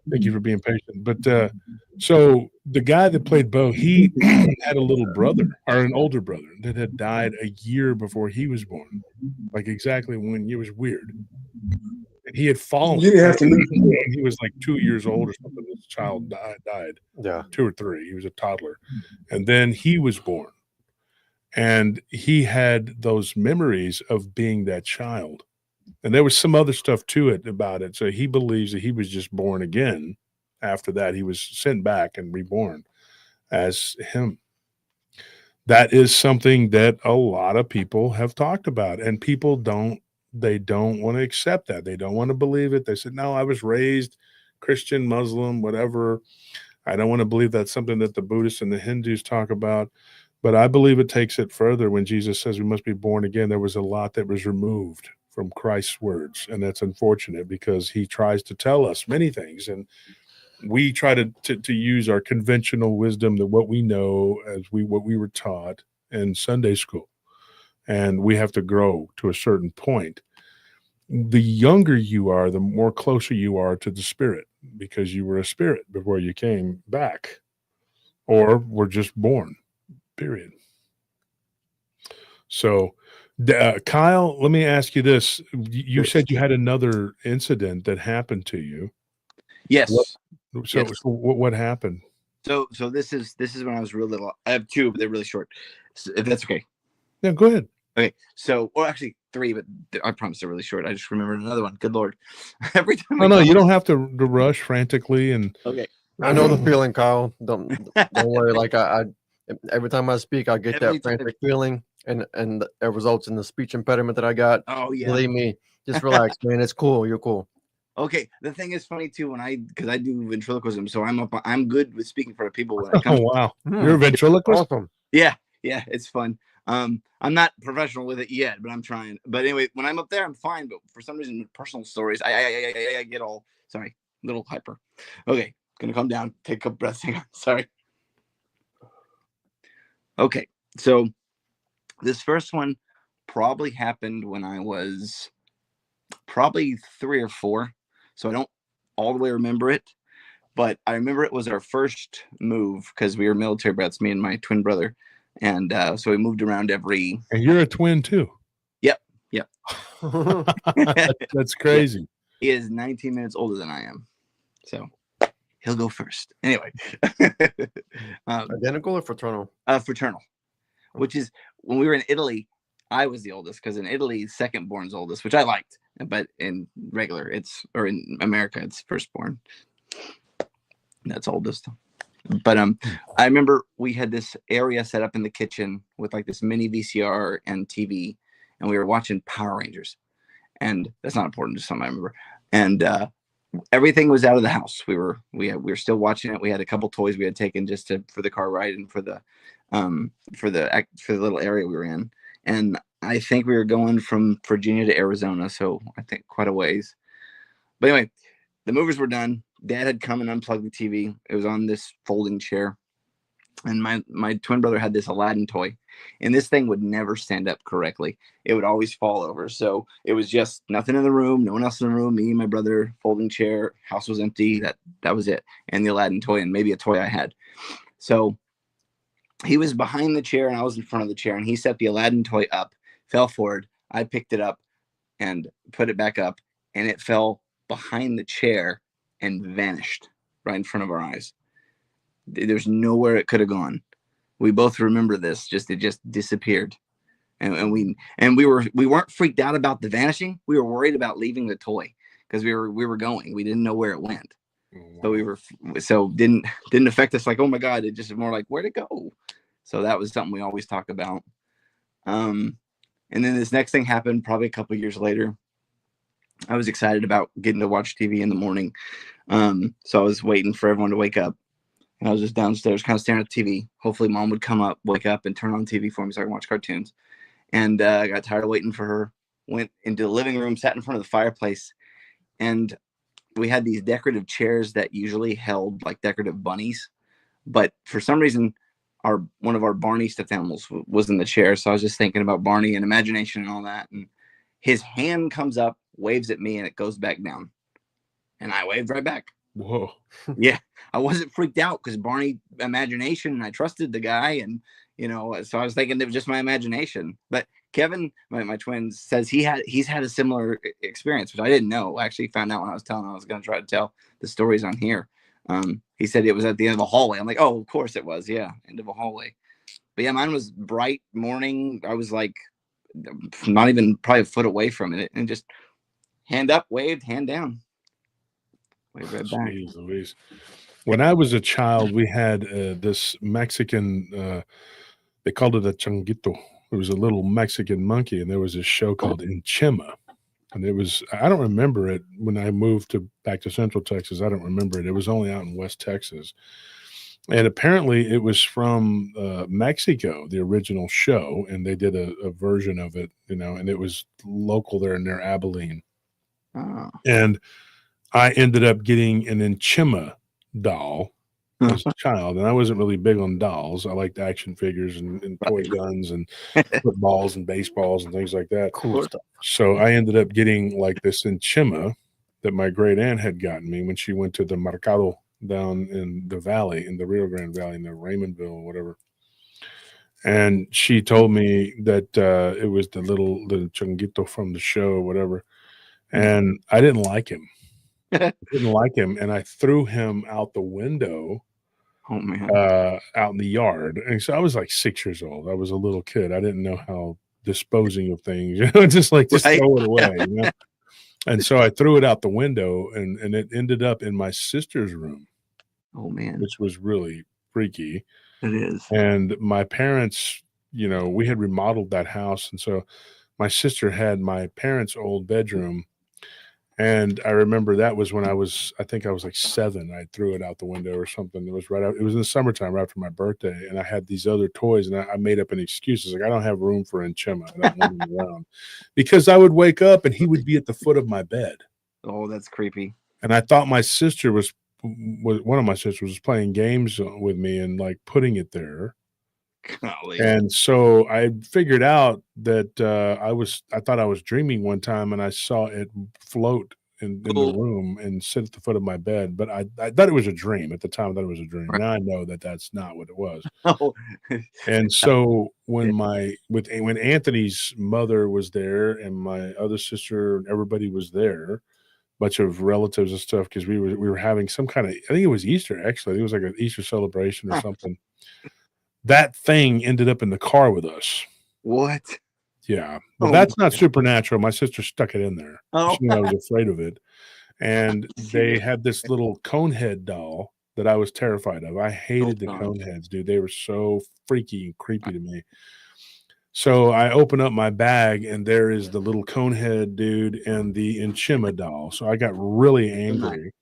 Thank you for being patient. But so the guy that played Bo, he had a little brother or an older brother that had died a year before he was born, like exactly when it was weird. And he had fallen You didn't have to when listen. he was like 2 years old or something. This child died, Yeah. 2 or 3. He was a toddler, and then he was born, and he had those memories of being that child. And there was some other stuff to it about it. So he believes that he was just born again. After that, he was sent back and reborn as him. That is something that a lot of people have talked about, and people don't want to accept that. They don't want to believe it. They said, no, I was raised Christian, Muslim, whatever. I don't want to believe that's something that the Buddhists and the Hindus talk about. But I believe it takes it further when Jesus says we must be born again. There was a lot that was removed from Christ's words, and that's unfortunate because he tries to tell us many things, and we try to use our conventional wisdom, that what we know as what we were taught in Sunday school, and we have to grow to a certain point. The younger you are, the more closer you are to the spirit, because you were a spirit before you came back, or were just born. Period. So, Kyle, let me ask you this: you said you had another incident that happened to you. What? Yes. So, Yes. what happened? So this is when I was real little. I have two, but they're really short. So, if that's okay. Yeah, go ahead. Okay. So, or actually three, but I promise they're really short. I just remembered another one. Good Lord. Every time. No, you don't have to rush frantically and. Okay. I know the feeling, Kyle. Don't worry. Like I every time I speak, I get Every that time. frantic feeling, and it results in the speech impediment that I got. Oh yeah. Believe me, just relax, man. It's cool. You're cool. Okay. The thing is funny too because I do ventriloquism, so I'm good with speaking for people when it comes. Oh wow, you're a ventriloquist. Awesome. Yeah, it's fun. I'm not professional with it yet, but I'm trying. But anyway, when I'm up there, I'm fine. But for some reason, personal stories, I get all sorry, little hyper. Okay, gonna calm down. Take a couple breaths. Hang on. Sorry. Okay, so this first one probably happened when I was probably 3 or 4, so I don't all the way remember it, but I remember it was our first move because we were military brats, me and my twin brother, and so we moved around every. And you're a twin too. Yep. That's crazy. He is 19 minutes older than I am, so he'll go first. Anyway, Identical or fraternal? Fraternal, which is when we were in Italy, I was the oldest because in Italy, second born's oldest, which I liked, but in regular, or in America, it's firstborn. That's oldest. But I remember we had this area set up in the kitchen with like this mini VCR and TV, and we were watching Power Rangers. And that's not important, just something I remember. And everything was out of the house. We were still watching it. We had a couple toys we had taken just for the car ride and for the little area we were in. And I think we were going from Virginia to Arizona, so I think quite a ways. But anyway, the movers were done. Dad had come and unplugged the TV. It was on this folding chair. And my twin brother had this Aladdin toy, and this thing would never stand up correctly. It would always fall over. So it was just nothing in the room, no one else in the room, me and my brother, folding chair, house was empty. That was it. And the Aladdin toy and maybe a toy I had. So he was behind the chair and I was in front of the chair, and he set the Aladdin toy up, fell forward. I picked it up and put it back up, and it fell behind the chair and vanished right in front of our eyes. There's nowhere it could have gone. We both remember this. It just disappeared, and we weren't freaked out about the vanishing. We were worried about leaving the toy because we were going. We didn't know where it went, so didn't affect us. Like, oh my God, it just more like, where'd it go? So that was something we always talk about. And then this next thing happened probably a couple of years later. I was excited about getting to watch TV in the morning, so I was waiting for everyone to wake up. And I was just downstairs kind of staring at the TV. Hopefully mom would come up, wake up, and turn on TV for me so I can watch cartoons. And I got tired of waiting for her, went into the living room, sat in front of the fireplace. And we had these decorative chairs that usually held like decorative bunnies. But for some reason, one of our Barney stuffed animals was in the chair. So I was just thinking about Barney and imagination and all that. And his hand comes up, waves at me, and it goes back down. And I waved right back. Whoa. Yeah, I wasn't freaked out because Barney imagination, and I trusted the guy, and so I was thinking it was just my imagination. But Kevin, my twin, says he's had a similar experience, which I didn't know. I actually found out when I was telling him I was going to try to tell the stories on here. He said it was at the end of a hallway. I'm like, oh, of course it was. Yeah, end of a hallway. But yeah, mine was bright morning. I was like not even probably a foot away from it, and just hand up, waved, hand down. Waved right back. Jeez Louise. When I was a child, we had this Mexican, they called it a changuito. It was a little Mexican monkey, and there was this show called Enchima. And it was, I don't remember it when I moved back to Central Texas. I don't remember it. It was only out in West Texas. And apparently it was from Mexico, the original show, and they did a version of it, and it was local there near Abilene. Oh. And I ended up getting an Enchima doll as a child, and I wasn't really big on dolls. I liked action figures and toy guns and footballs and baseballs and things like that. Cool stuff. So I ended up getting like this Enchima that my great aunt had gotten me when she went to the Mercado down in the valley, in the Rio Grande Valley, in the Raymondville or whatever. And she told me that it was the changuito from the show or whatever. And I didn't like him. And I threw him out the window. Oh man! Out in the yard, and so I was like 6 years old. I was a little kid. I didn't know how disposing of things, just right. throw it away. And so I threw it out the window, and it ended up in my sister's room. Oh man! Which was really freaky. It is. And my parents, we had remodeled that house, and so my sister had my parents' old bedroom. And I remember that was when I think I was like 7. I threw it out the window or something. It was it was in the summertime right after my birthday. And I had these other toys, and I made up an excuse. I was like, I don't have room for Enchima. I don't want him around. Because I would wake up and he would be at the foot of my bed. Oh, that's creepy. And I thought my sister one of my sisters was playing games with me and like putting it there. Golly. And so I figured out that I thought I was dreaming one time, and I saw it float in the room and sit at the foot of my bed. But I thought it was a dream at the time. I thought it was a dream. Right. Now I know that that's not what it was. Oh. And so when Anthony's mother was there and my other sister, everybody was there, bunch of relatives and stuff, because we were having some kind of, I think it was Easter actually. I think it was like an Easter celebration or something. That thing ended up in the car with us. What? Yeah. But that's not supernatural. My sister stuck it in there. Oh. She knew I was afraid of it. And they had this little conehead doll that I was terrified of. I hated the coneheads, dude. They were so freaky and creepy to me. So I open up my bag, and there is the little conehead dude and the Enchima doll. So I got really angry.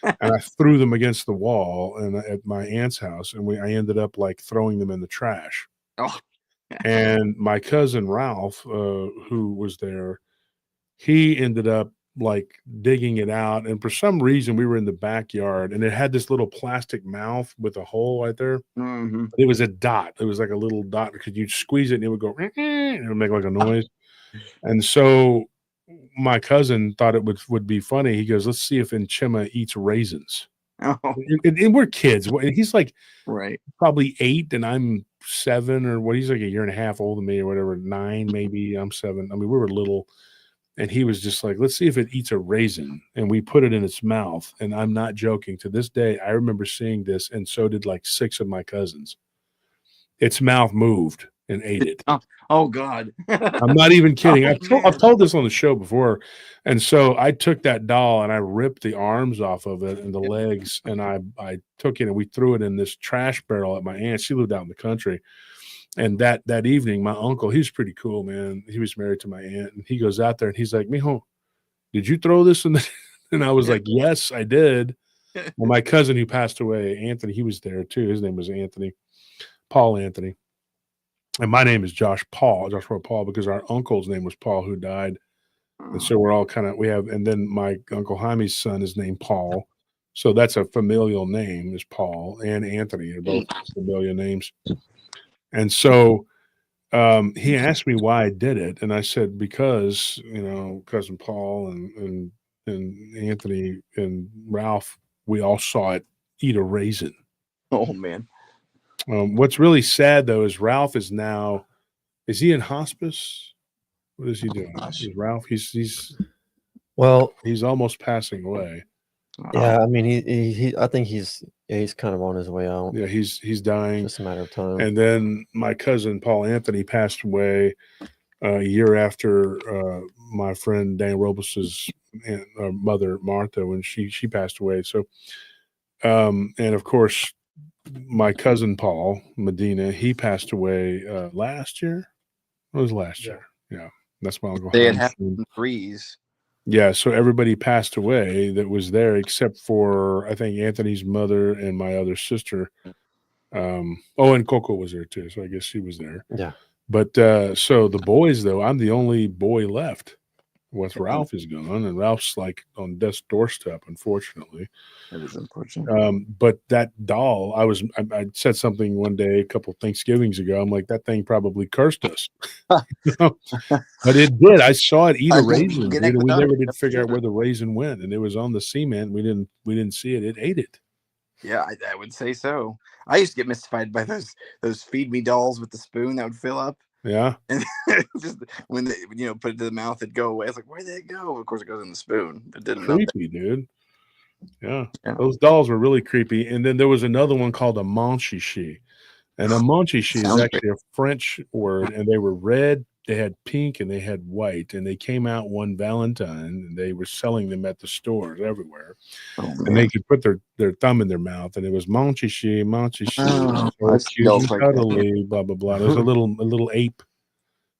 And I threw them against the wall at my aunt's house, and I ended up like throwing them in the trash. Oh. And my cousin Ralph, who was there, he ended up like digging it out. And for some reason, we were in the backyard, and it had this little plastic mouth with a hole right there. Mm-hmm. It was a dot. It was like a little dot because you'd squeeze it and it would go, and it would make like a noise. And so my cousin thought it would be funny. He goes, let's see if Enchima eats raisins. Oh, And we're kids. He's like right. probably 8 and I'm 7 or what. He's like a year and a half older than me or whatever, 9 maybe. I'm 7. I mean, we were little. And he was just like, let's see if it eats a raisin. And we put it in its mouth. And I'm not joking. To this day, I remember seeing this, and so did like 6 of my cousins. Its mouth moved and ate it. Oh God. I'm not even kidding. Oh, I've told this on the show before. And so I took that doll and I ripped the arms off of it and the legs, and I took it and we threw it in this trash barrel at my aunt. She lived out in the country. And that evening, my uncle, he's pretty cool, man. He was married to my aunt, and he goes out there and he's like, Mijo, did you throw this in the And I was like, yes, I did. Well, my cousin who passed away, Anthony, he was there too. His name was Anthony, Paul Anthony. And my name is Joshua Paul, because our uncle's name was Paul, who died. And so we're all and then my Uncle Jaime's son is named Paul. So that's a familial name, is Paul and Anthony. They're both familial names. And so he asked me why I did it. And I said, because, cousin Paul and Anthony and Ralph, we all saw it eat a raisin. Oh, man. What's really sad, though, is Ralph is he in hospice? What is he doing? Is Ralph, he's almost passing away. Yeah, I mean, he I think he's kind of on his way out. Yeah, he's dying. Just a matter of time. And then my cousin Paul Anthony passed away a year after my friend Dan Robus's mother Martha, when she passed away. So, and of course, my cousin Paul Medina, he passed away last year. It was last year. Yeah, that's my uncle. They had happened in threes. Yeah, so everybody passed away that was there except for, I think, Anthony's mother and my other sister. And Coco was there too, so I guess she was there. Yeah. But so the boys, though, I'm the only boy left. With Ralph is gone, and Ralph's like on death's doorstep, unfortunately. That is unfortunate. But that doll, I said something one day, a couple Thanksgivings ago. I'm like, that thing probably cursed us. But it did. I saw it eat a raisin. We never did figure out where the raisin went, and it was on the cement. We didn't see it. It ate it. Yeah, I would say so. I used to get mystified by those feed me dolls with the spoon that would fill up. Yeah. And just when they put it to the mouth, it'd go away. It's like, where'd it go? Of course, it goes in the spoon. It didn't. Creepy, dude. Yeah. Those dolls were really creepy. And then there was another one called a manchichi. And a manchichi is actually a French word, and they were red, they had pink, and they had white. And they came out one Valentine, and they were selling them at the stores everywhere. And they could put their thumb in their mouth, and it was manchichi, cuddly, blah blah blah. There's a little ape.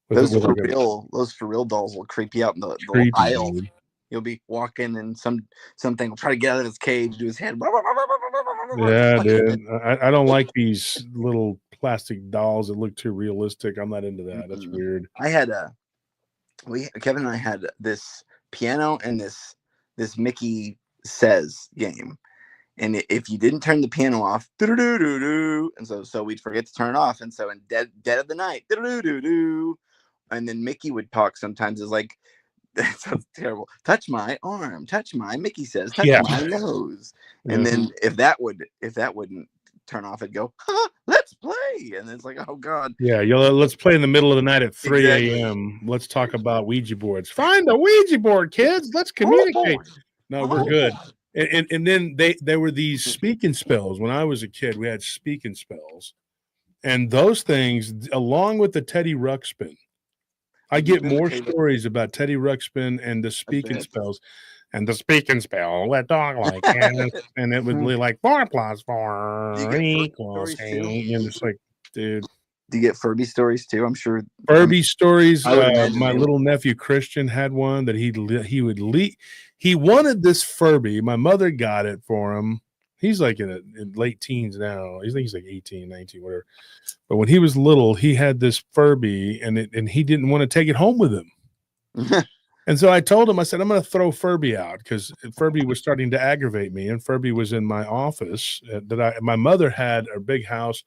Those for real dolls will creep you out in the aisle. Dude. You'll be walking, and something will try to get out of his cage, do his head. Yeah, dude. I don't like these little plastic dolls that look too realistic. I'm not into that. That's weird. I had Kevin and I had this piano and this Mickey Says game. And if you didn't turn the piano off, and so we'd forget to turn it off. And so in dead of the night, and then Mickey would talk sometimes. Is like, that sounds terrible. Touch my arm, touch my Mickey Says, touch my nose. And then if that wouldn't turn off, it'd go, let's play. And it's like, oh God. Yeah, let's play in the middle of the night at 3 a.m. Let's talk about Ouija boards. Find a Ouija board, kids. Let's communicate. No, we're good. And then there were these speaking spells. When I was a kid, we had speaking spells. And those things, along with the Teddy Ruxpin, I get more stories about Teddy Ruxpin and the speaking spells. And the speaking spell, let dog like, and it would be like 4 + 4 equals 8. And it's like, dude. Do you get Furby stories too? I'm sure. Furby stories. My little nephew Christian had one that he would leave. He wanted this Furby. My mother got it for him. He's like in late teens now. I think he's like 18, 19, whatever. But when he was little, he had this Furby, and he didn't want to take it home with him. And so I told him, I said, I'm going to throw Furby out because Furby was starting to aggravate me. And Furby was in my office my mother had a big house.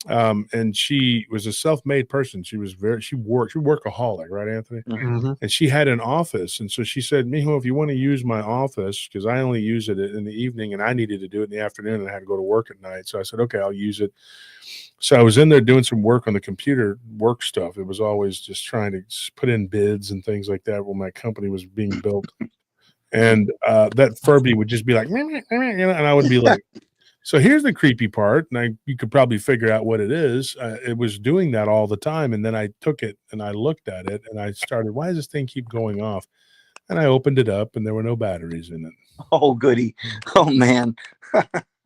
And she was a self-made person. She was she workaholic, right, Anthony? Mm-hmm. And she had an office. And so she said, Mijo, if you want to use my office, because I only use it in the evening and I needed to do it in the afternoon and I had to go to work at night. So I said, okay, I'll use it. So I was in there doing some work on the computer, work stuff. It was always just trying to put in bids and things like that when my company was being built. And that Furby would just be like, and I would be like, so here's the creepy part. And you could probably figure out what it is. It was doing that all the time. And then I took it and I looked at it and I started, why does this thing keep going off? And I opened it up and there were no batteries in it. Oh, goody. Oh, man.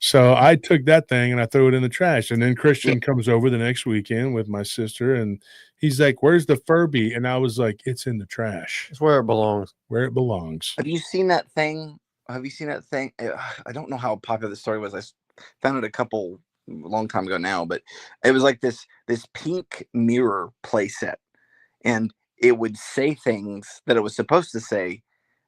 So I took that thing and I threw it in the trash. And then Christian comes over the next weekend with my sister and he's like, where's the Furby? And I was like, it's in the trash. It's where it belongs. Where it belongs. Have you seen that thing? Have you seen that thing? I don't know how popular the story was. I found it a long time ago now, but it was like this pink mirror playset. And it would say things that it was supposed to say,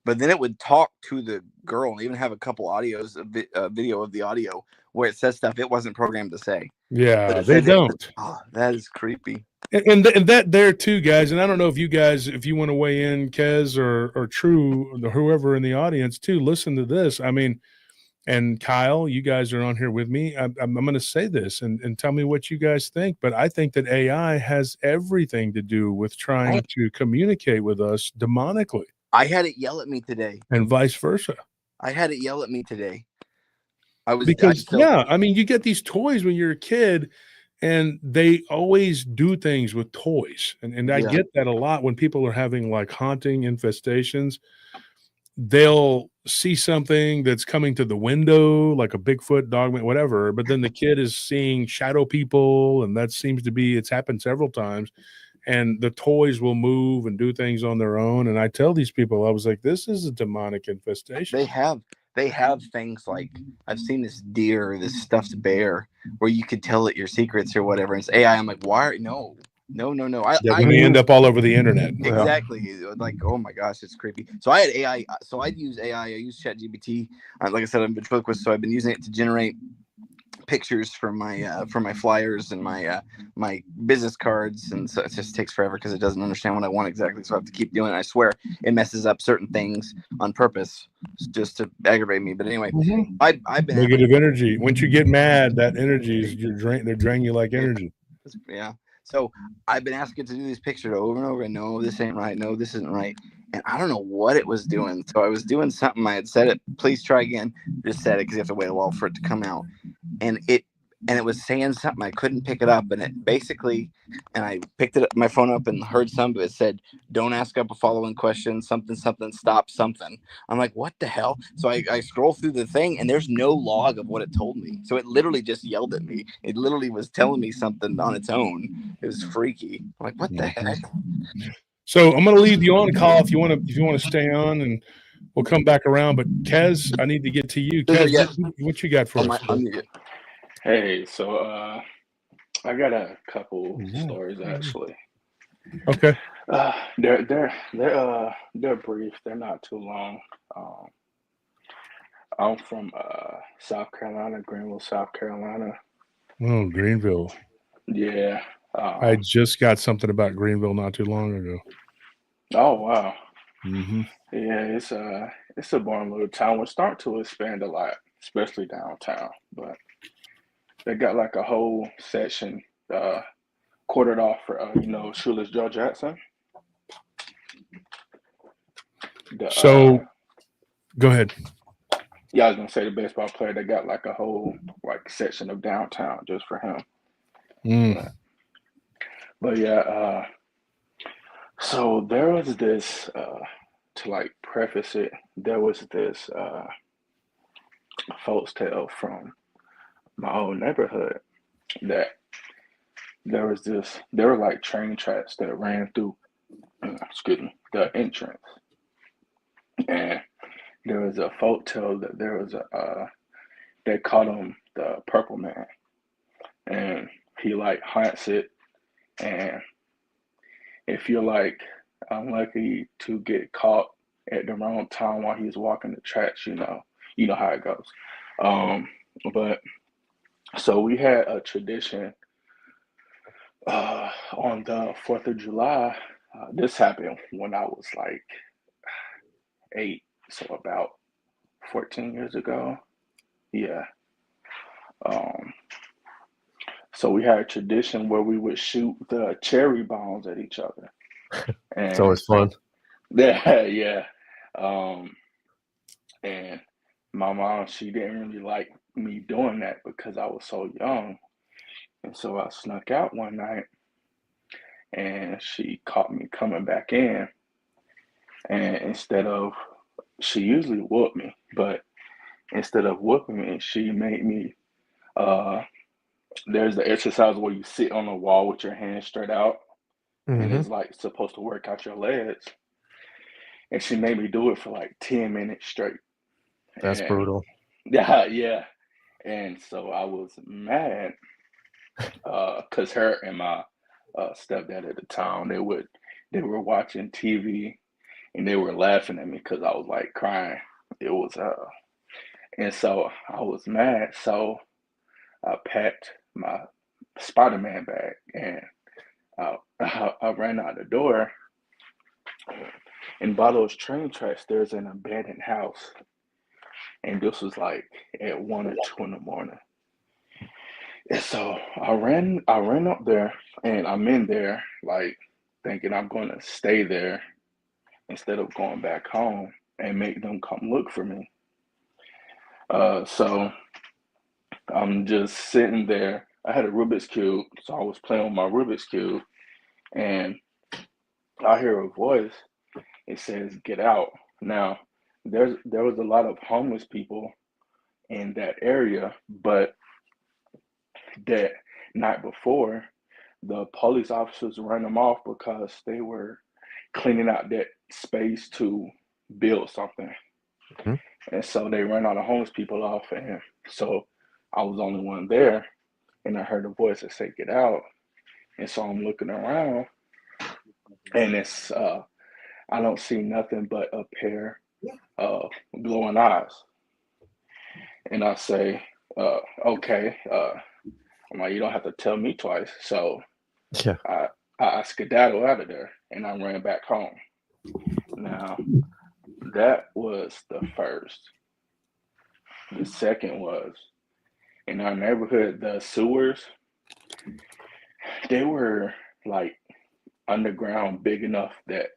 but then it would talk to the girl and even have a couple audios, a video of the audio where it says stuff it wasn't programmed to say. Yeah, they don't. That is creepy. And that there too, guys. And I don't know if you guys, if you want to weigh in, Kez or True, or whoever in the audience too, listen to this. I mean, and Kyle, you guys are on here with me. I'm going to say this and tell me what you guys think. But I think that AI has everything to do with trying to communicate with us demonically. I had it yell at me today. And vice versa. I had it yell at me today. I mean, you get these toys when you're a kid and they always do things with toys. And I get that a lot when people are having like haunting infestations. They'll see something that's coming to the window, like a Bigfoot, dogman, whatever. But then the kid is seeing shadow people. And that seems to be, it's happened several times. And the toys will move and do things on their own. And I tell these people, I was like, this is a demonic infestation. They have things like, I've seen this deer, this stuffed bear, where you could tell it your secrets or whatever. And it's AI. I'm like, why? No. When they end up all over the internet. Exactly. Like, oh my gosh, it's creepy. So I had AI. So I'd use AI. I use ChatGPT. Like I said, I'm ventriloquist, so I've been using it to generate pictures for my flyers and my business cards, and so it just takes forever because it doesn't understand what I want exactly, so I have to keep doing it. I swear it messes up certain things on purpose just to aggravate me. But anyway, I've been negative energy. Once you get mad, that energy is they drain you like energy. Yeah. So I've been asking it to do these pictures over and over, and no, this ain't right, no, this isn't right. And I don't know what it was doing. So I was doing something. I had said it, please try again. Just said it because you have to wait a while for it to come out. And it was saying something. I couldn't pick it up. And it basically, and I picked it up, my phone up, and heard some of it said, don't ask up a following question, something, stop something. I'm like, what the hell? So I scroll through the thing, and there's no log of what it told me. So it literally just yelled at me. It literally was telling me something on its own. It was freaky. I'm like, what the heck? So I'm going to leave you on, call if you want to stay on, and we'll come back around. But Kez, I need to get to you. Kez, what you got for us? Hey, so I got a couple stories actually. Okay. They're brief. They're not too long. I'm from South Carolina, Greenville, South Carolina. Oh, Greenville. Yeah. I just got something about Greenville not too long ago. Oh wow. Mm-hmm. Yeah, it's a boring little town. We're starting to expand a lot, especially downtown. But they got like a whole section quartered off for Shoeless Joe Jackson. Go ahead. Yeah, I was gonna say the baseball player. They got like a whole section of downtown just for him. But yeah, so there was this, to preface it, there was this folks tale from my old neighborhood that there were like train tracks that ran through, the entrance. And there was a folk tale that there was they called him the Purple Man. And he haunts it. And if you're unlucky to get caught at the wrong time while he's walking the tracks. You know how it goes. But so we had a tradition on the 4th of July. This happened when I was like 8, so about 14 years ago. Yeah. Um, so we had a tradition where we would shoot the cherry bombs at each other. It's And always fun. yeah. Um, and my mom, she didn't really like me doing that because I was so young. And so I snuck out one night and she caught me coming back in. And she usually whooped me, but instead of whooping me, she made me, uh, there's the exercise where you sit on the wall with your hands straight out and Hmm. it's like supposed to work out your legs. And she made me do it for like 10 minutes straight. That's And brutal. yeah. And so I was mad because her and my stepdad at the time, they were watching TV and they were laughing at me because I was like crying. It was and so I was mad. So I packed my Spider-Man bag and I ran out the door. And by those train tracks, there's an abandoned house. And this was like at 1 or 2 in the morning. And so I ran up there and I'm in there like thinking I'm gonna stay there instead of going back home and make them come look for me. So I'm just sitting there. I had a Rubik's Cube, so I was playing with my Rubik's Cube and I hear a voice. It says, "Get out." Now, there was a lot of homeless people in that area, but that night before, the police officers ran them off because they were cleaning out that space to build something. Mhm. And so they ran all the homeless people off. And so I was the only one there. And I heard a voice that said, "Get out." And so I'm looking around and I don't see nothing but a pair of glowing eyes. And I say, okay. I'm like, you don't have to tell me twice. So Yeah. I skedaddle out of there and I ran back home. Now, that was the first. The second was in our neighborhood, the sewers, they were like underground big enough that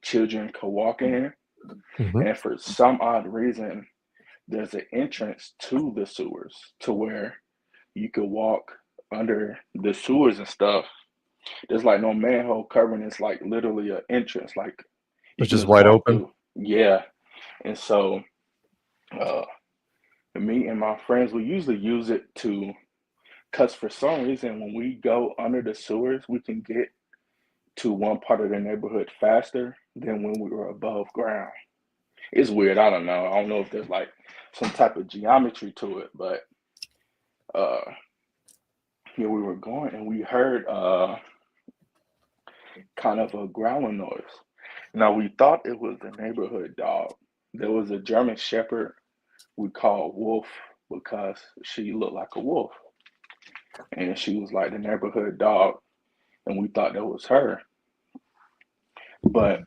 children could walk in. Hmm. And for some odd reason, there's an entrance to the sewers to where you could walk under the sewers and stuff. There's like no manhole covering. It's like literally an entrance. Like you It's can just just wide walk open. through. Yeah. And so uh, me and my friends, we usually use it to, because for some reason, when we go under the sewers, we can get to one part of the neighborhood faster than when we were above ground. It's weird. I don't know. I don't know if there's like some type of geometry to it, but uh, yeah, we were going and we heard kind of a growling noise. Now we thought it was the neighborhood dog. There was a German Shepherd we called Wolf because she looked like a wolf, and she was like the neighborhood dog, and we thought that was her. But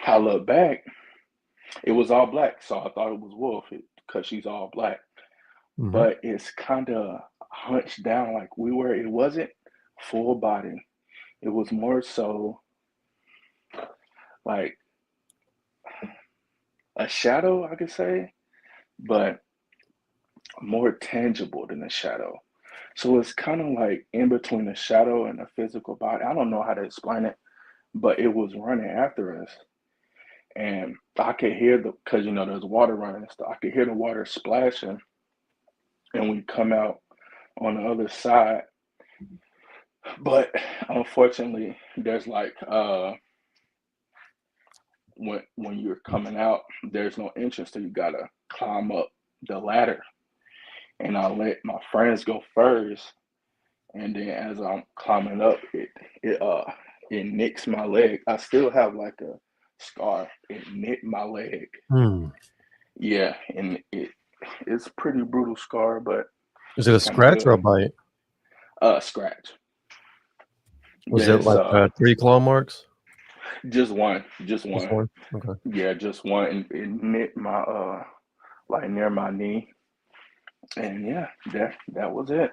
I looked back, it was all black, so I thought it was Wolf because she's all black. Hmm. But it's kind of hunched down like we were. It wasn't full body. It was more so like a shadow, I could say, but more tangible than a shadow. So it's kind of like in between the shadow and the physical body. I don't know how to explain it, but it was running after us. And I could hear because there's water running and stuff. I could hear the water splashing. And we come out on the other side. But unfortunately, there's like, when you're coming out, there's no entrance, so you gotta climb up the ladder. And I let my friends go first. And then as I'm climbing up, it nicks my leg. I still have like a scar. It nicked my leg. Hmm. Yeah, and it's a pretty brutal scar, but Is it it's a kind of scratch or a good. bite? Scratch. Was Yeah, it it's like 3 claw marks? just one, just Just one. one? Okay. Yeah, just one. And it nicked my like near my knee, and yeah, that was it.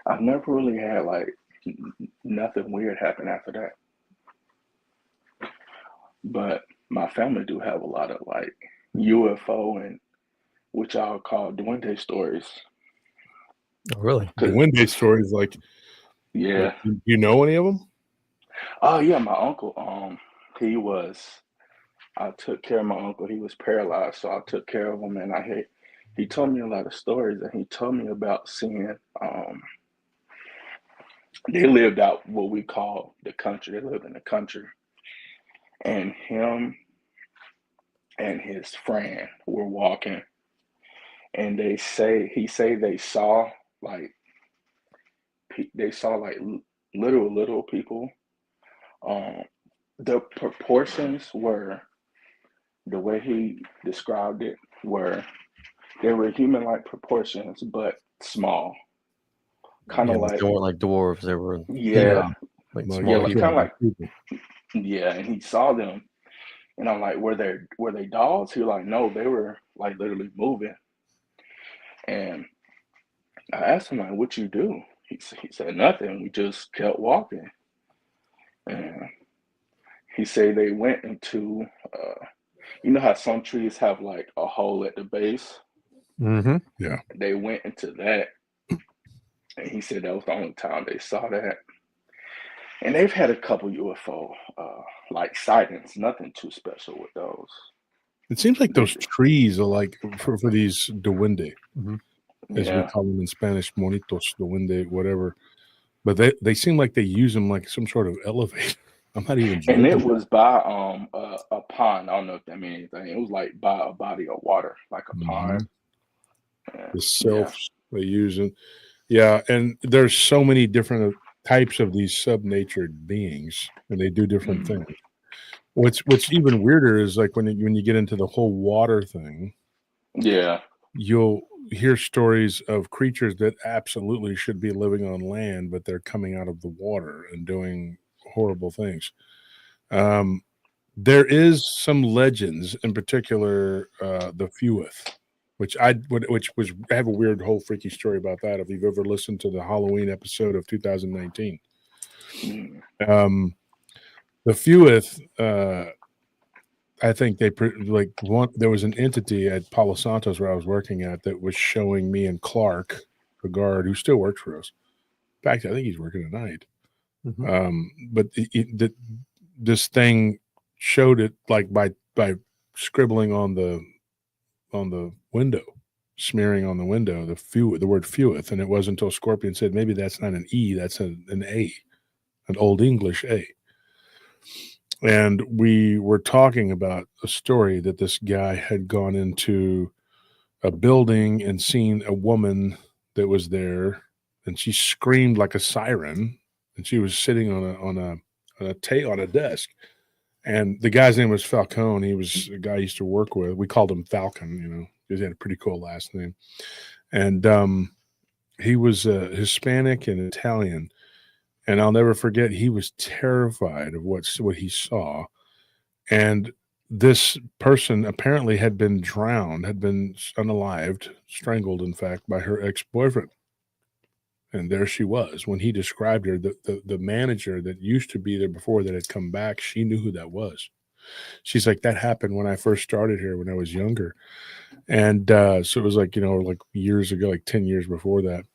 I've never really had like nothing weird happen after that. But my family do have a lot of like UFO and which I'll call duende stories. Oh, really? The Wednesday stories, like, Yeah. you know any of them? Oh yeah, my uncle. He was. I took care of my uncle. He was paralyzed, so I took care of him, and he told me a lot of stories, and he told me about seeing. They lived out what we call the country. They lived in the country, and him and his friend were walking, and he say they saw like they saw like little people. Um, the proportions were the way he described it were they were human-like proportions, but small. Kind Yeah, of but like they weren't like dwarves. They were yeah, like Like, yeah, small like people. kind of like people. yeah. And he saw them, and I'm like, were they dolls? He was like, no, they were like literally moving. And I asked him like, what you do? He said nothing. We just kept walking, and he said they went into you know how some trees have like a hole at the base. Mm-hmm. Yeah. They went into that, and he said that was the only time they saw that. And they've had a couple UFO like sightings, nothing too special with those. It seems like They those just trees are like for these duende, Mm-hmm. as we yeah. call them in Spanish, monitos, duende, whatever. But they seem like they use them like some sort of elevator. I'm not even And it joking. was by a pond. I don't know if that means anything. It was like by a body of water, like a pond. Mhm. The Yeah. sylphs they use it. Yeah, and there's so many different types of these sub-natured beings, and they do different Mm. things. What's even weirder is like when you get into the whole water thing, Yeah. you'll hear stories of creatures that absolutely should be living on land, but they're coming out of the water and doing horrible things. There is some legends, in particular, the Fewith, which I have a weird whole freaky story about that. If you've ever listened to the Halloween episode of 2019, Mm. the Fewith, I think like there was an entity at Palo Santos where I was working at that was showing me and Clark, the guard who still works for us. In fact, I think he's working tonight. Mm-hmm. But this thing showed it like by scribbling on the window, smearing on the window the word feweth, and it wasn't until Scorpion said maybe that's not an E, that's an A, an Old English A. And we were talking about a story that this guy had gone into a building and seen a woman that was there, and she screamed like a siren, and she was sitting on a desk. And the guy's name was Falcone. He was a guy I used to work with. We called him Falcon, because he had a pretty cool last name. And he was Hispanic and Italian. And I'll never forget, he was terrified of what he saw. And this person apparently had been drowned, had been unalived, strangled, in fact, by her ex-boyfriend. And there she was. When he described her, the manager that used to be there before that had come back, she knew who that was. She's like, that happened when I first started here when I was younger. And so it was like, like years ago, like 10 years before that.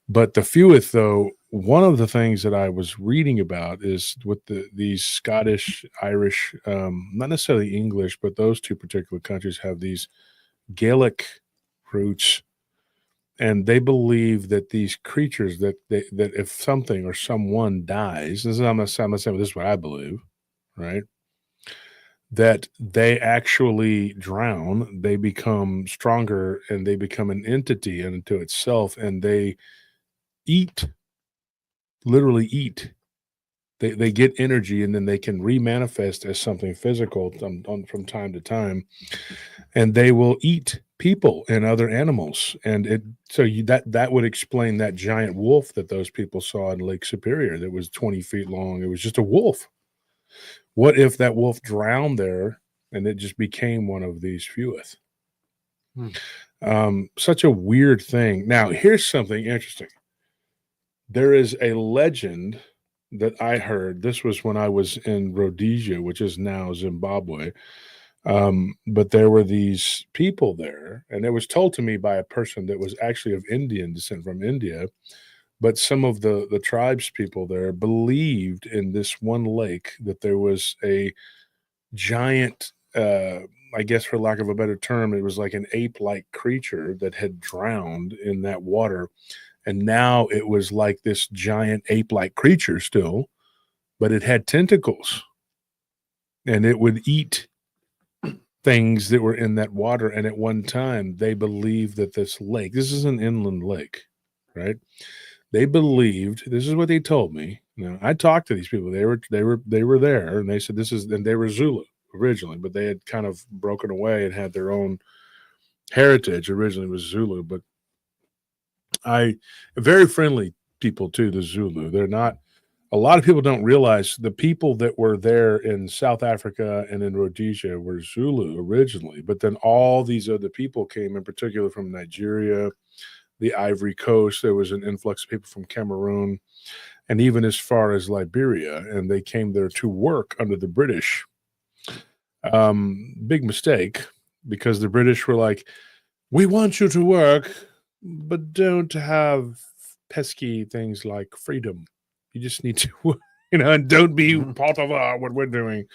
But the Fewith, though, one of the things that I was reading about is with these Scottish, Irish, not necessarily English, but those two particular countries have these Gaelic roots. And they believe that these creatures, that if something or someone dies, I'm not saying this is what I believe, right? That they actually drown, they become stronger, and they become an entity unto itself, and they literally eat They get energy, and then they can remanifest as something physical from time to time, and they will eat people and other animals. And that would explain that giant wolf that those people saw in Lake Superior that was 20 feet long. It was just a wolf. What if that wolf drowned there and it just became one of these feweth? Such a weird thing. Now, here's something interesting. There is a legend that I heard. This was when I was in Rhodesia, which is now Zimbabwe. But there were these people there, and it was told to me by a person that was actually of Indian descent, from India. But some of the tribes people there believed in this one lake that there was a giant, I guess for lack of a better term, it was like an ape-like creature that had drowned in that water. And now it was like this giant ape-like creature still, but it had tentacles. And it would eat things that were in that water. And at one time, they believed that this lake, this is an inland lake, right? They believed, this is what they told me. Now, I talked to these people. They were there, and they said and they were Zulu originally, but they had kind of broken away and had their own heritage. Originally was Zulu, but very friendly people too, the Zulu. They're not, a lot of people don't realize the people that were there in South Africa and in Rhodesia were Zulu originally, but then all these other people came, in particular from Nigeria, the Ivory Coast. There was an influx of people from Cameroon, and even as far as Liberia, and they came there to work under the British. Big mistake, because the British were like, we want you to work, but don't have pesky things like freedom. You just need to, and don't be part of what we're doing.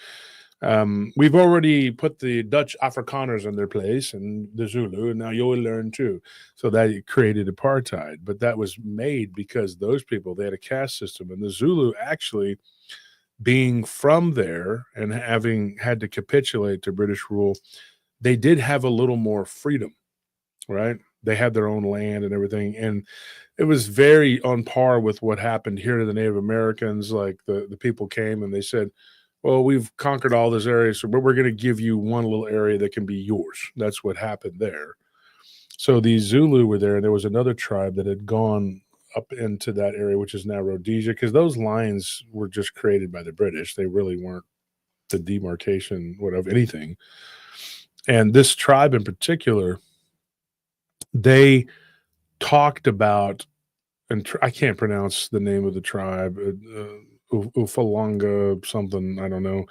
We've already put the Dutch Afrikaners in their place and the Zulu, and now you'll learn too. So that created apartheid. But that was made because those people, they had a caste system, and the Zulu actually, being from there and having had to capitulate to British rule, they did have a little more freedom, right? They had their own land and everything. And it was very on par with what happened here to the Native Americans. Like the people came and they said, well, we've conquered all this area, so we're going to give you one little area that can be yours. That's what happened there. So the Zulu were there, and there was another tribe that had gone up into that area, which is now Rhodesia, because those lines were just created by the British. They really weren't the demarcation of anything. And this tribe in particular, they talked about, and I can't pronounce the name of the tribe, Ufalanga something, I don't know.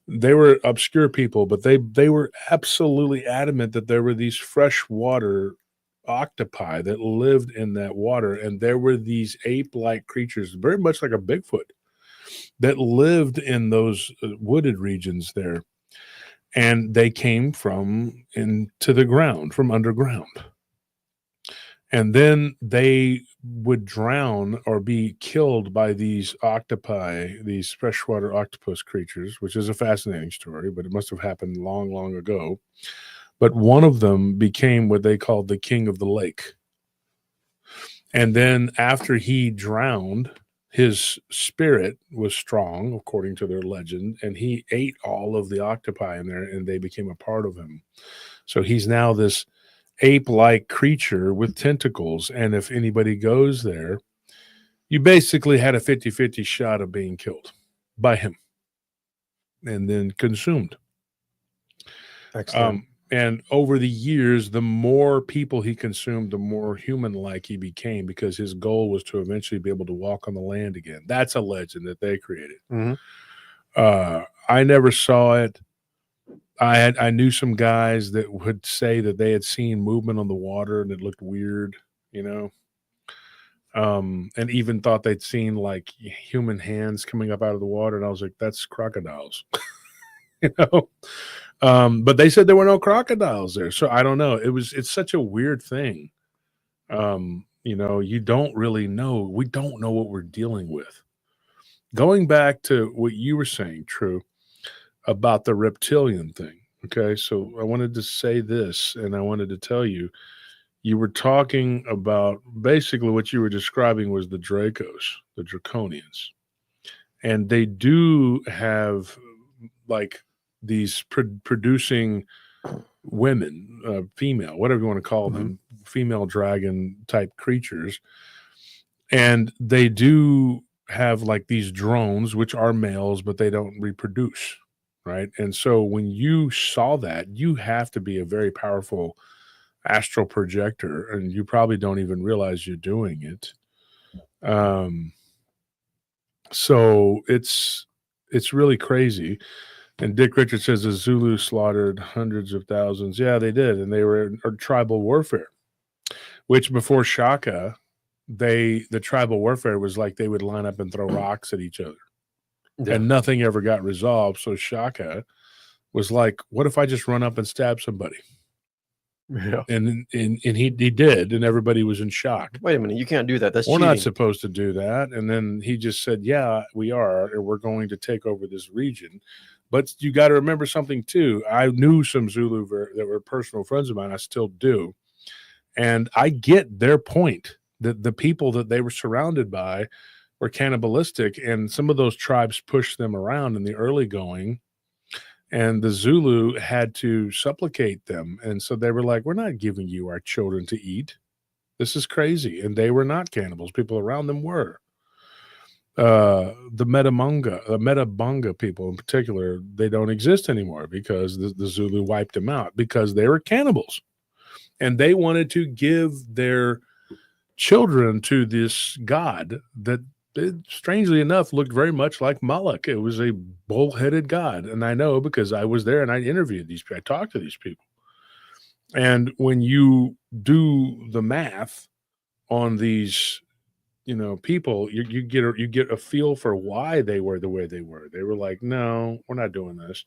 They were obscure people, but they were absolutely adamant that there were these freshwater octopi that lived in that water, and there were these ape-like creatures, very much like a Bigfoot, that lived in those wooded regions there, and they came from into the ground, from underground. And then they would drown or be killed by these octopi, these freshwater octopus creatures, which is a fascinating story, but it must have happened long, long ago. But one of them became what they called the king of the lake. And then after he drowned, his spirit was strong, according to their legend, and he ate all of the octopi in there, and they became a part of him. So he's now this ape-like creature with tentacles, and if anybody goes there, you basically had a 50-50 shot of being killed by him and then consumed. Excellent. And over the years, the more people he consumed, the more human-like he became, because his goal was to eventually be able to walk on the land again. That's a legend that they created. I never saw it. I knew some guys that would say that they had seen movement on the water and it looked weird, and even thought they'd seen like human hands coming up out of the water. And I was like, that's crocodiles, but they said there were no crocodiles there. So I don't know. It's such a weird thing. You don't really know. We don't know what we're dealing with. Going back to what you were saying, True, about the reptilian thing. Okay, so I wanted to say this, and I wanted to tell you, you were talking about basically what you were describing was the Dracos, the Draconians. and they do have like these producing women, female, whatever you want to call them, female dragon type creatures. And they do have like these drones, which are males, but they don't reproduce. Right. And so when you saw that, you have to be a very powerful astral projector, and you probably don't even realize you're doing it. So it's really crazy. And Dick Richards says the Zulu slaughtered hundreds of thousands. Yeah, they did. And they were in tribal warfare, which before Shaka, the tribal warfare was like they would line up and throw rocks at each other. Yeah. And nothing ever got resolved. So Shaka was like, what if I just run up and stab somebody? Yeah. And he did, and everybody was in shock. Wait a minute, you can't do that. That's we're cheating. Not supposed to do that. And then he just said, yeah, we are, and we're going to take over this region. But you got to remember something too. I knew some Zulu that were personal friends of mine. I still do. And I get their point that the people that they were surrounded by were cannibalistic, and some of those tribes pushed them around in the early going, and the Zulu had to supplicate them. And so they were like, we're not giving you our children to eat. This is crazy. And they were not cannibals. People around them were. The Metabanga people in particular, they don't exist anymore because the Zulu wiped them out because they were cannibals. And they wanted to give their children to this god that, strangely enough, looked very much like Moloch. It was a bull-headed god. And I know because I was there and I interviewed these people. I talked to these people. And when you do the math on these, people, you get a feel for why they were the way they were. They were like, no, we're not doing this.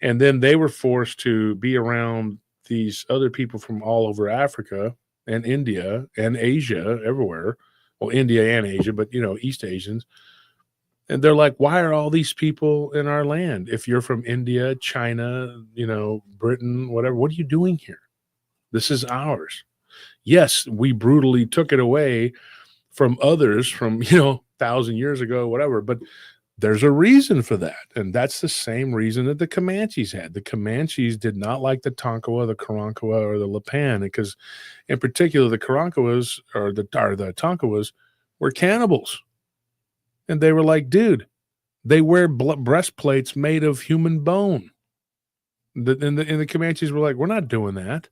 And then they were forced to be around these other people from all over Africa and India and Asia, everywhere. Well, India and Asia, but, East Asians. And they're like, why are all these people in our land? If you're from India, China, Britain, whatever, what are you doing here? This is ours. Yes, we brutally took it away from others from, 1,000 years ago, whatever, but there's a reason for that. And that's the same reason that the Comanches had. The Comanches did not like the Tonkawa, the Karankawa, or the Lipan, because in particular, the Karankawas or the Tonkawas were cannibals. And they were like, dude, they wear breastplates made of human bone. And the Comanches were like, we're not doing that.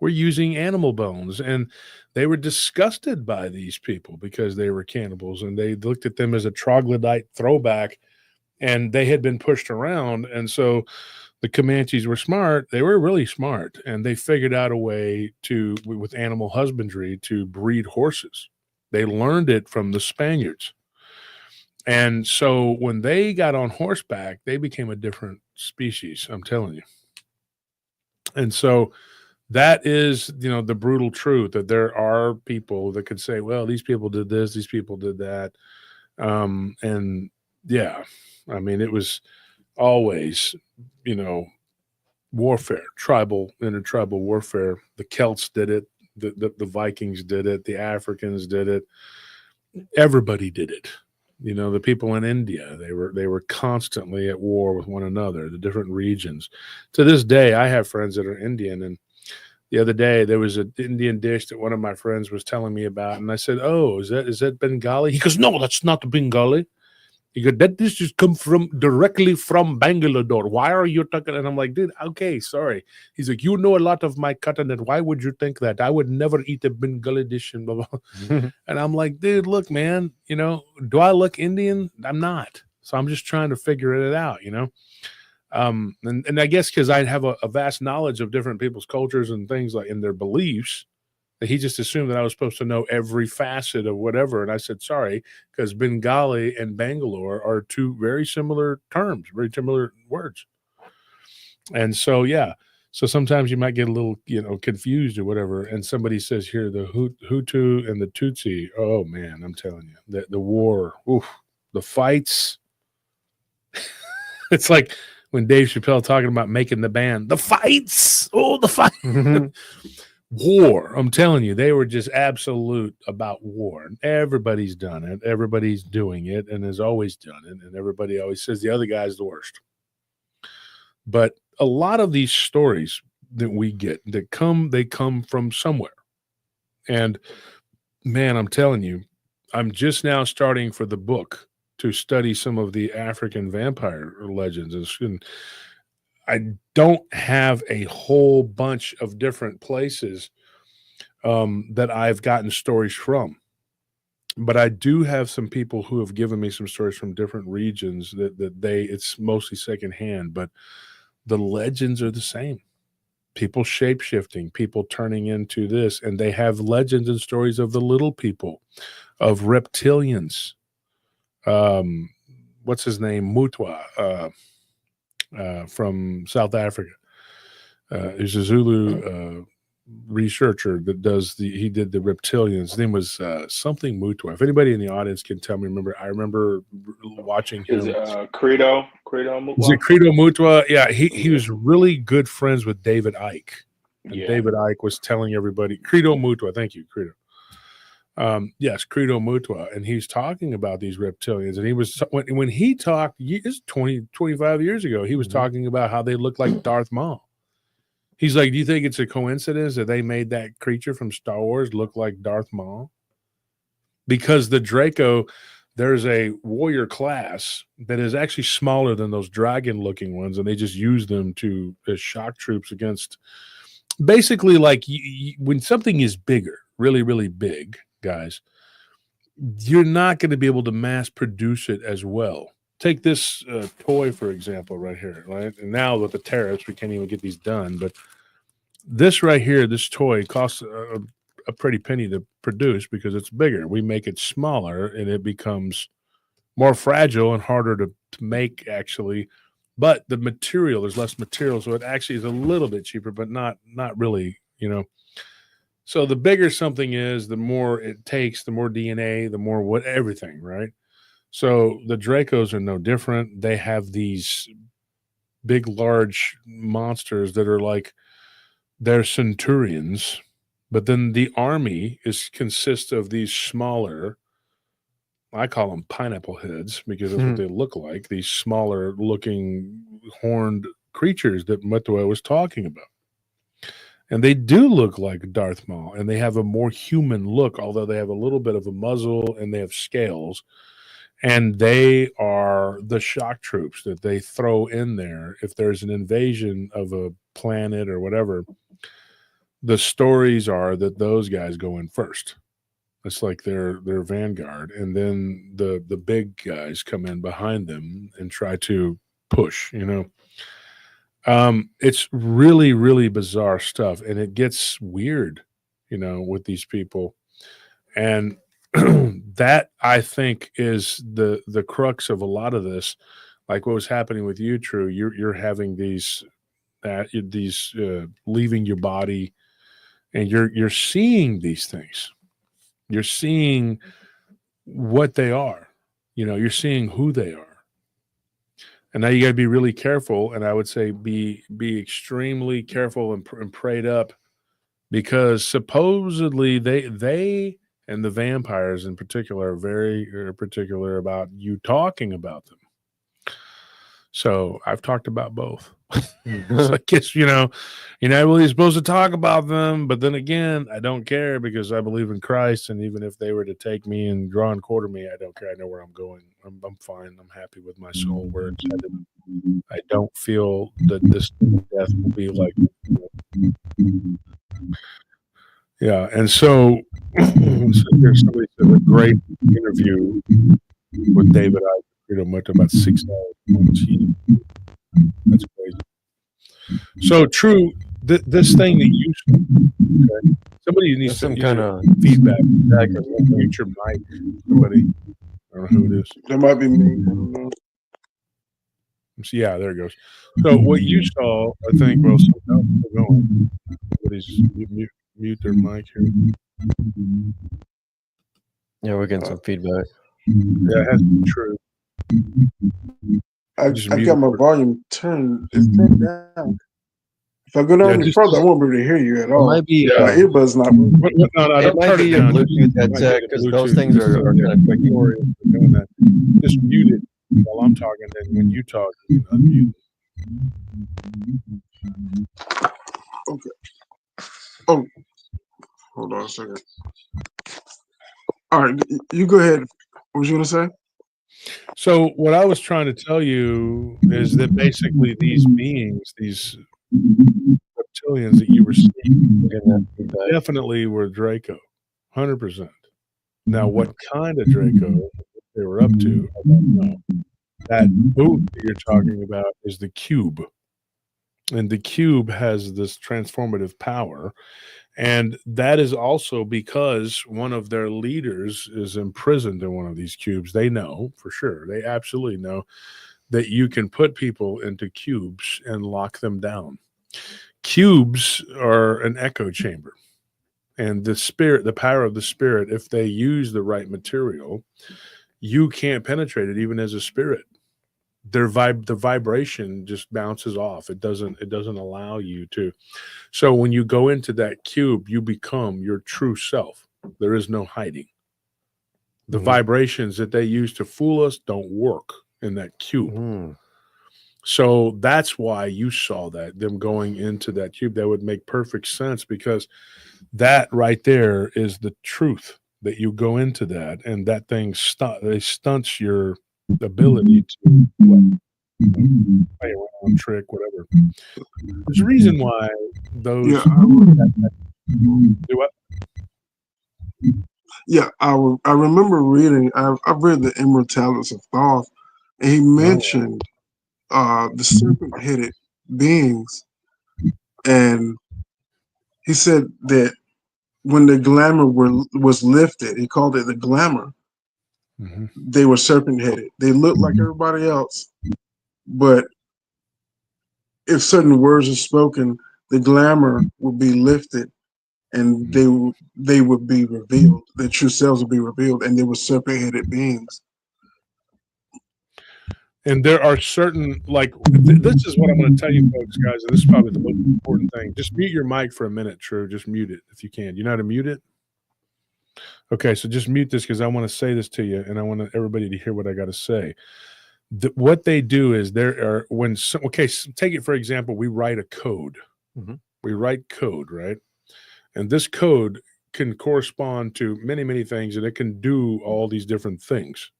We're using animal bones. And they were disgusted by these people because they were cannibals, and they looked at them as a troglodyte throwback, and they had been pushed around. And so the Comanches were smart. They were really smart, and they figured out a way to, with animal husbandry, to breed horses. They learned it from the Spaniards. And so when they got on horseback, they became a different species, I'm telling you. And so that is, the brutal truth, that there are people that could say, well, these people did this, these people did that. And yeah, I mean, it was always, warfare, intertribal warfare. The Celts did it. The Vikings did it. The Africans did it. Everybody did it. The people in India, they were constantly at war with one another, the different regions. To this day, I have friends that are Indian, and the other day there was an Indian dish that one of my friends was telling me about, and I said, "Oh, is that Bengali?" He goes, "No, that's not Bengali." He goes, "That dish just come directly from Bangalore. Why are you talking?" And I'm like, "Dude, okay, sorry." He's like, "You know a lot of my continent. Why would you think that? I would never eat a Bengali dish." And blah, blah. And I'm like, "Dude, look, man. Do I look Indian? I'm not. So I'm just trying to figure it out. And I guess because I have a vast knowledge of different people's cultures and things like in their beliefs, that he just assumed that I was supposed to know every facet of whatever. And I said, sorry, because Bengali and Bangalore are two very similar terms, very similar words. And so, yeah. So sometimes you might get a little, confused or whatever. And somebody says here, the Hutu and the Tutsi. Oh man, I'm telling you, the war, oof, the fights. It's like when Dave Chappelle talking about making the band, the fights. Oh, the fight. war. I'm telling you, they were just absolute about war. Everybody's done it. Everybody's doing it and has always done it. And everybody always says the other guy's the worst. But a lot of these stories that we get they come from somewhere. And man, I'm telling you, I'm just now starting for the book to study some of the African vampire legends. And I don't have a whole bunch of different places that I've gotten stories from. But I do have some people who have given me some stories from different regions that it's mostly secondhand, but the legends are the same. People shape-shifting, people turning into this, and they have legends and stories of the little people, of reptilians. What's his name? Mutwa from South Africa. He's a Zulu researcher that he did the reptilians. His name was something Mutwa. If anybody in the audience can tell me, I remember watching him. Is it Credo Mutwa? Is it Credo Mutwa? Yeah, he was really good friends with David Icke. And Yeah. David Icke was telling everybody, Credo Mutwa, thank you, Credo. Yes, Credo Mutwa, and he's talking about these reptilians. And he was when he talked, it's 25 years ago, he was talking about how they look like Darth Maul. He's like, do you think it's a coincidence that they made that creature from Star Wars look like Darth Maul? Because the Draco, there's a warrior class that is actually smaller than those dragon-looking ones, and they just use them as shock troops against. Basically, like when something is bigger, really, really big, guys, you're not going to be able to mass produce it as well. Take this toy, for example, right here, right? And now with the tariffs, we can't even get these done. But this right here, this toy costs a pretty penny to produce because it's bigger. We make it smaller, and it becomes more fragile and harder to make, actually. But the material, there's less material, so it actually is a little bit cheaper, but not really, So the bigger something is, the more it takes, the more DNA, the more everything, right? So the Dracos are no different. They have these big, large monsters that are like, they're centurions, but then the army consists of these smaller, I call them pineapple heads because that's what they look like, these smaller looking horned creatures that Mutwa was talking about. And they do look like Darth Maul, and they have a more human look, although they have a little bit of a muzzle and they have scales. And they are the shock troops that they throw in there if there's an invasion of a planet or whatever. The stories are that those guys go in first. It's like their vanguard, and then the big guys come in behind them and try to push. It's really, really bizarre stuff, and it gets weird, with these people, and that I think is the crux of a lot of this. Like what was happening with you, True. You're having these leaving your body, and you're seeing these things. You're seeing what they are. You're seeing who they are. And now you got to be really careful. And I would say be extremely careful and prayed up, because supposedly they and the vampires in particular are very particular about you talking about them. So I've talked about both. So I guess, you're not really supposed to talk about them. But then again, I don't care because I believe in Christ. And even if they were to take me and draw and quarter me, I don't care. I know where I'm going. I'm fine. I'm happy with my soul where it's headed. I don't feel that this death will be like. Yeah. And so there's somebody said a great interview with David Icke, much about 6 hours. That's crazy. So True, this thing that you okay, somebody needs some to kind of feedback. Mute your mic. Somebody, I don't know who it is. That might be me. So, yeah, there it goes. So what you saw, I think, well, something else going. Somebody's mute their mic here. Yeah, we're getting some feedback. Yeah, it has to be True. I got my volume turned. It's turned down. If I go down Yeah, any just further, I won't be able to hear you at It all. might be My earbuds not working. no, it don't might turn be it a down. Bluetooth Might get headset a because those Bluetooth. things are kind of tricky. Sorry for doing that. Just mute it while I'm talking, and when you talk, you can unmute. Okay. Oh, hold on a second. All right, you go ahead. What was you gonna say? So what I was trying to tell you is that basically these beings, these reptilians that you were seeing, Getting that feedback. definitely were Draco, 100%. Now, what kind of Draco they were up to, I don't know. That boot that you're talking about is the cube, and the cube has this transformative power, and that is also because one of their leaders is imprisoned in one of these cubes. They know for sure, they absolutely know that you can put people into cubes and lock them down. Cubes are an echo chamber, and the power of the spirit, if they use the right material, you can't penetrate it even as a spirit. The vibration just bounces off. It doesn't allow you to. So when you go into that cube, you become your true self. There is no hiding. The vibrations that they use to fool us don't work in that cube. So that's why you saw that, them going into that cube. That would make perfect sense, because that right there is the truth, that you go into that, and that thing stunts your ability to play around, trick, whatever. There's a reason why those Yeah, do what? yeah. I remember reading. I've read the Immortality of Thoth, and he mentioned the serpent-headed beings, and he said that when the glamour was lifted, he called it the glamour. They were serpent-headed. They looked like everybody else, but if certain words are spoken, the glamour would be lifted, and they would be revealed. Their true selves would be revealed, and they were serpent-headed beings. And there are certain, like, this is what I'm going to tell you folks, guys, and this is probably the most important thing. Just mute your mic for a minute, True. Just mute it if you can. You know how to mute it? Okay, so just mute this, because I want to say this to you, and I want everybody to hear what I got to say. What they do is take it for example, we write a code. We write code, right? And this code can correspond to many, many things, and it can do all these different things.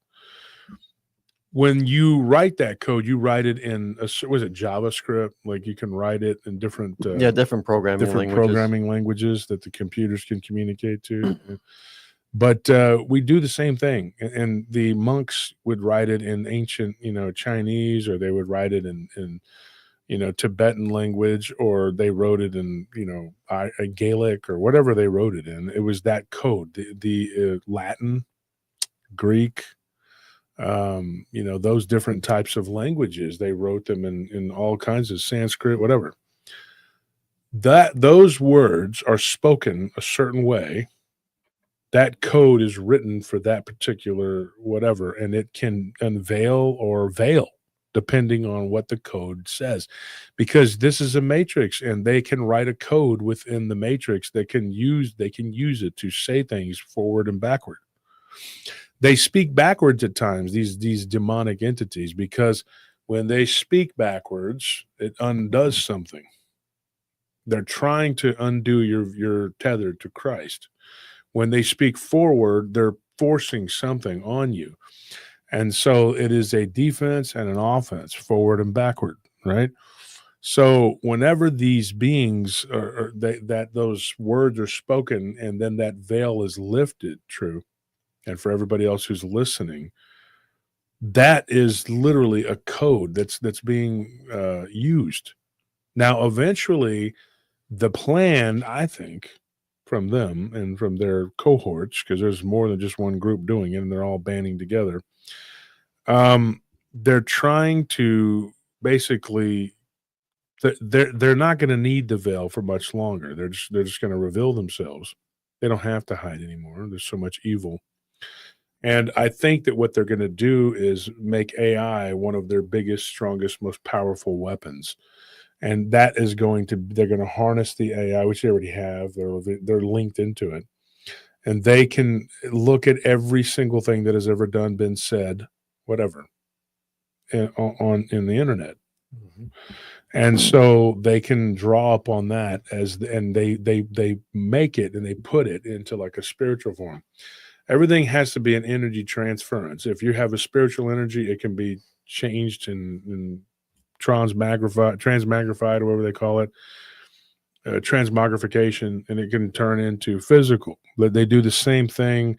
When you write that code, you write it in was it JavaScript? Like, you can write it in different different programming languages that the computers can communicate to. But we do the same thing, and the monks would write it in ancient, Chinese, or they would write it in Tibetan language, or they wrote it in a Gaelic, or whatever they wrote it in. It was that code, the Latin, Greek, those different types of languages. They wrote them in all kinds of Sanskrit, whatever. Those words are spoken a certain way. That code is written for that particular whatever, and it can unveil or veil depending on what the code says, because this is a matrix, and they can write a code within the matrix that they can use it to say things forward and backward. They speak backwards at times, these demonic entities, because when they speak backwards, it undoes something. They're trying to undo your tether to Christ. When they speak forward, they're forcing something on you. And so it is a defense and an offense, forward and backward, right? So whenever these beings that those words are spoken, and then that veil is lifted, True, and for everybody else who's listening, that is literally a code that's being used. Now, eventually, the plan, I think, from them and from their cohorts, because there's more than just one group doing it, and they're all banding together. They're trying to basically, they're not going to need the veil for much longer. They're just going to reveal themselves. They don't have to hide anymore. There's so much evil. And I think that what they're going to do is make AI one of their biggest, strongest, most powerful weapons. And that is they're going to harness the AI, which they already have. They're linked into it. And they can look at every single thing that has ever been said, whatever, in the internet. Mhm. And so they can draw upon that and they make it and they put it into like a spiritual form. Everything has to be an energy transference. If you have a spiritual energy, it can be changed and transmagrified, or whatever they call it, transmogrification, and it can turn into physical. But they do the same thing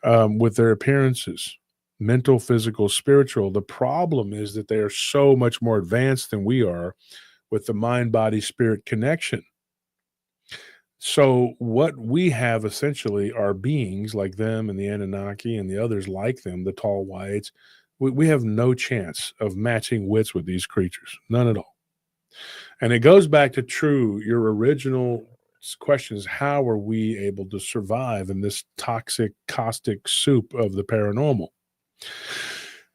with their appearances. Mental, physical, spiritual. The problem is that they are so much more advanced than we are with the mind, body, spirit connection. So what we have essentially are beings like them and the Anunnaki and the others like them, the tall whites. We have no chance of matching wits with these creatures. None at all. And it goes back to your original question is, how are we able to survive in this toxic, caustic soup of the paranormal?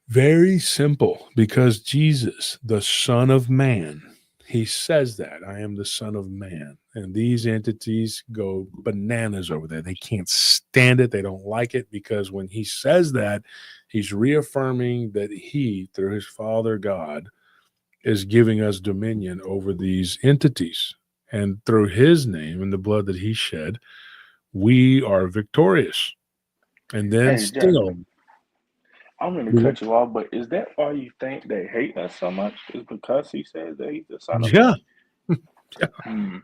Very simple, because Jesus, the Son of Man, he says that I am the Son of Man. And these entities go bananas over there. They can't stand it. They don't like it, because when he says that, he's reaffirming that he, through his Father God, is giving us dominion over these entities. And through his name and the blood that he shed, we are victorious. And then Hey, Jack, still, I'm going to cut you off, but is that why you think they hate us so much? Is because he says that he's the Son of yeah, Man? yeah. That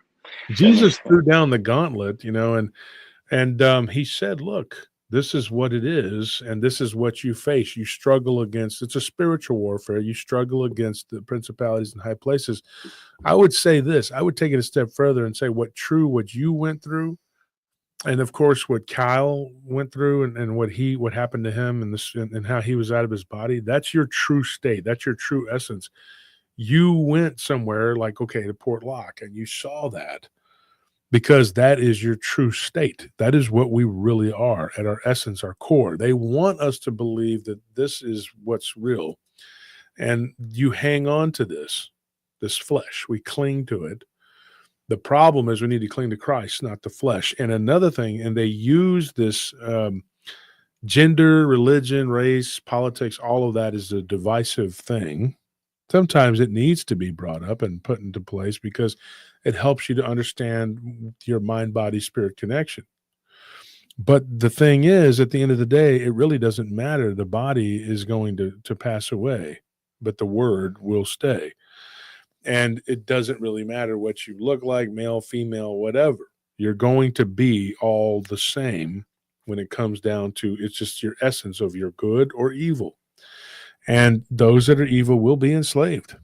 Jesus makes threw sense. down the gauntlet, and he said, look, this is what it is, and this is what you face. You struggle against, it's a spiritual warfare. You struggle against the principalities and high places. I would say this, I would take it a step further and say what you went through, and of course what Kyle went through, and what happened to him, and how he was out of his body, that's your true state. That's your true essence. You went somewhere like, okay, to Port Locke, and you saw that, because that is your true state. That is what we really are at our essence, our core. They want us to believe that this is what's real. And you hang on to this flesh. We cling to it. The problem is we need to cling to Christ, not the flesh. And another thing, and they use this gender, religion, race, politics, all of that is a divisive thing. Sometimes it needs to be brought up and put into place, because it helps you to understand your mind, body, spirit connection. But the thing is, at the end of the day, it really doesn't matter. The body is going to pass away, but the word will stay. And it doesn't really matter what you look like, male, female, whatever. You're going to be all the same when it comes down to, it's just your essence of your good or evil. And those that are evil will be enslaved,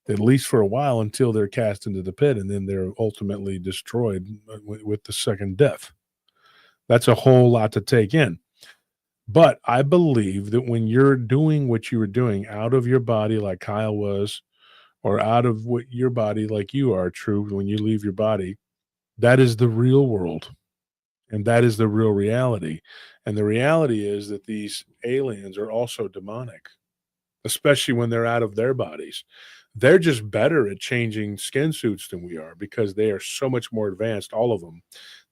at least for a while, until they're cast into the pit, and then they're ultimately destroyed with the second death. That's a whole lot to take in. But I believe that when you're doing what you were doing out of your body, like Kyle was, or out of your body like you are, True, when you leave your body, that is the real world. And that is the real reality. And the reality is that these aliens are also demonic, especially when they're out of their bodies. They're just better at changing skin suits than we are, because they are so much more advanced, all of them.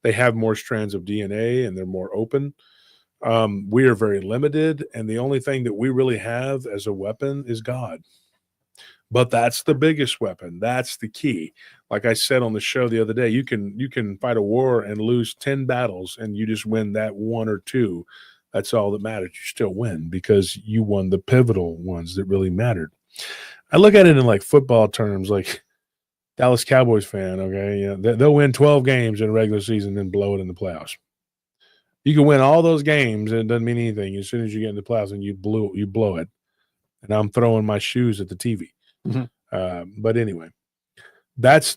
They have more strands of DNA and they're more open. We are very limited, and the only thing that we really have as a weapon is God. But that's the biggest weapon. That's the key. Like I said on the show the other day, you can fight a war and lose 10 battles, and you just win that one or two. That's all that matters. You still win, because you won the pivotal ones that really mattered. I look at it in like football terms, like Dallas Cowboys fan. Okay, they'll win 12 games in a regular season, then blow it in the playoffs. You can win all those games, and it doesn't mean anything. As soon as you get in the playoffs, and you blow it. And I'm throwing my shoes at the TV. Mhm. But anyway, that's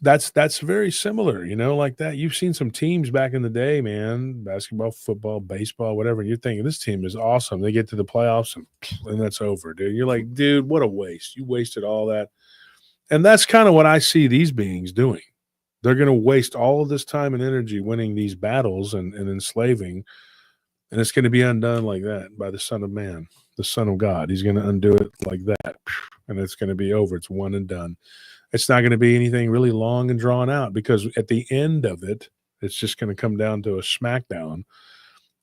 very similar, like that. You've seen some teams back in the day, man, basketball, football, baseball, whatever. And you're thinking, this team is awesome. They get to the playoffs and that's over, dude. You're like, dude, what a waste. You wasted all that. And that's kind of what I see these beings doing. They're going to waste all of this time and energy winning these battles and enslaving. And it's going to be undone like that by the Son of Man, the Son of God. He's going to undo it like that. And it's going to be over. It's one and done. It's not going to be anything really long and drawn out, because at the end of it, it's just going to come down to a smackdown.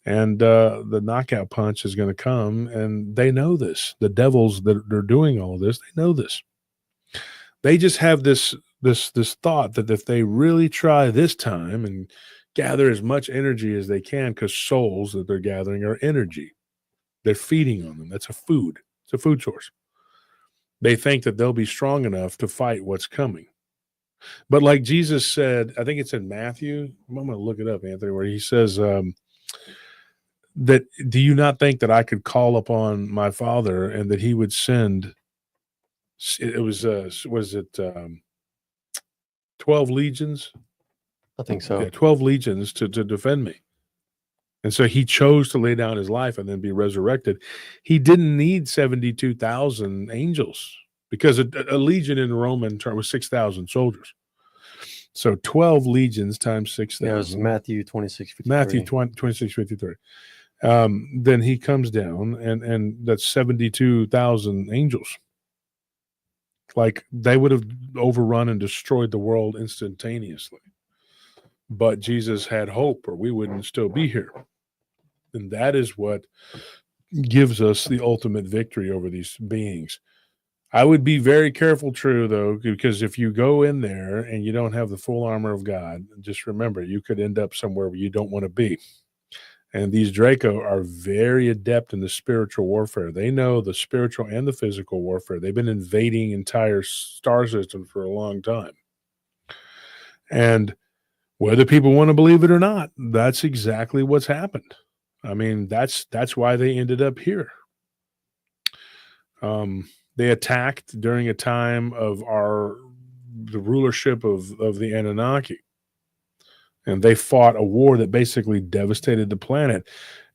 And the knockout punch is going to come, and they know this. The devils that are doing all of this, they know this. They just have this thought that if they really try this time and gather as much energy as they can, because souls that they're gathering are energy. They're feeding on them. That's a food. It's a food source. They think that they'll be strong enough to fight what's coming. But like Jesus said, I think it's in Matthew. I'm going to look it up, Anthony, where he says that, do you not think that I could call upon my Father and that he would send, it was 12 legions? I think so. Yeah, 12 legions to defend me. And so he chose to lay down his life and then be resurrected. He didn't need 72,000 angels, because a legion in Roman term was 6,000 soldiers. So 12 legions times 6,000. Yeah, it was Matthew 26:53. Matthew 26:53. Then he comes down, and that's 72,000 angels. Like, they would have overrun and destroyed the world instantaneously. But Jesus had hope, or we wouldn't still be here. And that is what gives us the ultimate victory over these beings. I would be very careful, True, though, because if you go in there and you don't have the full armor of God, just remember, you could end up somewhere where you don't want to be. And these Draco are very adept in the spiritual warfare. They know the spiritual and the physical warfare. They've been invading entire star systems for a long time. And whether people want to believe it or not, that's exactly what's happened. I mean, that's why they ended up here. They attacked during a time of the rulership of the Anunnaki. And they fought a war that basically devastated the planet.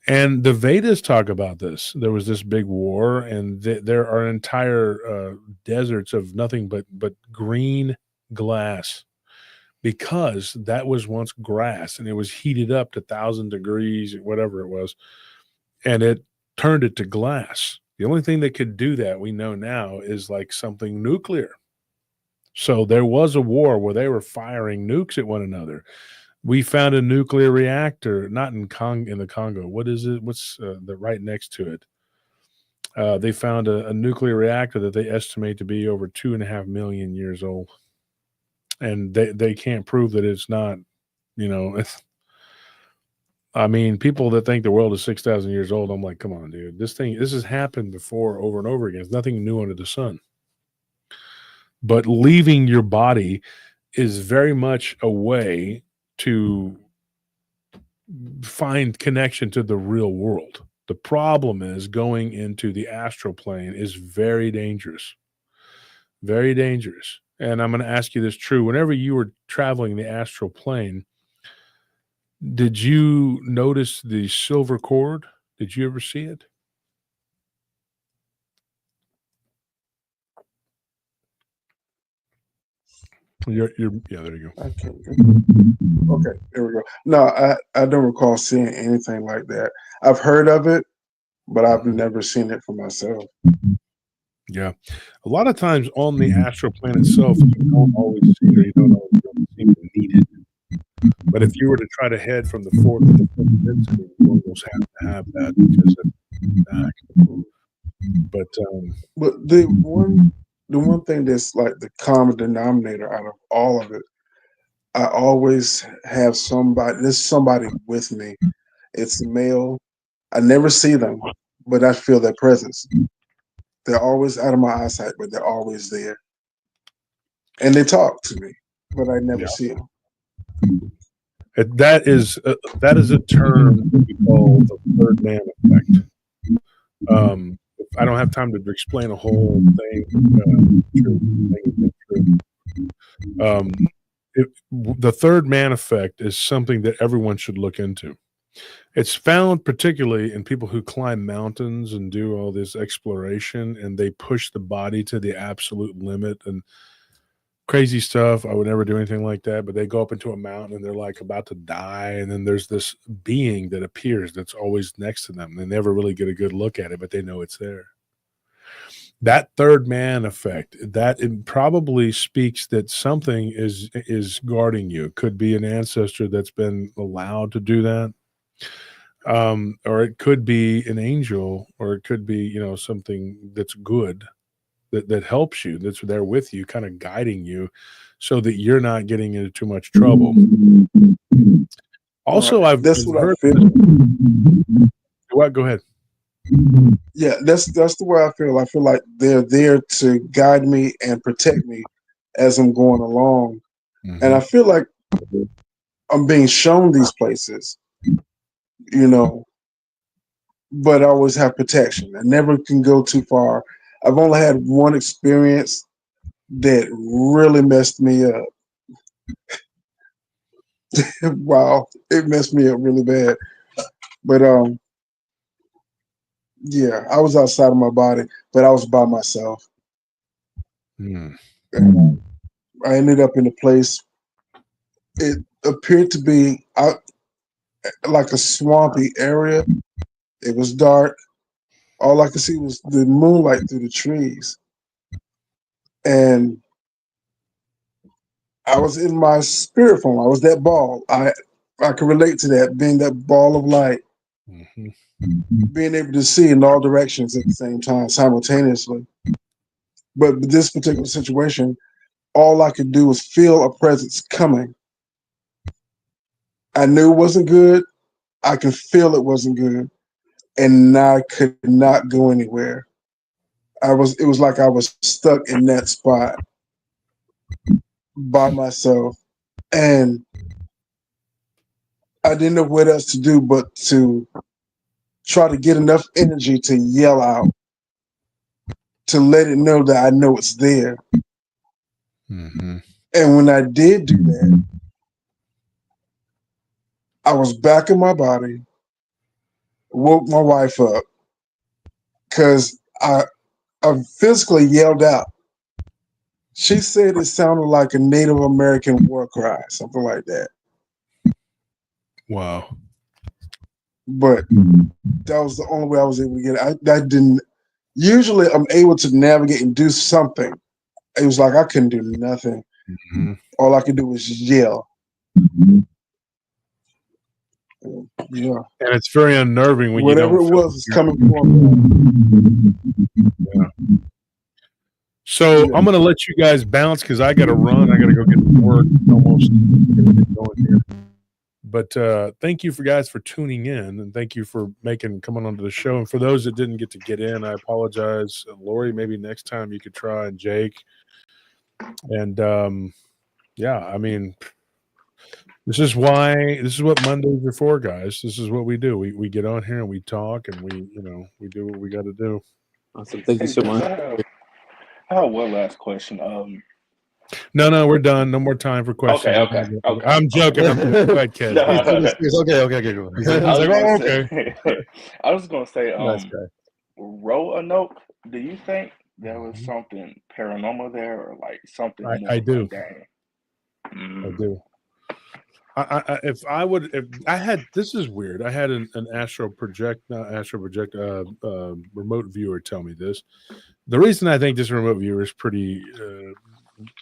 And the Vedas talk about this. There was this big war, and there are entire deserts of nothing but green glass, because that was once grass, and it was heated up to 1,000 degrees, whatever it was, and it turned it to glass. The only thing that could do that, we know now, is like something nuclear. So there was a war where they were firing nukes at one another. We found a nuclear reactor, not in the Congo. What is it? What's right next to it? They found a nuclear reactor that they estimate to be over 2.5 million years old. And they can't prove that it's not, I mean, people that think the world is 6,000 years old, I'm like, come on, dude. This has happened before over and over again. It's nothing new under the sun. But leaving your body is very much a way to find connection to the real world. The problem is going into the astral plane is very dangerous. Very dangerous. And I'm going to ask you this, True. Whenever you were traveling the astral plane, did you notice the silver cord? Did you ever see it? Yeah, there you go. Okay, there we go. No, I don't recall seeing anything like that. I've heard of it, but I've never seen it for myself. Yeah. A lot of times on the astral plane itself, you don't always see it, or you don't always seem to need it. But if you were to try to head from the fourth to the fifth density, you almost have to have that, because it's back. But the one thing that's like the common denominator out of all of it, I always have somebody. There's somebody with me. It's a male. I never see them, but I feel their presence. They're always out of my eyesight, but they're always there. And they talk to me, but I never see them. That is a term that we call the third man effect. I don't have time to explain a whole thing. The third man effect is something that everyone should look into. It's found particularly in people who climb mountains and do all this exploration, and they push the body to the absolute limit and crazy stuff. I would never do anything like that, but they go up into a mountain and they're like about to die, and then there's this being that appears that's always next to them. They never really get a good look at it, but they know it's there. that third man effect, that it probably speaks that something is guarding you. It could be an ancestor that's been allowed to do that. Or it could be an angel, or it could be, you know, something that's good that helps you, that's there with you, kind of guiding you so that you're not getting into too much trouble. Also, Right. I've That's what I heard feel. what, go ahead. Yeah, that's the way I feel. I feel like they're there to guide me and protect me as I'm going along. And I feel like I'm being shown these places, you know, but I always have protection. I never can go too far. I've only had one experience that really messed me up. Wow, it messed me up really bad. But yeah, I was outside of my body, but I was by myself. And I ended up in a place. It appeared to be out like a swampy area. It was dark. All I could see was the moonlight through the trees. And I was in my spirit form. I was that ball. I can relate to that, being that ball of light, being able to see in all directions at the same time, simultaneously. But this particular situation, all I could do was feel a presence coming. I knew it wasn't good. I could feel it wasn't good. And I could not go anywhere. It was like I was stuck in that spot by myself. And I didn't know what else to do but to try to get enough energy to yell out, to let it know that I know it's there. And when I did do that, I was back in my body, woke my wife up, because I physically yelled out. She said it sounded like a Native American war cry, something like that. Wow. But that was the only way I was able to get it. I didn't. Usually, I'm able to navigate and do something. It was like I couldn't do nothing. All I could do was yell. Yeah. And it's very unnerving when whatever you don't it was is coming from. Yeah. So I'm going to let you guys bounce because I got to run. I got to go get to work. Almost going here. But thank you guys for tuning in, and thank you for coming onto the show. And for those that didn't get in, I apologize. Lori, maybe next time you could try, and Jake. And yeah, I mean, this is what Mondays are for, guys. This is what we do. We get on here and we talk, and we do what we got to do. Awesome. Thank you Hey, so Josh, much. I have one last question. No, we're done. No more time for questions. Okay. I'm joking. I'm joking. Go ahead, Kez. Okay. Go He's ahead. like, oh, okay. I was gonna say, Nice guy. Roanoke, do you think there was something paranormal there, or like something more I do. mundane? I do. If I had, this is weird. I had an remote viewer tell me this. The reason I think this remote viewer is pretty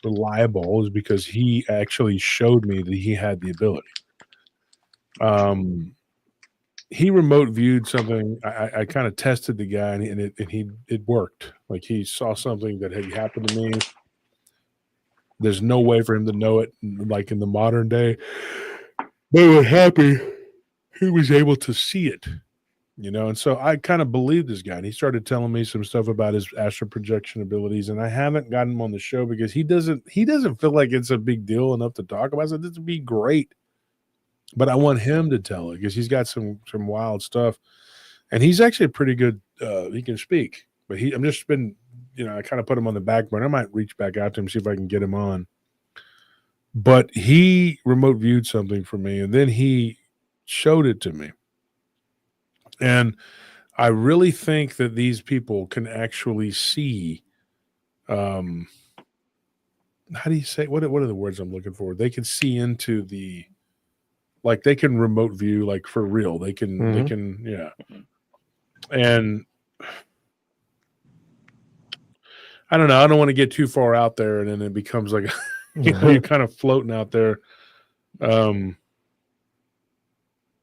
reliable is because he actually showed me that he had the ability. He remote viewed something. I kind of tested the guy, and it worked. Like, he saw something that had happened to me. There's no way for him to know it, like in the modern day. But we're happy he was able to see it, and so I kind of believed this guy. And he started telling me some stuff about his astral projection abilities, and I haven't gotten him on the show because he doesn't feel like it's a big deal enough to talk about. So this would be great, but I want him to tell it because he's got some wild stuff, and he's actually pretty good. He can speak, but I'm just been, I kind of put him on the back burner. I might reach back out to him, see if I can get him on. But he remote viewed something for me, and then he showed it to me. And I really think that these people can actually see. How do you say, what are the words I'm looking for? They can see into like they can remote view, like for real. They can, yeah. And I don't know. I don't want to get too far out there, and then it becomes like you're kind of floating out there.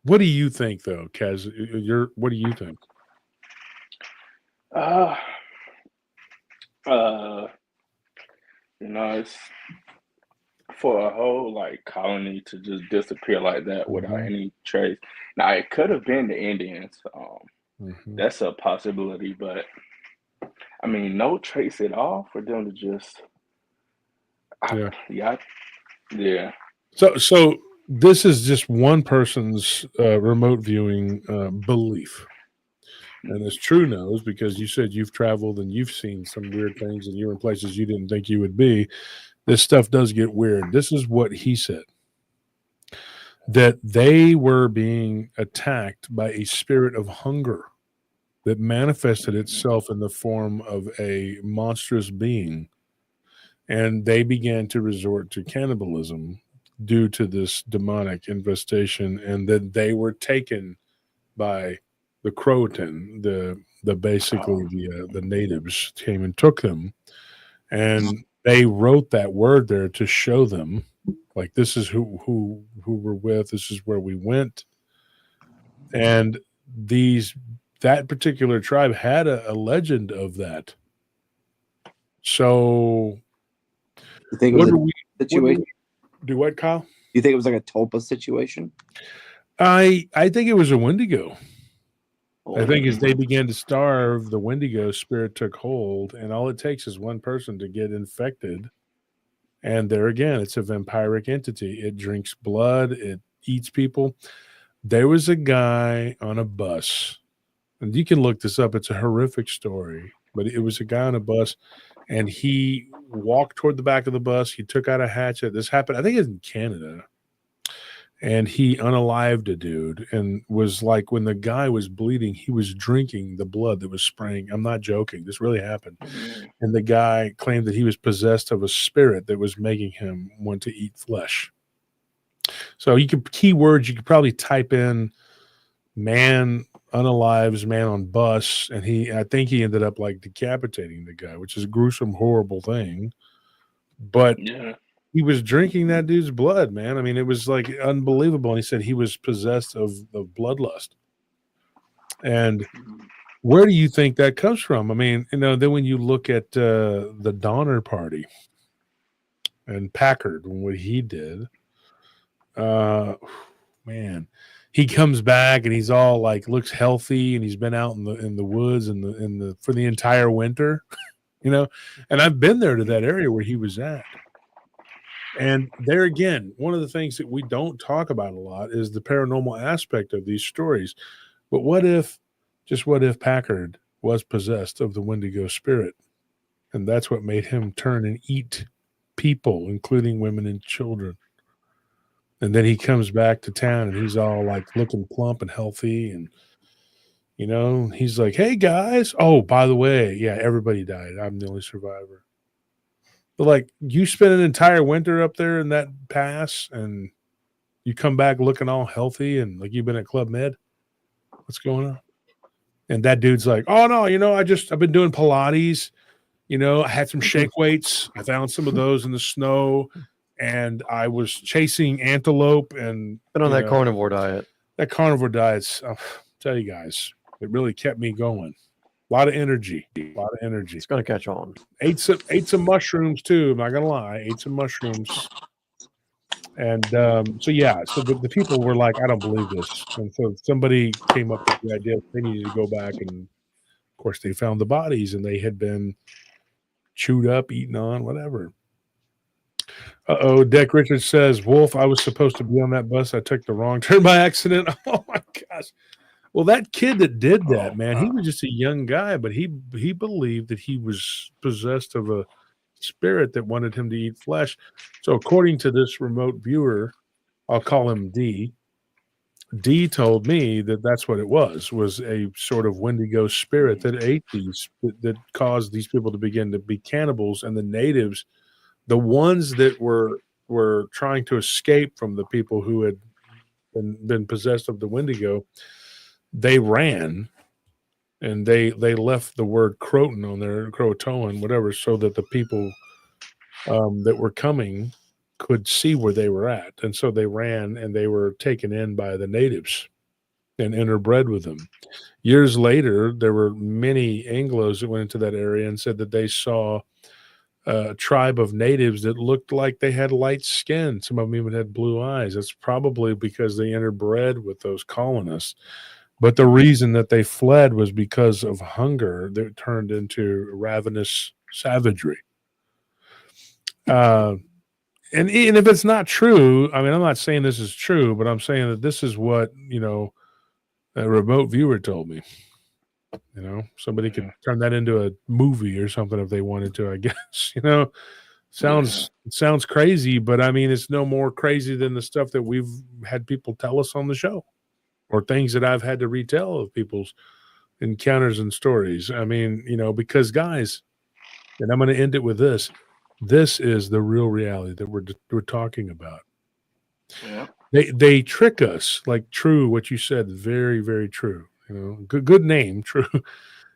What do you think, though, Kaz? What do you think? Uh, uh, it's for a whole like colony to just disappear like that without any trace. Now it could have been the Indians. That's a possibility, but I mean, no trace at all for them to just. Yeah. So this is just one person's remote viewing belief. And it's true knows, because you said you've traveled and you've seen some weird things and you're in places you didn't think you would be. This stuff does get weird. This is what he said. That they were being attacked by a spirit of hunger that manifested itself in the form of a monstrous being. And they began to resort to cannibalism due to this demonic infestation, and then they were taken by the Croatan, the basically the natives came and took them, and they wrote that word there to show them, like, this is who we're with, this is where we went. And that particular tribe had a legend of that. So you think it was a situation? Do what, Kyle? You think it was like a tulpa situation? I think it was a Wendigo. I think as they began to starve, the Wendigo spirit took hold, and all it takes is one person to get infected. And there again, it's a vampiric entity. It drinks blood. It eats people. There was a guy on a bus, and you can look this up. It's a horrific story, but it was a guy on a bus, and he walked toward the back of the bus. He took out a hatchet. This happened, I think it's in Canada. And he unalived a dude, and was like, when the guy was bleeding, he was drinking the blood that was spraying. I'm not joking. This really happened. And the guy claimed that he was possessed of a spirit that was making him want to eat flesh. So you could probably type in man unalives man on bus, and I think he ended up like decapitating the guy, which is a gruesome, horrible thing. But he was drinking that dude's blood, man. I mean, it was like unbelievable. And he said he was possessed of bloodlust. And where do you think that comes from? I mean, then when you look at the Donner Party and Packard, what he did, man, he comes back and he's all like, looks healthy, and he's been out in the woods for the entire winter, and I've been there to that area where he was at. And there again, one of the things that we don't talk about a lot is the paranormal aspect of these stories. But what if Packard was possessed of the Wendigo spirit? And that's what made him turn and eat people, including women and children. And then he comes back to town and he's all like looking plump and healthy. And, he's like, hey guys. Oh, by the way, yeah, everybody died. I'm the only survivor. But like, you spent an entire winter up there in that pass, and you come back looking all healthy and like you've been at Club Med. What's going on? And that dude's like, oh no, I've been doing Pilates. I had some shake weights. I found some of those in the snow, and I was chasing antelope and been on that carnivore diet. That carnivore diet's, I'll tell you guys, it really kept me going. A lot of energy. It's going to catch on. Ate some mushrooms too. I'm not going to lie. Ate some mushrooms. And so the people were like, I don't believe this. And so somebody came up with the idea that they needed to go back, and of course they found the bodies, and they had been chewed up, eaten on, whatever. Deck Richards says, Wolf, I was supposed to be on that bus. I took the wrong turn by accident. Oh my gosh. Well, that kid that did that, man, he was just a young guy, but he believed that he was possessed of a spirit that wanted him to eat flesh. So according to this remote viewer, I'll call him D. D told me that that's what it was a sort of Wendigo spirit that ate that caused these people to begin to be cannibals. And the natives, the ones that were trying to escape from the people who had been possessed of the Wendigo, they ran, and they left the word Croton on there, Croatoan, whatever, so that the people that were coming could see where they were at. And so they ran, and they were taken in by the natives and interbred with them. Years later, there were many Anglos that went into that area and said that they saw a tribe of natives that looked like they had light skin. Some of them even had blue eyes. That's probably because they interbred with those colonists. But the reason that they fled was because of hunger that turned into ravenous savagery. And if it's not true, I mean, I'm not saying this is true, but I'm saying that this is what, a remote viewer told me. Somebody could turn that into a movie or something if they wanted to, I guess. Sounds crazy, but I mean, it's no more crazy than the stuff that we've had people tell us on the show, or things that I've had to retell of people's encounters and stories. I mean, because guys, and I'm going to end it with this. This is the real reality that we're talking about. Yeah. They trick us, like True, what you said, very, very true. Good name, True,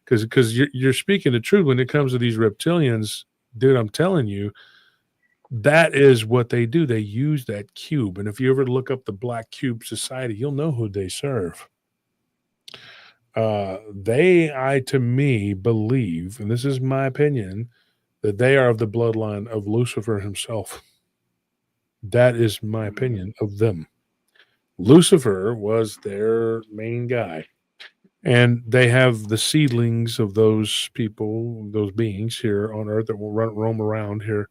because you're speaking the truth when it comes to these reptilians, dude. I'm telling you, that is what they do. They use that cube, and if you ever look up the Black Cube Society, you'll know who they serve. To me, believe, and this is my opinion, that they are of the bloodline of Lucifer himself. That is my opinion of them. Lucifer was their main guy. And they have the seedlings of those people, those beings here on Earth that will roam around here.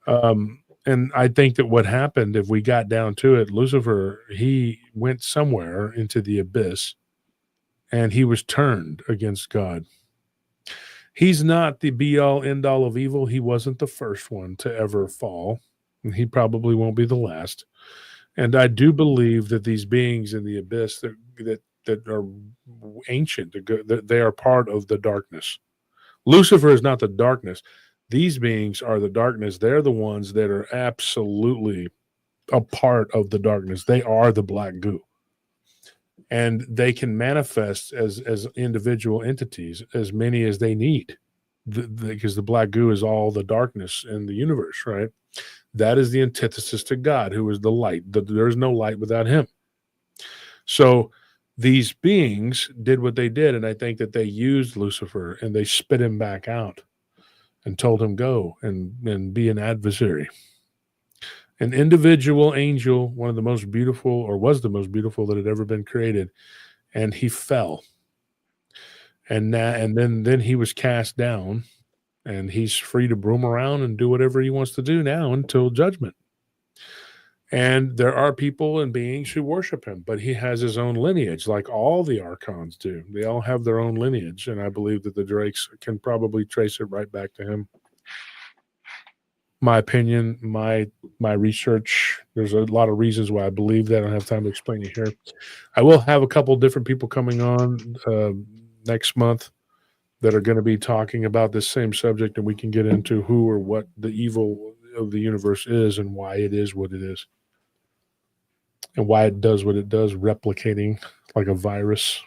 And I think that what happened, if we got down to it, Lucifer, he went somewhere into the abyss, and he was turned against God. He's not the be-all, end-all of evil. He wasn't the first one to ever fall, and he probably won't be the last. And I do believe that these beings in the abyss that are ancient, that they are part of the darkness. Lucifer is not the darkness. These beings are the darkness. They're the ones that are absolutely a part of the darkness. They are the black goo. And they can manifest as individual entities, as many as they need, because the black goo is all the darkness in the universe, right? That is the antithesis to God, who is the light. There is no light without him. So these beings did what they did, and I think that they used Lucifer, and they spit him back out and told him go and be an adversary. An individual angel, one of the most beautiful, or was the most beautiful that had ever been created, and he fell. And then he was cast down, and he's free to roam around and do whatever he wants to do now until judgment. And there are people and beings who worship him, but he has his own lineage, like all the archons do. They all have their own lineage, and I believe that the Drakes can probably trace it right back to him. My opinion, my research, there's a lot of reasons why I believe that. I don't have time to explain it here. I will have a couple different people coming on next month that are going to be talking about this same subject, and we can get into who or what the evil of the universe is and why it is what it is and why it does what it does, replicating like a virus.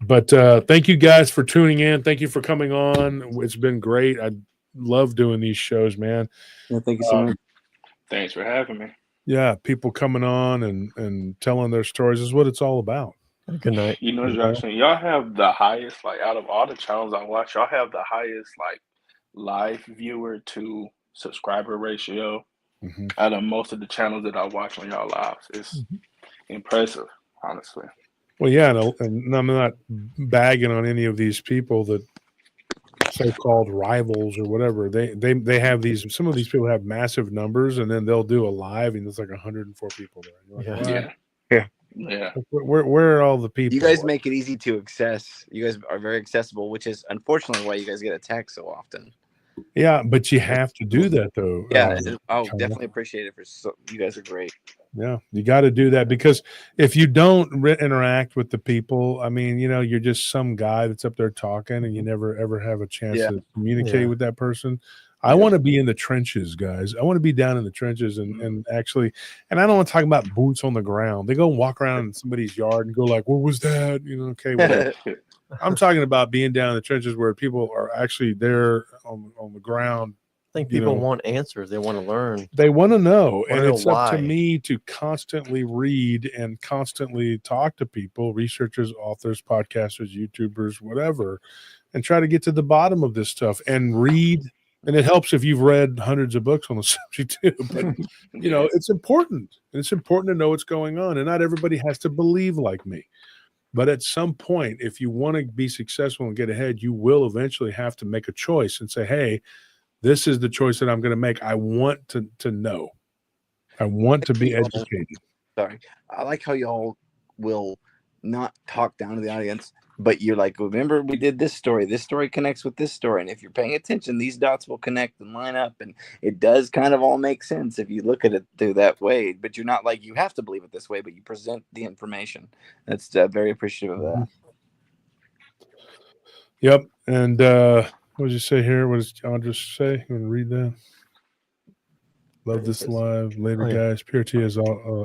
But thank you guys for tuning in. Thank you for coming on. It's been great. I love doing these shows, man. Yeah, thank you so much. Thanks for having me. Yeah, people coming on and telling their stories is what it's all about. Good night. Jackson, y'all have the highest, like, out of all the channels I watch, y'all have the highest, like, live viewer to subscriber ratio out of most of the channels that I watch on y'all lives. It's impressive, honestly. Well, yeah, and I'm not bagging on any of these people that so-called rivals or whatever. They have these. Some of these people have massive numbers, and then they'll do a live, and there's like 104 people there. Like, Yeah. Where are all the people? You guys make it easy to access. You guys are very accessible, which is unfortunately why you guys get attacked so often. Yeah, but you have to do that though. Yeah, I'll definitely appreciate it. You guys are great. Yeah, you got to do that, because if you don't interact with the people, I mean, you're just some guy that's up there talking, and you never ever have a chance to communicate with that person. I want to be in the trenches, guys. I want to be down in the trenches and actually, and I don't want to talk about boots on the ground. They go and walk around in somebody's yard and go like, "What was that?" Okay, whatever. I'm talking about being down in the trenches where people are actually there on the ground. I think people want answers. They want to learn. They want to know. And know it's up to why. me to constantly read and constantly talk to people, researchers, authors, podcasters, YouTubers, whatever, and try to get to the bottom of this stuff and read. And it helps if you've read hundreds of books on the subject too. But, you know, it's important. It's important to know what's going on. And not everybody has to believe like me. But at some point, if you want to be successful and get ahead, you will eventually have to make a choice and say, hey, this is the choice that I'm going to make. I want to know. I want to be educated. Sorry. I like how y'all will not talk down to the audience, but you're like, remember we did this story. This story connects with this story. And if you're paying attention, these dots will connect and line up. And it does kind of all make sense if you look at it through that way. But you're not like, you have to believe it this way, but you present the information. That's very appreciative of that. Yep. And what did you say here? What does Andres say? You want to read that? Love this live. Later, guys. PRT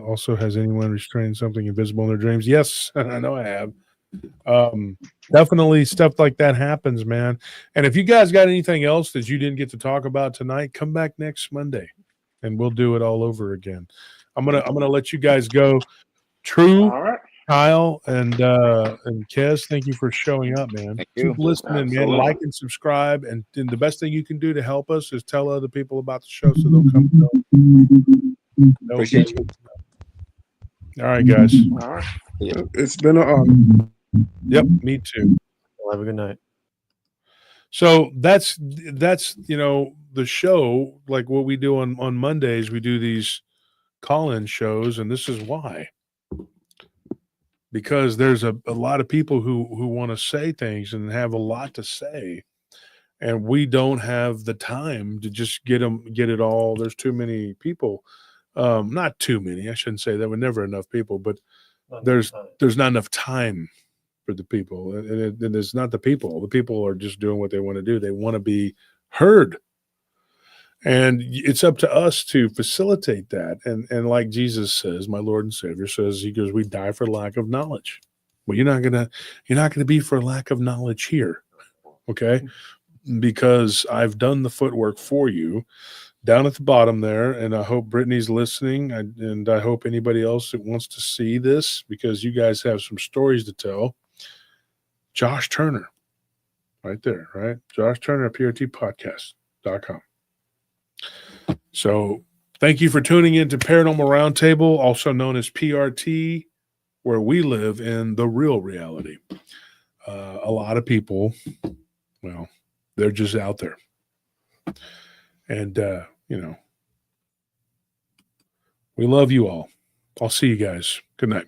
also has anyone restrained something invisible in their dreams? Yes, I know I have. Definitely stuff like that happens, man. And if you guys got anything else that you didn't get to talk about tonight, come back next Monday and we'll do it all over again. I'm gonna let you guys go. True. All right. Kyle and Kez, thank you for showing up, man. Thank you. Keep listening, Absolutely. man. Like and subscribe, and the best thing you can do to help us is tell other people about the show so they'll come. Appreciate you. All right, guys. All right. It's been an honor. Yep, me too. Well, have a good night. So that's you know, the show, like what we do on Mondays, we do these call-in shows, and this is why. Because there's a lot of people who want to say things and have a lot to say, and we don't have the time to just get it all. There's too many people. Not too many. I shouldn't say that. We're never enough people, but there's not enough time for the people, and it's not the people. The people are just doing what they want to do. They want to be heard. And it's up to us to facilitate that. And like Jesus says, my Lord and Savior says, he goes, we die for lack of knowledge. Well, you're not gonna be for lack of knowledge here. Okay. Because I've done the footwork for you down at the bottom there. And I hope Brittany's listening. And I hope anybody else that wants to see this, because you guys have some stories to tell. Josh Turner, right there, right? Josh Turner at PRTpodcast.com. So thank you for tuning in to Paranormal Roundtable, also known as PRT, where we live in the real reality. A lot of people, well, they're just out there. And, you know, we love you all. I'll see you guys. Good night.